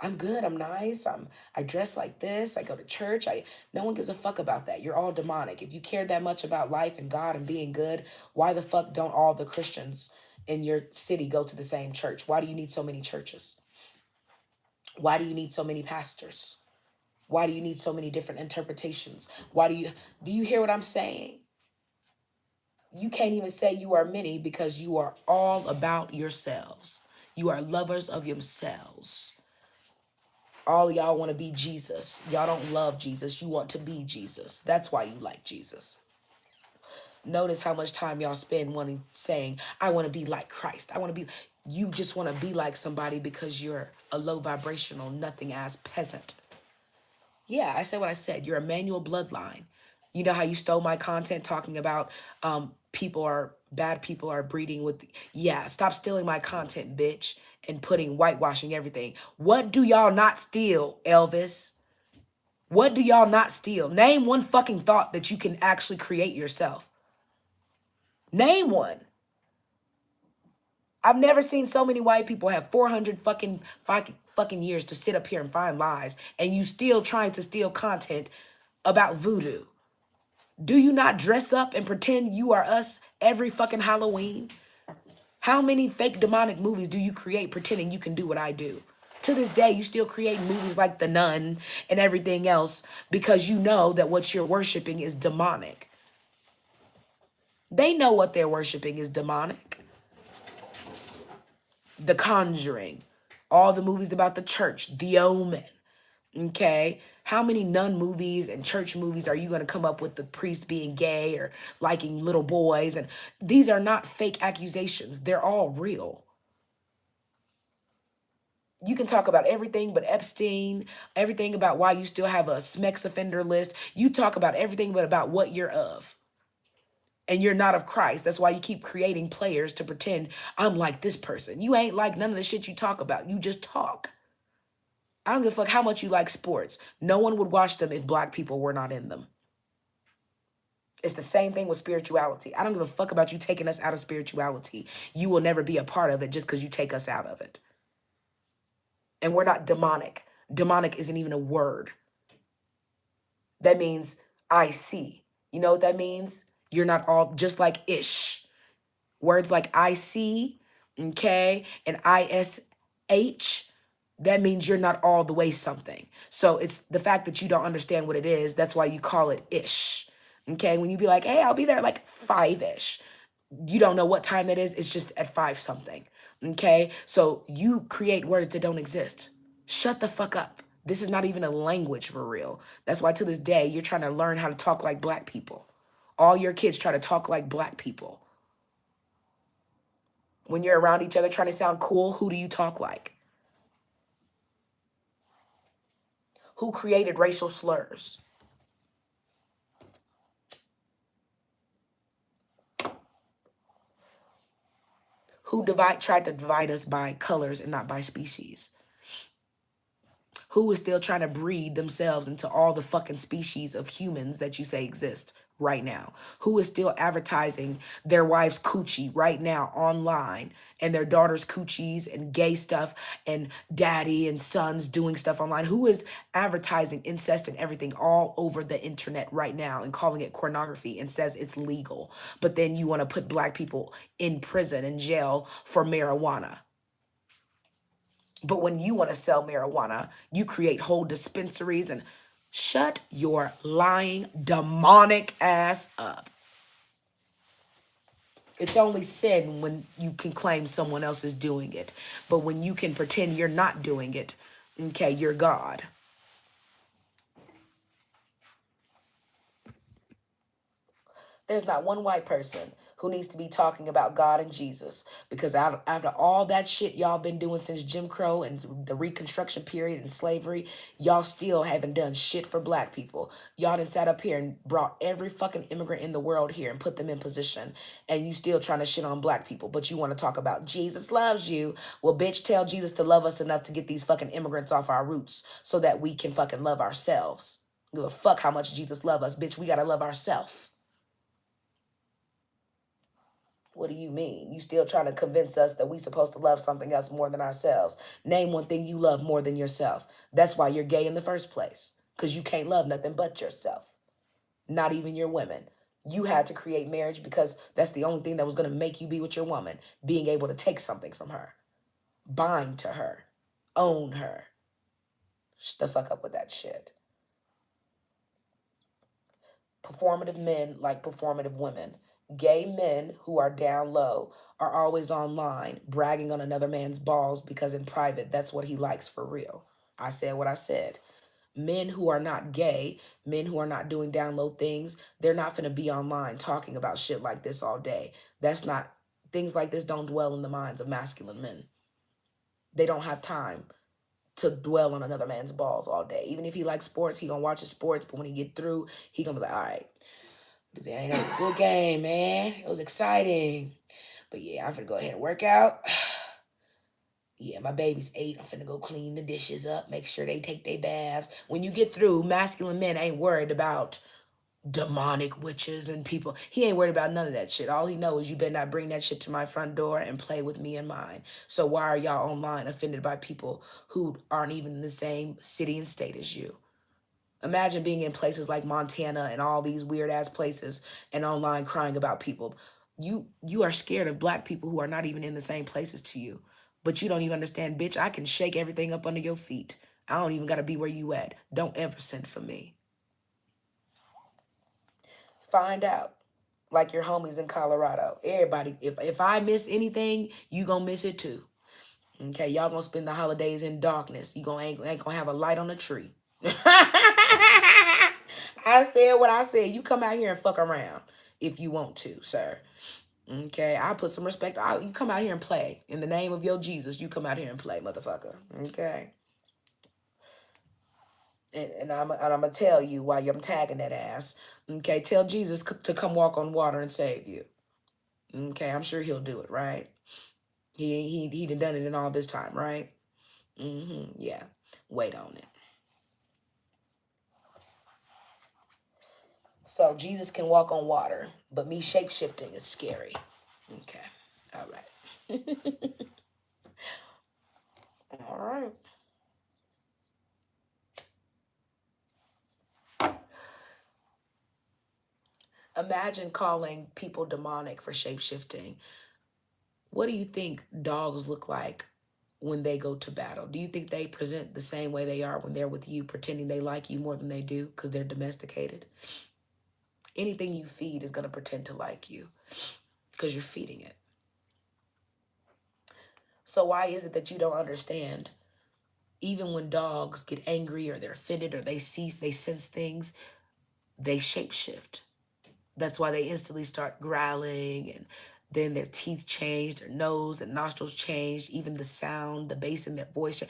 I'm good, I'm nice, I dress like this, I go to church. I No one gives a fuck about that. You're all demonic. If you care that much about life and God and being good, why the fuck don't all the Christians in your city go to the same church? Why do you need so many churches? Why do you need so many pastors? Why do you need so many different interpretations? Why do you hear what I'm saying? You can't even say you are many because you are all about yourselves. You are lovers of yourselves. All y'all want to be Jesus. Y'all don't love Jesus. You want to be Jesus. That's why you like Jesus. Notice how much time y'all spend wanting saying, I want to be like Christ. I want to be. You just want to be like somebody because you're a low vibrational, nothing ass peasant. Yeah, I said what I said. You're a manual bloodline. You know how you stole my content talking about people are bad people are breeding with. Yeah, stop stealing my content, bitch, and putting whitewashing everything. What do y'all not steal, Elvis? What do y'all not steal? Name one fucking thought that you can actually create yourself. Name one. I've never seen so many white people have 400 fucking years to sit up here and find lies, and you still trying to steal content about voodoo. Do you not dress up and pretend you are us every fucking Halloween? How many fake demonic movies do you create pretending you can do what I do? To this day, you still create movies like The Nun and everything else because you know that what you're worshiping is demonic. They know what they're worshiping is demonic. The Conjuring, all the movies about the church, The Omen, Okay. How many nun movies and church movies are you going to come up with the priest being gay or liking little boys? And these are not fake accusations, they're all real. You can talk about everything but Epstein, everything about why you still have a SMEX offender list. You talk about everything but about what you're of. And you're not of Christ. That's why you keep creating players to pretend I'm like this person. You ain't like none of the shit you talk about. You just talk. I don't give a fuck how much you like sports. No one would watch them if black people were not in them. It's the same thing with spirituality. I don't give a fuck about you taking us out of spirituality. You will never be a part of it just because you take us out of it. And we're not demonic. Demonic isn't even a word. That means I see. You know what that means? You're not all just like ish. Words like I see, okay, and ISH, that means you're not all the way something. So it's the fact that you don't understand what it is. That's why you call it ish. Okay, when you be like, hey, I'll be there at like 5-ish. You don't know what time that is. It's just at 5 something. Okay, so you create words that don't exist. Shut the fuck up. This is not even a language for real. That's why to this day, you're trying to learn how to talk like black people. All your kids try to talk like black people. When you're around each other trying to sound cool, who do you talk like? Who created racial slurs? Who tried to divide us by colors and not by species? Who is still trying to breed themselves into all the fucking species of humans that you say exist right now? Who is still advertising their wife's coochie right now online and their daughter's coochies and gay stuff and daddy and sons doing stuff online? Who is advertising incest and everything all over the internet right now and calling it pornography and says it's legal? But then you want to put black people in prison and jail for marijuana. But when you want to sell marijuana, you create whole dispensaries and shut your lying, demonic ass up. It's only sin when you can claim someone else is doing it. But when you can pretend you're not doing it, okay, you're God. There's not one white person who needs to be talking about God and Jesus because after all that shit y'all been doing since Jim Crow and the Reconstruction period and slavery, y'all still haven't done shit for black people. Y'all done sat up here and brought every fucking immigrant in the world here and put them in position, and you still trying to shit on black people, but you want to talk about Jesus loves you. Well, bitch, tell Jesus to love us enough to get these fucking immigrants off our roots so that we can fucking love ourselves. Give a fuck how much Jesus love us, bitch. We gotta love ourselves. What do you mean? You still trying to convince us that we supposed to love something else more than ourselves? Name one thing you love more than yourself. That's why you're gay in the first place. Because you can't love nothing but yourself. Not even your women. You had to create marriage because that's the only thing that was going to make you be with your woman. Being able to take something from her. Bind to her. Own her. Shut the fuck up with that shit. Performative men like performative women. Gay men who are down low are always online bragging on another man's balls because in private, that's what he likes for real. I said what I said. Men who are not gay, men who are not doing down low things, they're not going to be online talking about shit like this all day. That's not, things like this don't dwell in the minds of masculine men. They don't have time to dwell on another man's balls all day. Even if he likes sports, he gonna watch his sports, but when he get through, he gonna be like, all right, dang, that was a good game, man. It was exciting. But yeah, I'm finna go ahead and work out. Yeah, my baby's 8. I'm finna go clean the dishes up, make sure they take their baths. When you get through, masculine men ain't worried about demonic witches and people. He ain't worried about none of that shit. All he knows is you better not bring that shit to my front door and play with me and mine. So why are y'all online offended by people who aren't even in the same city and state as you? Imagine being in places like Montana and all these weird ass places and online crying about people. You are scared of black people who are not even in the same places to you. But you don't even understand, bitch, I can shake everything up under your feet. I don't even gotta be where you at. Don't ever send for me. Find out. Like your homies in Colorado. Everybody, if I miss anything, you gonna miss it too. Okay, y'all gonna spend the holidays in darkness. You gonna ain't gonna have a light on the tree. I said what I said. You come out here and fuck around if you want to, sir. Okay, I put some respect. You come out here and play in the name of your Jesus. You come out here and play, motherfucker. Okay, and I'm gonna tell you why I'm tagging that ass. Okay, tell Jesus to come walk on water and save you. Okay, I'm sure he'll do it. Right? He done it in all this time. Right? Yeah. Wait on it. So Jesus can walk on water, but me shape shifting is scary. Okay. All right. All right. Imagine calling people demonic for shape shifting. What do you think dogs look like when they go to battle? Do you think they present the same way they are when they're with you, pretending they like you more than they do because they're domesticated? Anything you feed is going to pretend to like you because you're feeding it. So, why is it that you don't understand? Even when dogs get angry or they're offended or they sense things, they shapeshift. That's why they instantly start growling, and then their teeth change, their nose and nostrils change, even the sound, the bass in their voice.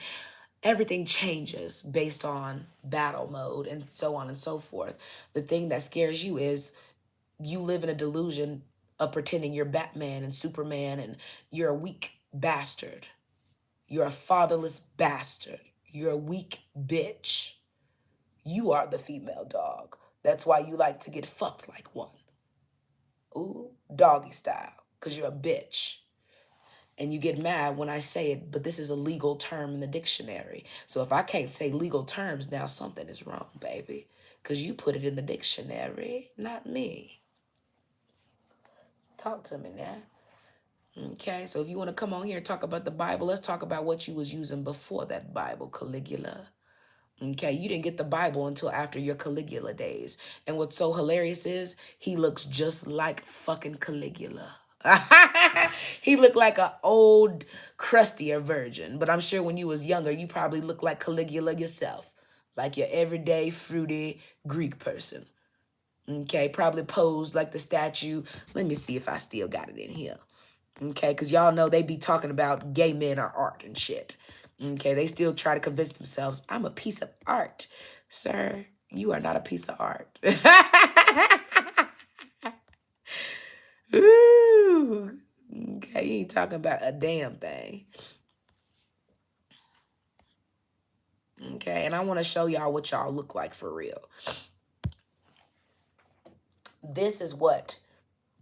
Everything changes based on battle mode and so on and so forth. The thing that scares you is you live in a delusion of pretending you're Batman and Superman and you're a weak bastard. You're a fatherless bastard. You're a weak bitch. You are the female dog. That's why you like to get fucked like one. Ooh, doggy style, because you're a bitch. And you get mad when I say it, but this is a legal term in the dictionary. So if I can't say legal terms now, something is wrong, baby. Because you put it in the dictionary, not me. Talk to me now. Okay, so if you want to come on here and talk about the Bible, let's talk about what you was using before that Bible, Caligula. Okay, you didn't get the Bible until after your Caligula days. And what's so hilarious is he looks just like fucking Caligula. He looked like an old, crustier virgin. But I'm sure when you was younger, you probably looked like Caligula yourself. Like your everyday, fruity Greek person. Okay, probably posed like the statue. Let me see if I still got it in here. Okay, because y'all know they be talking about gay men are art and shit. Okay, they still try to convince themselves, I'm a piece of art. Sir, you are not a piece of art. Ooh. Okay, you ain't talking about a damn thing. Okay, and I want to show y'all what y'all look like for real. This is what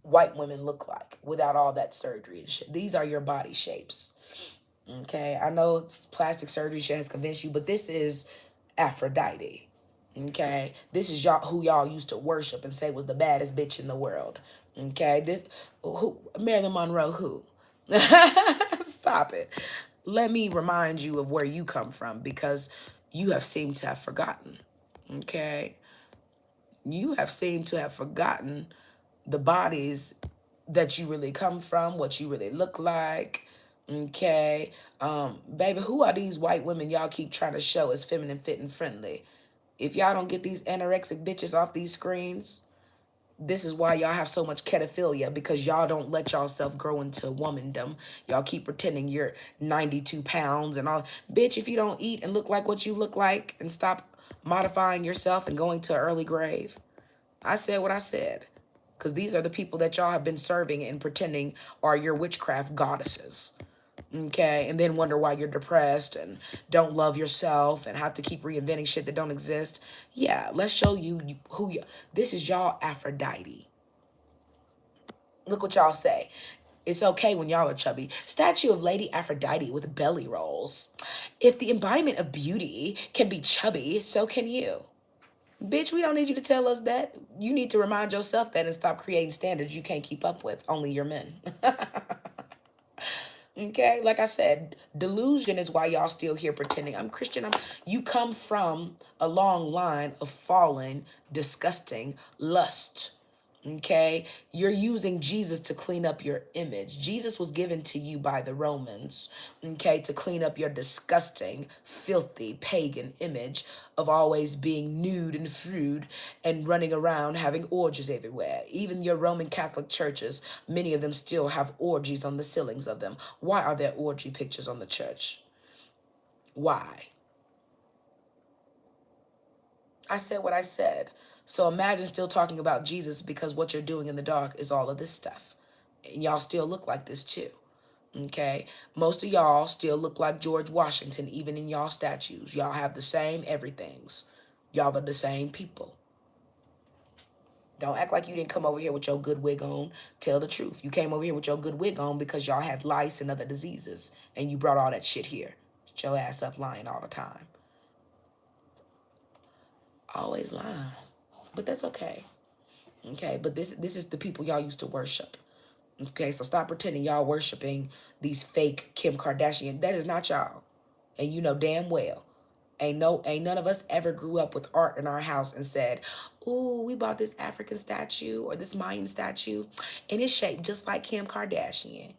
white women look like without all that surgery and shit. These are your body shapes. Okay, I know plastic surgery shit has convinced you, but this is Aphrodite. Okay, this is y'all who y'all used to worship and say was the baddest bitch in the world. Okay, this who Marilyn Monroe who? Stop it. Let me remind you of where you come from because you have seemed to have forgotten. Okay, you have seemed to have forgotten the bodies that you really come from, what you really look like. Okay. Baby, who are these white women y'all keep trying to show as feminine, fit, and friendly? If y'all don't get these anorexic bitches off these screens, this is why y'all have so much pedophilia because y'all don't let yourself grow into womandom. Y'all keep pretending you're 92 pounds and all. Bitch, if you don't eat and look like what you look like and stop modifying yourself and going to an early grave, I said what I said. Because these are the people that y'all have been serving and pretending are your witchcraft goddesses. Okay. And then wonder why you're depressed and don't love yourself and have to keep reinventing shit that don't exist. Yeah. Let's show you who you. This is y'all Aphrodite. Look what y'all say. It's okay when y'all are chubby. Statue of Lady Aphrodite with belly rolls. If the embodiment of beauty can be chubby, so can you. Bitch, we don't need you to tell us that. You need to remind yourself that and stop creating standards you can't keep up with. Only your men. Okay? Like I said, delusion is why y'all still here pretending I'm Christian. You come from a long line of fallen, disgusting lust. Okay, you're using Jesus to clean up your image. Jesus was given to you by the Romans, okay, to clean up your disgusting, filthy, pagan image of always being nude and frude and running around having orgies everywhere. Even your Roman Catholic churches, many of them still have orgies on the ceilings of them. Why are there orgy pictures on the church? Why? I said what I said. So imagine still talking about Jesus because what you're doing in the dark is all of this stuff. And y'all still look like this too. Okay? Most of y'all still look like George Washington, even in y'all statues. Y'all have the same everythings. Y'all are the same people. Don't act like you didn't come over here with your good wig on. Tell the truth. You came over here with your good wig on because y'all had lice and other diseases. And you brought all that shit here. Shut your ass up lying all the time. Always lying. But that's okay. Okay, but this is the people y'all used to worship. Okay, so stop pretending y'all worshiping these fake Kim Kardashian. That is not y'all. And you know damn well. Ain't none of us ever grew up with art in our house and said, "Ooh, we bought this African statue or this Mayan statue and it's shaped just like Kim Kardashian."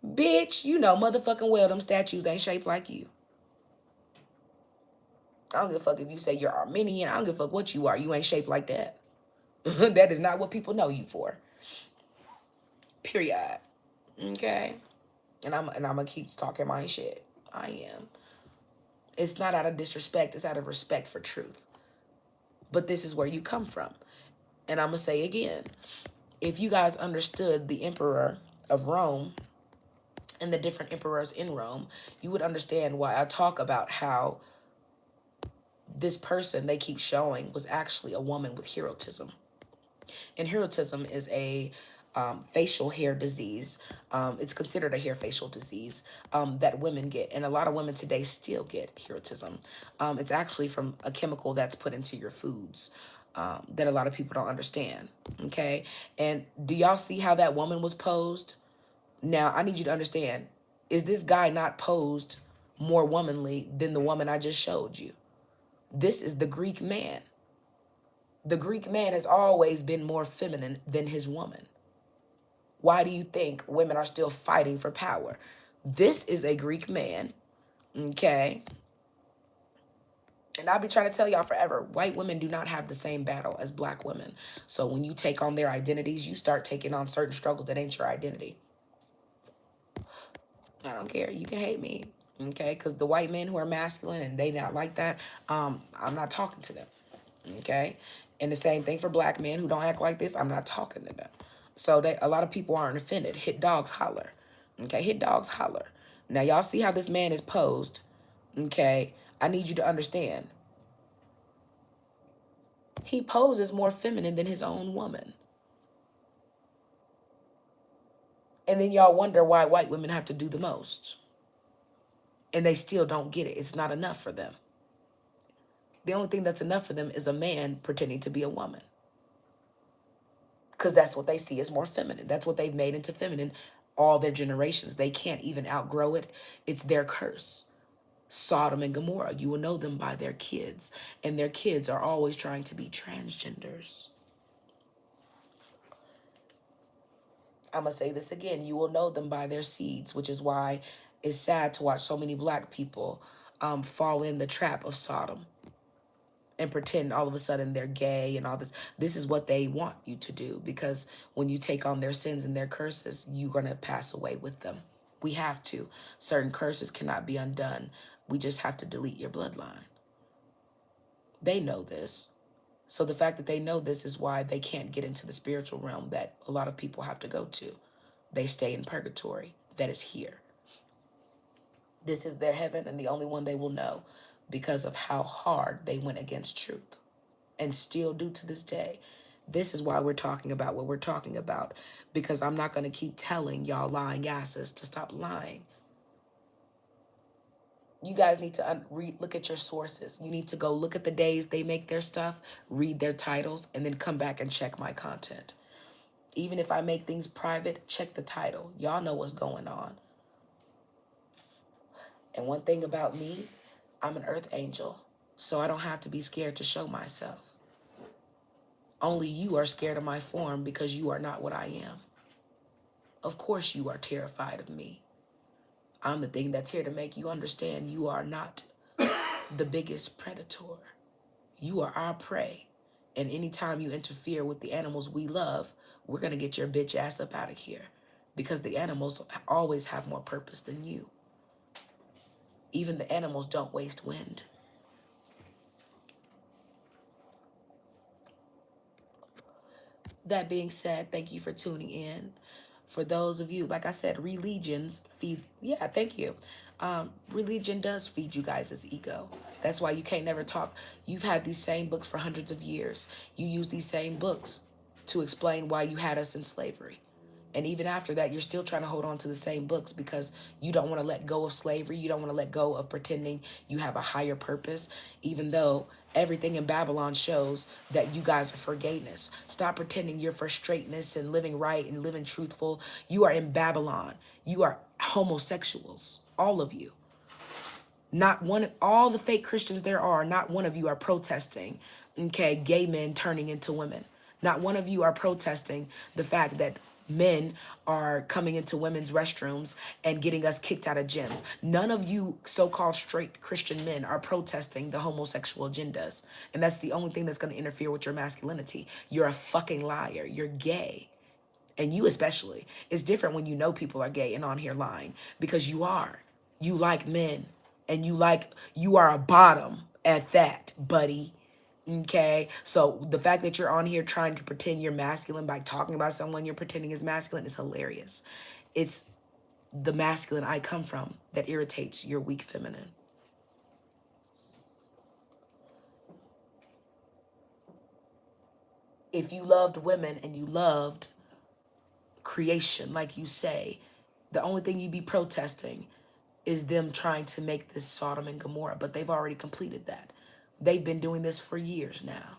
Bitch, you know motherfucking well them statues ain't shaped like you. I don't give a fuck if you say you're Armenian. I don't give a fuck what you are. You ain't shaped like that. That is not what people know you for. Period. Okay? And I'm gonna keep talking my shit. I am. It's not out of disrespect, it's out of respect for truth. But this is where you come from. And I'm gonna say again, if you guys understood the emperor of Rome and the different emperors in Rome, you would understand why I talk about how this person they keep showing was actually a woman with heroism. And hirsutism is a facial hair disease. It's considered a hair facial disease that women get. And a lot of women today still get hirsutism. It's actually from a chemical that's put into your foods that a lot of people don't understand. Okay. And do y'all see how that woman was posed? Now, I need you to understand, is this guy not posed more womanly than the woman I just showed you? This is the Greek man. The Greek man has always been more feminine than his woman. Why do you think women are still fighting for power? This is a Greek man, okay? And I'll be trying to tell y'all forever, white women do not have the same battle as black women. So when you take on their identities, you start taking on certain struggles that ain't your identity. I don't care. You can hate me, okay? Because the white men who are masculine and they not like that, I'm not talking to them, okay? And the same thing for black men who don't act like this, I'm not talking to them. So a lot of people aren't offended. Hit dogs holler, okay? Hit dogs holler. Now y'all see how this man is posed, okay? I need you to understand. He poses more feminine than his own woman. And then y'all wonder why white women have to do the most. And they still don't get it. It's not enough for them. The only thing that's enough for them is a man pretending to be a woman. Because that's what they see as more feminine. That's what they've made into feminine all their generations. They can't even outgrow it. It's their curse. Sodom and Gomorrah, you will know them by their kids. And their kids are always trying to be transgenders. I'm going to say this again. You will know them by their seeds, which is why it's sad to watch so many black people fall in the trap of Sodom and pretend all of a sudden they're gay and all this. This is what they want you to do because when you take on their sins and their curses, you're going to pass away with them. We have to. Certain curses cannot be undone. We just have to delete your bloodline. They know this. So the fact that they know this is why they can't get into the spiritual realm that a lot of people have to go to. They stay in purgatory that is here. This is their heaven and the only one they will know because of how hard they went against truth and still do to this day. This is why we're talking about what we're talking about because I'm not going to keep telling y'all lying asses to stop lying. You guys need to look at your sources. You need to go look at the days they make their stuff, read their titles, and then come back and check my content. Even if I make things private, check the title. Y'all know what's going on. And one thing about me, I'm an earth angel, so I don't have to be scared to show myself. Only you are scared of my form because you are not what I am. Of course, you are terrified of me. I'm the thing that's here to make you understand you are not the biggest predator. You are our prey. And anytime you interfere with the animals we love, we're going to get your bitch ass up out of here. Because the animals always have more purpose than you. Even the animals don't waste wind. That being said, thank you for tuning in. For those of you, like I said, religions feed, yeah, thank you. Religion does feed you guys' ego. That's why you can't never talk. You've had these same books for hundreds of years. You use these same books to explain why you had us in slavery. And even after that, you're still trying to hold on to the same books because you don't want to let go of slavery. You don't want to let go of pretending you have a higher purpose, even though everything in Babylon shows that you guys are for gayness. Stop pretending you're for straightness and living right and living truthful. You are in Babylon. You are homosexuals, all of you. Not one, all the fake Christians there are, not one of you are protesting, okay, gay men turning into women. Not one of you are protesting the fact that men are coming into women's restrooms and getting us kicked out of gyms. None of you so-called straight Christian men are protesting the homosexual agendas. And that's the only thing that's going to interfere with your masculinity. You're a fucking liar. You're gay. And you especially. It's different when you know people are gay and on here lying because you are. You like men and you are a bottom at that, buddy. Okay? So the fact that you're on here trying to pretend you're masculine by talking about someone you're pretending is masculine is hilarious. It's the masculine I come from that irritates your weak feminine. If you loved women and you loved creation, like you say, the only thing you'd be protesting is them trying to make this Sodom and Gomorrah, but they've already completed that. They've been doing this for years now.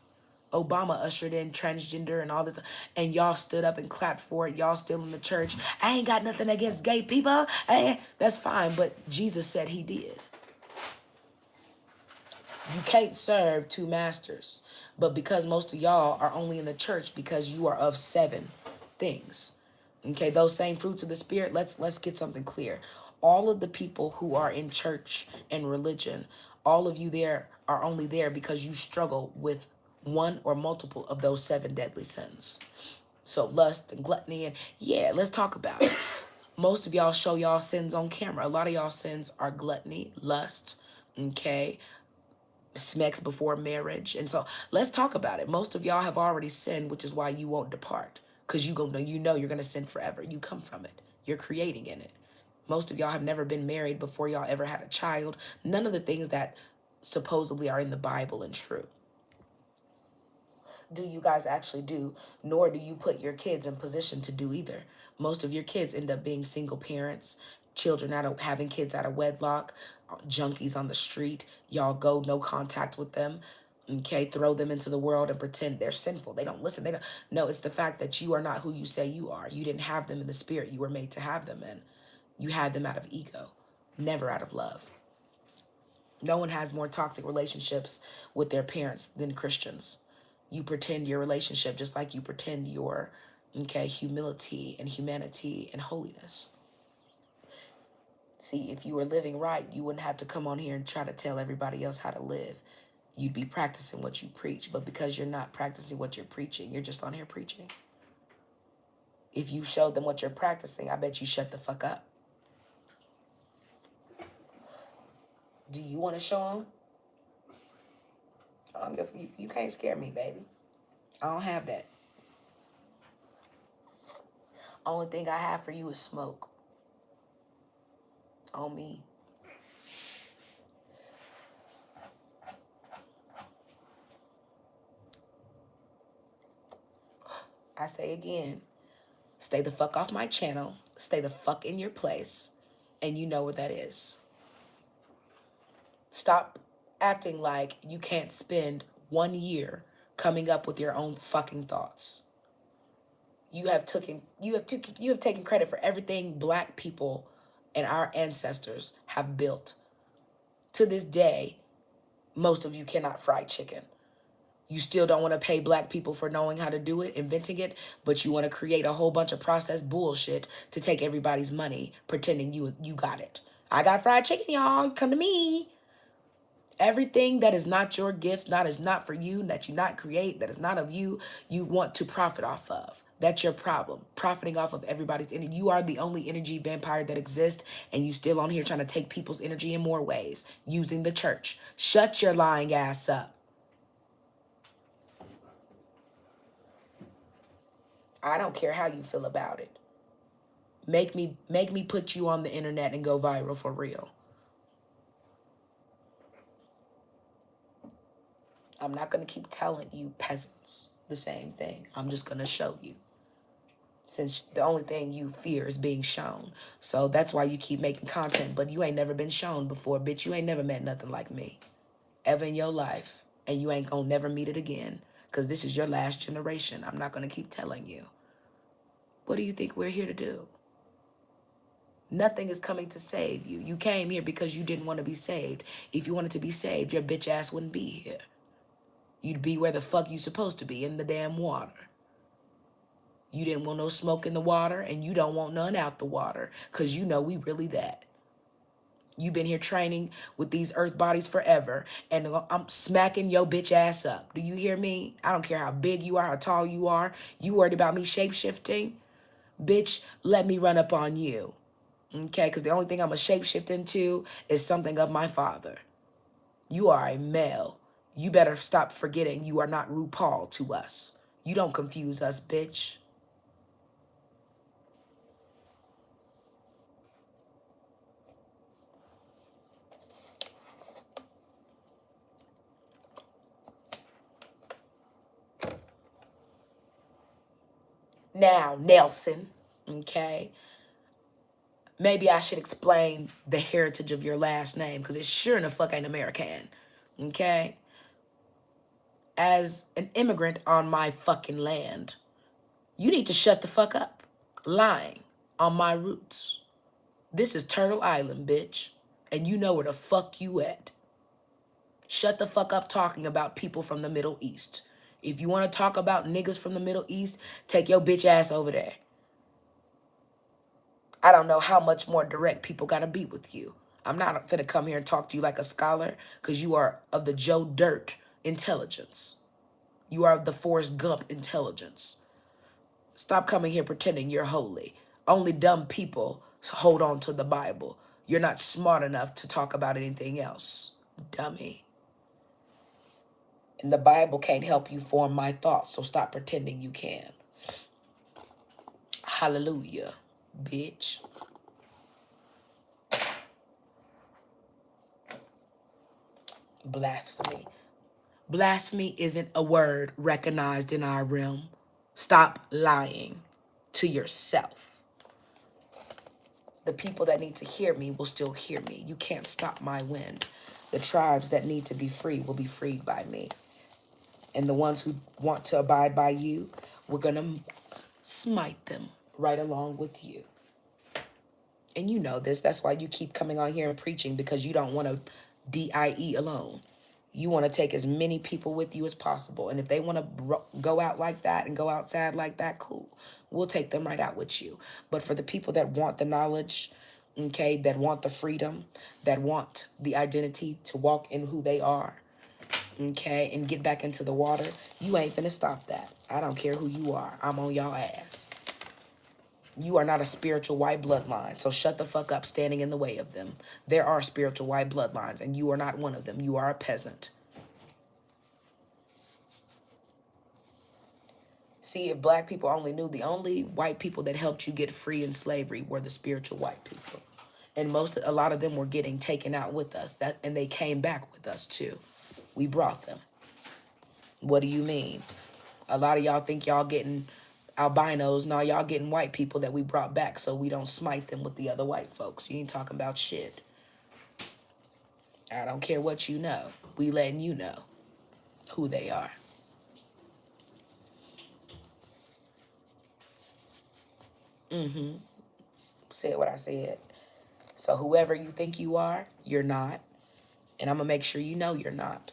Obama ushered in transgender and all this, and y'all stood up and clapped for it. Y'all still in the church. I ain't got nothing against gay people. That's fine, but Jesus said he did. You can't serve two masters. But because most of y'all are only in the church because you are of seven things. Okay, those same fruits of the spirit, let's get something clear. All of the people who are in church and religion, all of you there are only there because you struggle with one or multiple of those seven deadly sins. So lust and gluttony, and yeah, let's talk about it. Most of y'all show y'all sins on camera. A lot of y'all sins are gluttony, lust, okay, sex before marriage. And so let's talk about it. Most of y'all have already sinned, which is why you won't depart. Because you know you're gonna sin forever. You come from it. You're creating in it. Most of y'all have never been married before y'all ever had a child. None of the things that supposedly are in the Bible and true do you guys actually do, nor do you put your kids in position to do either. Most of your kids end up being single parents, children out of having kids out of wedlock, junkies on the street. Y'all go no contact with them. Okay, throw them into the world and pretend they're sinful. They don't listen. They don't. No, it's the fact that you are not who you say you are. You didn't have them in the spirit you were made to have them in. You had them out of ego, never out of love. No one has more toxic relationships with their parents than Christians. You pretend your relationship just like you pretend your, okay, humility and humanity and holiness. See, if you were living right, you wouldn't have to come on here and try to tell everybody else how to live. You'd be practicing what you preach, but because you're not practicing what you're preaching, you're just on here preaching. If you showed them what you're practicing, I bet you shut the fuck up. Do you want to show them? You can't scare me, baby. I don't have that. Only thing I have for you is smoke. On me. I say again, stay the fuck off my channel. Stay the fuck in your place. And you know where that is. Stop acting like you can't spend 1 year coming up with your own fucking thoughts. You have taken credit for everything black people and our ancestors have built. To this day, most of you cannot fry chicken. You still don't want to pay black people for knowing how to do it, inventing it, but you want to create a whole bunch of processed bullshit to take everybody's money, pretending you got it. I got fried chicken, y'all. Come to me. Everything that is not your gift, not is not for you, that you not create, that is not of you, you want to profit off of. That's your problem. Profiting off of everybody's energy. You are the only energy vampire that exists, and you still on here trying to take people's energy in more ways, using the church. Shut your lying ass up. I don't care how you feel about it. Make me put you on the internet and go viral for real. I'm not gonna keep telling you peasants the same thing. I'm just gonna show you. Since the only thing you fear is being shown. So that's why you keep making content, but you ain't never been shown before, bitch. You ain't never met nothing like me ever in your life. And you ain't gonna never meet it again. Cause this is your last generation. I'm not gonna keep telling you. What do you think we're here to do? Nothing is coming to save you. You came here because you didn't want to be saved. If you wanted to be saved, your bitch ass wouldn't be here. You'd be where the fuck you supposed to be, in the damn water. You didn't want no smoke in the water, and you don't want none out the water, because you know we really that. You've been here training with these earth bodies forever, and I'm smacking your bitch ass up. Do you hear me? I don't care how big you are, how tall you are. You worried about me shape shifting? Bitch, let me run up on you. Okay, because the only thing I'm a shapeshift into is something of my father. You are a male. You better stop forgetting you are not RuPaul to us. You don't confuse us, bitch. Now, Nelson, okay? Maybe I should explain the heritage of your last name because it sure in the fuck ain't American, okay? As an immigrant on my fucking land, you need to shut the fuck up. Lying on my roots. This is Turtle Island, bitch. And you know where the fuck you at. Shut the fuck up talking about people from the Middle East. If you want to talk about niggas from the Middle East, take your bitch ass over there. I don't know how much more direct people gotta be with you. I'm not finna come here and talk to you like a scholar, because you are of the Joe Dirt intelligence. You are of the Forrest Gump intelligence. Stop coming here pretending you're holy. Only dumb people hold on to the Bible. You're not smart enough to talk about anything else. Dummy. And the Bible can't help you form my thoughts, so stop pretending you can. Hallelujah, bitch. Blasphemy. Blasphemy isn't a word recognized in our realm. Stop lying to yourself. The people that need to hear me will still hear me. You can't stop my wind. The tribes that need to be free will be freed by me. And the ones who want to abide by you, we're going to smite them right along with you. And you know this. That's why you keep coming on here and preaching, because you don't want to DIE alone. You want to take as many people with you as possible. And if they want to go out like that and go outside like that, cool. We'll take them right out with you. But for the people that want the knowledge, okay, that want the freedom, that want the identity to walk in who they are, okay, and get back into the water, you ain't finna stop that. I don't care who you are. I'm on y'all ass. You are not a spiritual white bloodline, so shut the fuck up standing in the way of them. There are spiritual white bloodlines, and you are not one of them. You are a peasant. See, if black people only knew, the only white people that helped you get free in slavery were the spiritual white people. And a lot of them were getting taken out with us, and they came back with us too. We brought them. What do you mean? A lot of y'all think y'all getting albinos. No, y'all getting white people that we brought back so we don't smite them with the other white folks. You ain't talking about shit. I don't care what you know. We letting you know who they are. Said what I said. So whoever you think you are, you're not. And I'm going to make sure you know you're not.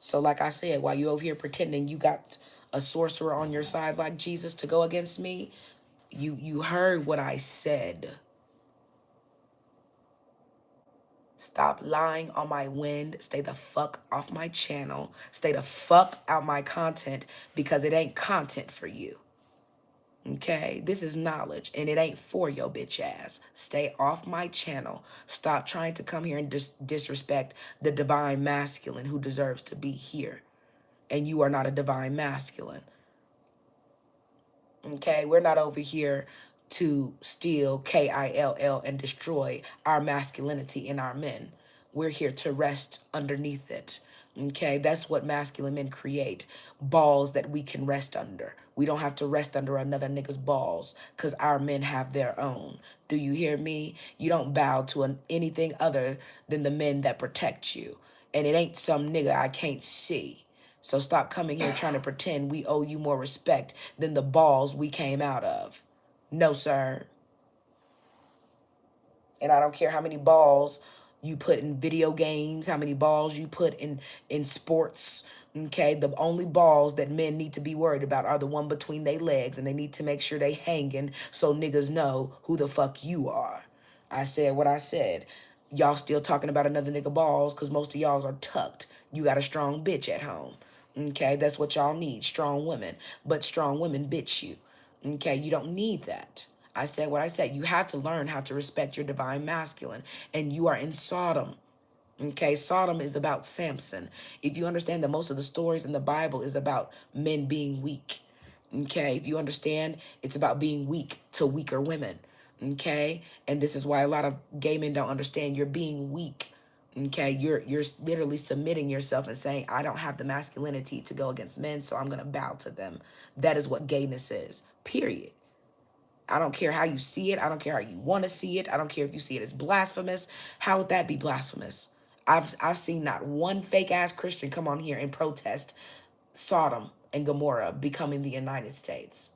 So like I said, while you over here pretending you got a sorcerer on your side like Jesus to go against me, you heard what I said. Stop lying on my wind. Stay the fuck off my channel. Stay the fuck out my content because it ain't content for you. Okay, this is knowledge and it ain't for your bitch ass. Stay off my channel. Stop trying to come here and disrespect the divine masculine who deserves to be here. And you are not a divine masculine. Okay, we're not over here to steal, KILL, and destroy our masculinity in our men. We're here to rest underneath it. Okay, that's what masculine men create, balls that we can rest under. We don't have to rest under another nigga's balls because our men have their own. Do you hear me? You don't bow to anything other than the men that protect you. And it ain't some nigga I can't see. So stop coming here trying to pretend we owe you more respect than the balls we came out of. No, sir. And I don't care how many balls you put in video games, how many balls you put in sports. Okay, the only balls that men need to be worried about are the one between their legs, and they need to make sure they hanging so niggas know who the fuck you are. I said what I said. Y'all still talking about another nigga balls because most of y'all are tucked. You got a strong bitch at home. Okay, that's what y'all need, strong women. But strong women bitch you. Okay, you don't need that. I said what I said. You have to learn how to respect your divine masculine. And you are in Sodom. Okay, Sodom is about Samson. If you understand that most of the stories in the Bible is about men being weak. Okay, if you understand, it's about being weak to weaker women. Okay, and this is why a lot of gay men don't understand you're being weak. Okay, you're literally submitting yourself and saying, I don't have the masculinity to go against men, so I'm gonna bow to them. That is what gayness is. Period. I don't care how you see it. I don't care how you want to see it. I don't care if you see it as blasphemous. How would that be blasphemous? I've seen not one fake ass Christian come on here and protest Sodom and Gomorrah becoming the United States.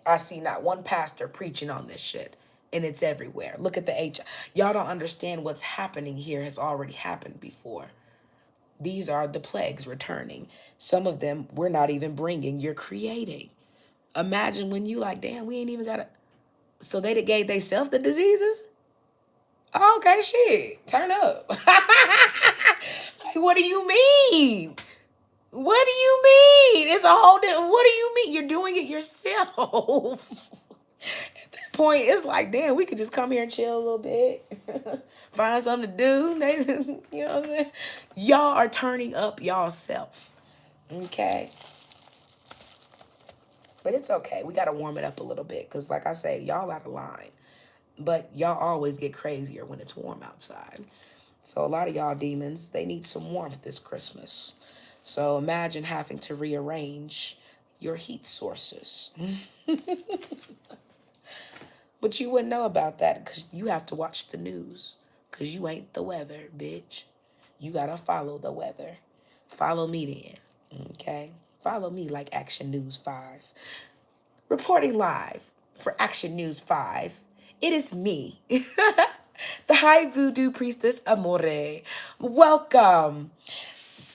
I see not one pastor preaching on this shit. And it's everywhere. Look at the H. Y'all don't understand what's happening here has already happened before. These are the plagues returning. Some of them we're not even bringing, you're creating. Imagine when you like, damn, we ain't even got to. So they that gave themselves the diseases? Oh, okay, shit. Turn up. Like, what do you mean? What do you mean? It's a whole different. What do you mean? You're doing it yourself. At that point, it's like, damn, we could just come here and chill a little bit, find something to do. You know what I'm saying? Y'all are turning up y'all self. Okay. But it's okay. We got to warm it up a little bit because, like I say, y'all out of line. But y'all always get crazier when it's warm outside. So a lot of y'all demons, they need some warmth this Christmas. So imagine having to rearrange your heat sources. But you wouldn't know about that because you have to watch the news. Because you ain't the weather, bitch. You got to follow the weather. Follow me then. Okay? Follow me like Action News 5. Reporting live for Action News 5, it is me, the High Voodoo Priestess Amore. Welcome.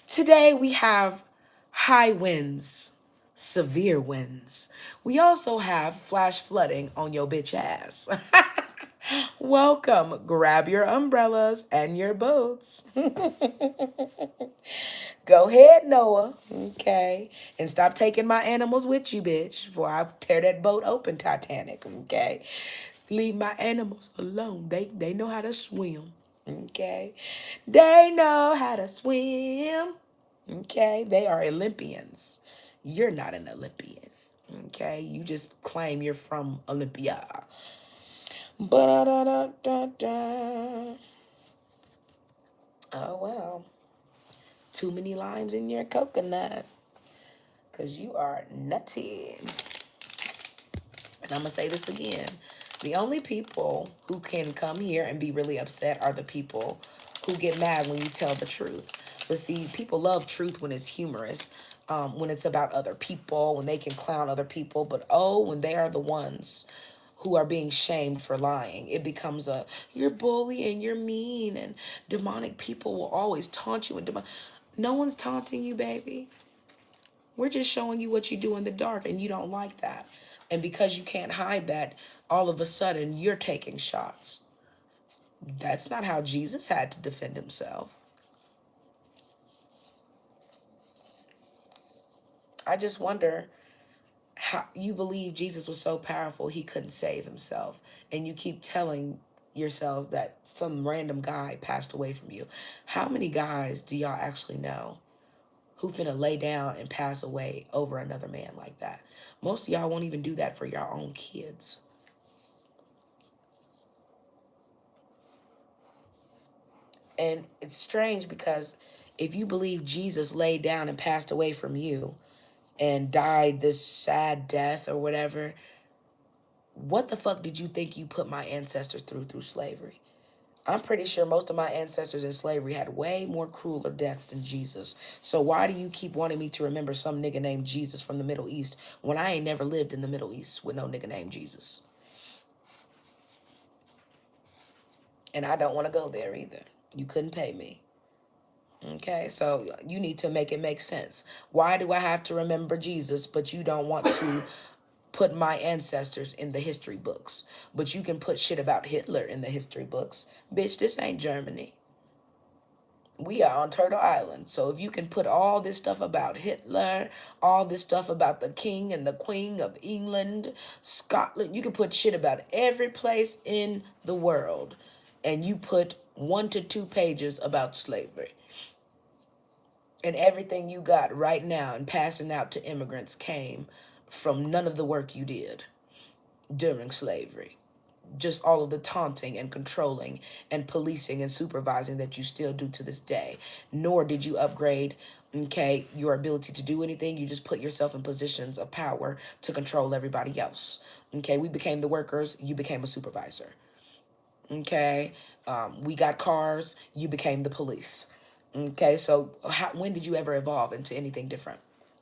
Today we have high winds, severe winds. We also have flash flooding on your bitch ass. Welcome. Grab your umbrellas and your boats. Go ahead, Noah. Okay. And stop taking my animals with you, bitch, before I tear that boat open, Titanic. Okay. Leave my animals alone. They know how to swim. Okay. They know how to swim. Okay. They are Olympians. You're not an Olympian. Okay. You just claim you're from Olympia. Ba-da-da-da-da-da. Oh, well. Too many limes in your coconut. Because you are nutty. And I'm going to say this again. The only people who can come here and be really upset are the people who get mad when you tell the truth. But see, people love truth when it's humorous, when it's about other people, when they can clown other people. But oh, when they are the ones who are being shamed for lying. It becomes a, you're bullying, you're mean, and demonic people will always taunt you. No one's taunting you, baby. We're just showing you what you do in the dark, and you don't like that. And because you can't hide that, all of a sudden you're taking shots. That's not how Jesus had to defend himself. I just wonder how you believe Jesus was so powerful he couldn't save himself, and you keep telling yourselves that some random guy passed away from you. How many guys do y'all actually know who finna lay down and pass away over another man like that? Most of y'all won't even do that for your own kids. And it's strange because if you believe Jesus laid down and passed away from you and died this sad death or whatever, what the fuck did you think you put my ancestors through slavery? I'm pretty sure most of my ancestors in slavery had way more crueler deaths than Jesus. So why do you keep wanting me to remember some nigga named Jesus from the Middle East when I ain't never lived in the Middle East with no nigga named Jesus? And I don't want to go there either. You couldn't pay me. Okay, so you need to make it make sense. Why do I have to remember Jesus, but you don't want to put my ancestors in the history books? But you can put shit about Hitler in the history books. Bitch, this ain't Germany. We are on Turtle Island. So if you can put all this stuff about Hitler, all this stuff about the king and the queen of England, Scotland, you can put shit about every place in the world. And you put 1 to 2 pages about slavery. And everything you got right now and passing out to immigrants came from none of the work you did during slavery. Just all of the taunting and controlling and policing and supervising that you still do to this day. Nor did you upgrade, okay, your ability to do anything. You just put yourself in positions of power to control everybody else. Okay, we became the workers, you became a supervisor. Okay, we got cars, you became the police. Okay, so when did you ever evolve into anything different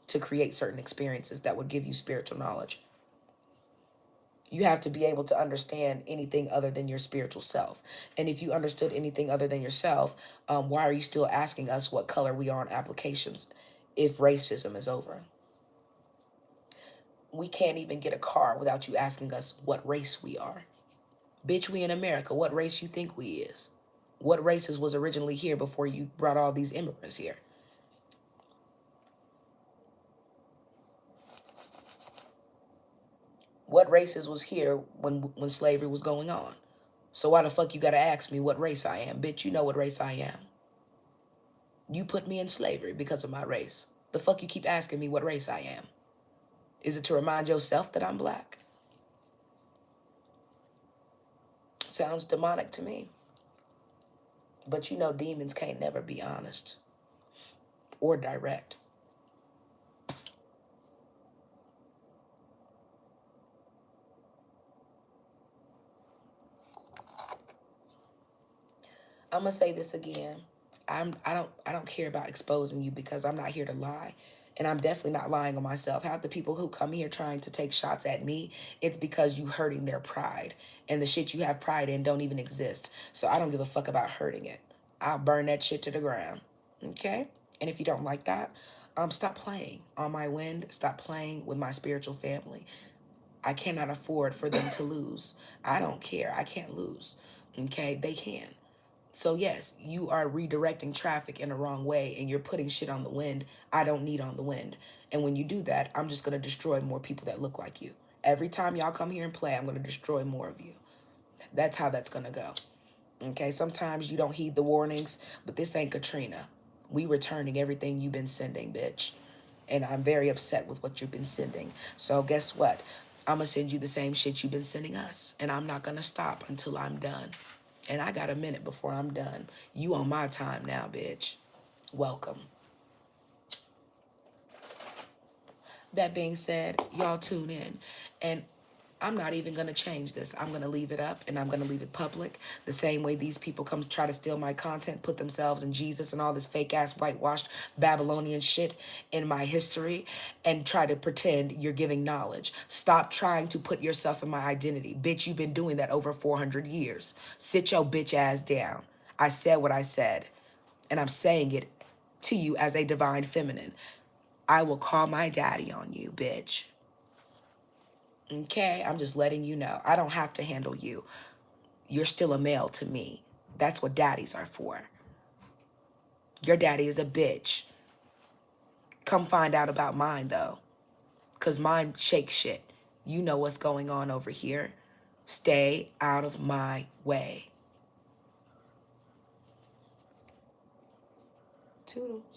to create certain experiences that would give you spiritual knowledge? You have to be able to understand anything other than your spiritual self. And if you understood anything other than yourself, why are you still asking us what color we are on applications if racism is over? We can't even get a car without you asking us what race we are. Bitch, we in America. What race you think we is? What races was originally here before you brought all these immigrants here? What races was here when slavery was going on? So why the fuck you gotta ask me what race I am? Bitch, you know what race I am. You put me in slavery because of my race. The fuck you keep asking me what race I am? Is it to remind yourself that I'm black? Sounds demonic to me. But you know demons can't never be honest or direct. I'm gonna say this again. I don't care about exposing you because I'm not here to lie. And I'm definitely not lying on myself. Half the people who come here trying to take shots at me, it's because you hurting their pride. And the shit you have pride in don't even exist. So I don't give a fuck about hurting it. I'll burn that shit to the ground. Okay? And if you don't like that, stop playing on my wind. Stop playing with my spiritual family. I cannot afford for them to lose. I don't care. I can't lose. Okay? They can. So yes, you are redirecting traffic in the wrong way and you're putting shit on the wind I don't need on the wind. And when you do that, I'm just going to destroy more people that look like you. Every time y'all come here and play, I'm going to destroy more of you. That's how that's going to go. Okay, sometimes you don't heed the warnings, but this ain't Katrina. We returning everything you've been sending, bitch. And I'm very upset with what you've been sending. So guess what? I'm going to send you the same shit you've been sending us. And I'm not going to stop until I'm done. And I got a minute before I'm done. You on my time now, bitch. Welcome. That being said, y'all tune in. And I'm not even going to change this. I'm going to leave it up and I'm going to leave it public. The same way these people come try to steal my content, put themselves in Jesus and all this fake ass whitewashed Babylonian shit in my history and try to pretend you're giving knowledge. Stop trying to put yourself in my identity. Bitch, you've been doing that over 400 years. Sit your bitch ass down. I said what I said, and I'm saying it to you as a divine feminine. I will call my daddy on you, bitch. Okay, I'm just letting you know. I don't have to handle you. You're still a male to me. That's what daddies are for. Your daddy is a bitch. Come find out about mine, though. Because mine shake shit. You know what's going on over here. Stay out of my way. Toodles.